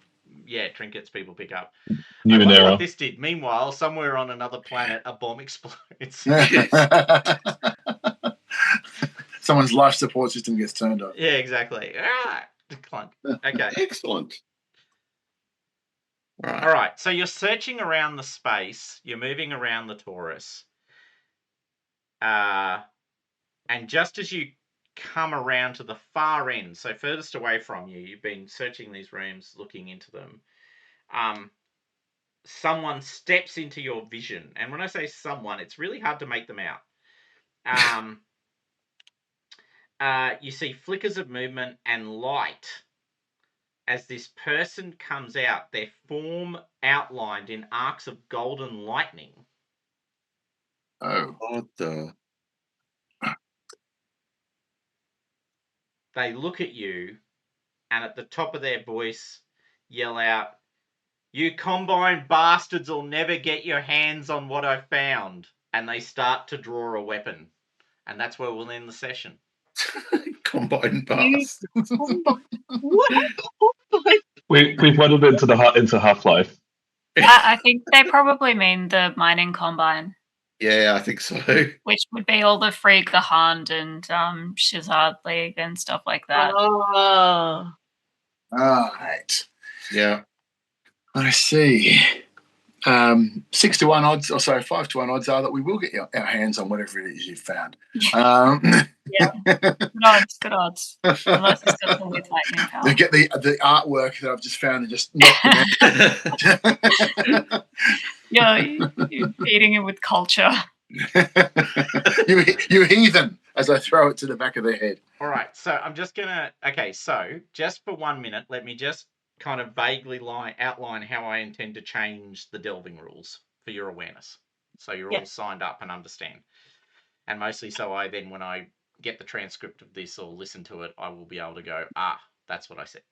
Yeah, trinkets people pick up. I wonder Numenera. what this did. Meanwhile, somewhere on another planet, a bomb explodes. Someone's life support system gets turned off. Yeah, exactly. Ah, clunk. Okay. Excellent. Right. All right. So you're searching around the space. You're moving around the torus. And just as you come around to the far end, so furthest away from you, you've been searching these rooms, looking into them. Someone steps into your vision. And when I say someone, it's really hard to make them out. You see flickers of movement and light as this person comes out, their form outlined in arcs of golden lightning. Oh. What the? They look at you and at the top of their voice yell out, "You Combine bastards will never get your hands on what I found." And they start to draw a weapon. And that's where we'll end the session. Combine bars. What? We've muddled it into Half-Life. I think they probably mean the mining combine, Yeah, I think so. which would be all the Free Hand and Shizard League and stuff like that. Oh. Right. Yeah. I see. 6 to 1 odds, or sorry, 5 to 1 odds are that we will get our hands on whatever it is you've found. Yeah, good odds. Unless it's got the with lightning power. They get the artwork that I've just found and just knock them out. Yeah, you're feeding it with culture. you heathen, as I throw it to the back of their head. All right, so I'm just going to... Okay, so just for 1 minute, let me just kind of vaguely outline how I intend to change the delving rules for your awareness. So you're all signed up and understand. And mostly so I then, when I get the transcript of this or listen to it, I will be able to go, that's what I said.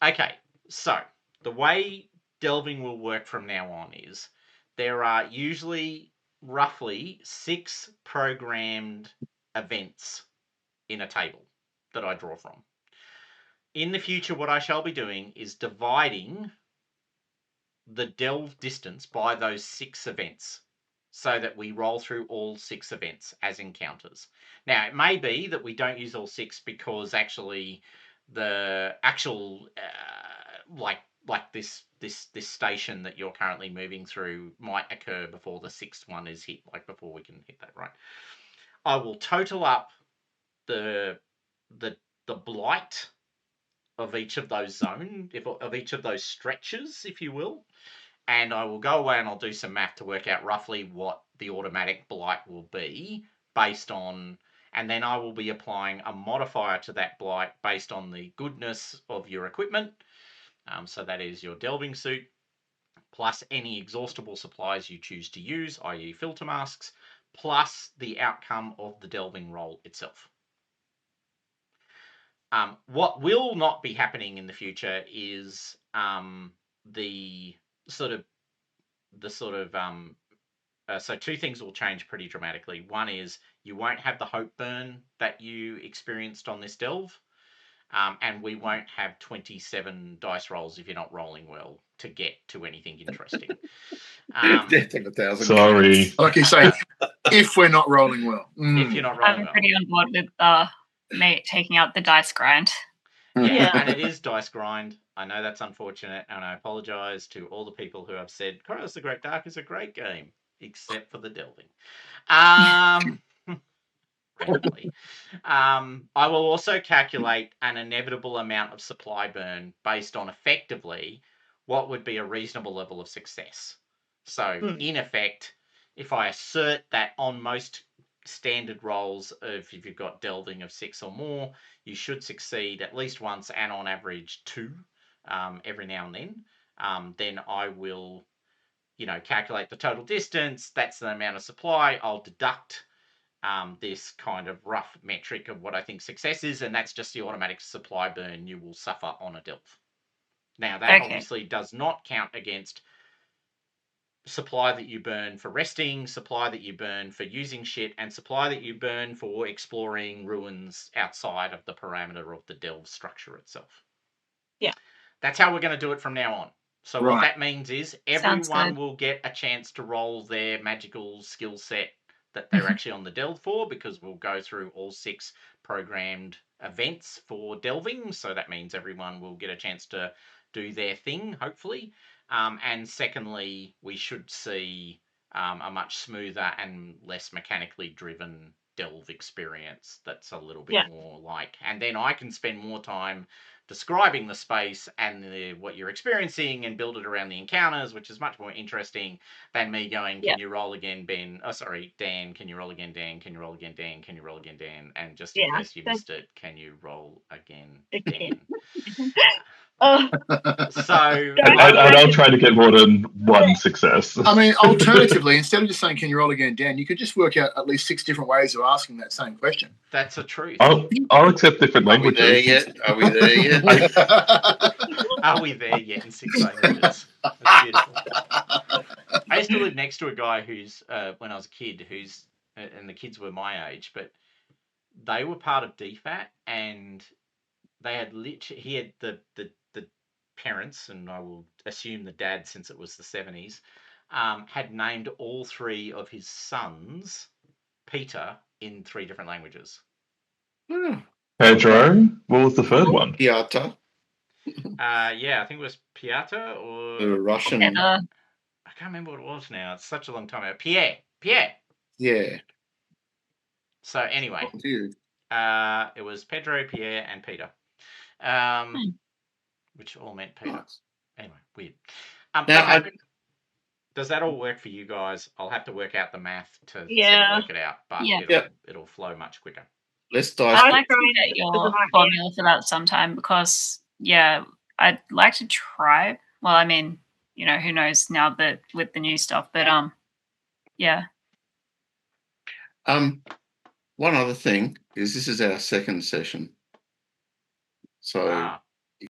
Okay, so the way delving will work from now on is there are usually roughly 6 programmed events in a table that I draw from. In the future, what I shall be doing is dividing the delve distance by those 6 events so that we roll through all 6 events as encounters. Now, it may be that we don't use all 6 because actually the actual like this station that you're currently moving through might occur before the 6th one is hit, like before we can hit that, right? I will total up the blight of each of those of each of those stretches, if you will, and I will go away and I'll do some math to work out roughly what the automatic blight will be based on, and then I will be applying a modifier to that blight based on the goodness of your equipment. So that is your delving suit, plus any exhaustible supplies you choose to use, i.e. filter masks, plus the outcome of the delving roll itself. What will not be happening in the future is so 2 things will change pretty dramatically. One is you won't have the hope burn that you experienced on this delve, and we won't have 27 dice rolls if you're not rolling well to get to anything interesting. Death of 1,000 Sorry. cats. Like you say, if we're not rolling well. If you're not rolling I'm well. pretty on board with me taking out the dice grind. Yeah, and it is dice grind. I know that's unfortunate, and I apologise to all the people who have said Coriolis the Great Dark is a great game, except for the delving. Randomly. I will also calculate an inevitable amount of supply burn based on effectively what would be a reasonable level of success. So, in effect, if I assert that on most standard rolls of if you've got delving of 6 or more, you should succeed at least once and on average 2 every now and then I will calculate the total distance. That's the amount of supply. I'll deduct this kind of rough metric of what I think success is, and that's just the automatic supply burn you will suffer on a delve. Now, that obviously does not count against supply that you burn for resting, supply that you burn for using shit, and supply that you burn for exploring ruins outside of the parameter of the delve structure itself. Yeah. That's how we're going to do it from now on. So what that means is everyone will get a chance to roll their magical skill set that they're actually on the delve for, because we'll go through all 6 programmed events for delving. So that means everyone will get a chance to do their thing, hopefully. And secondly, we should see a much smoother and less mechanically driven delve experience that's a little bit more like, and then I can spend more time describing the space and what you're experiencing and build it around the encounters, which is much more interesting than me going, can you roll again, Ben? Oh, sorry, Dan, can you roll again, Dan? Can you roll again, Dan? Can you roll again, Dan? And just in case you missed it, can you roll again, Dan? So I'll try to get more than one success. I mean, alternatively, instead of just saying, can you roll again, Dan, you could just work out at least 6 different ways of asking that same question. That's a truth. I'll accept different languages. Are we there yet? Are we there yet in 6 languages? That's beautiful. I used to live next to a guy who's, when I was a kid, and the kids were my age, but they were part of DFAT, and they had he had the parents, and I will assume the dad, since it was the 70s, had named all 3 of his sons Peter in 3 different languages. Pedro, what was the third one? Piata. Yeah, I think it was Piata or The Russian. I can't remember what it was now. It's such a long time ago. Pierre. Yeah. So anyway, it was Pedro, Pierre, and Peter, which all meant Peter. Nice. Anyway, weird. Now, does that all work for you guys? I'll have to work out the math to sort of work it out, but it'll flow much quicker. Let's dive. I'd like to get your formula for that sometime, because I'd like to try. Well, I mean, who knows now that with the new stuff, but one other thing is this is our second session. So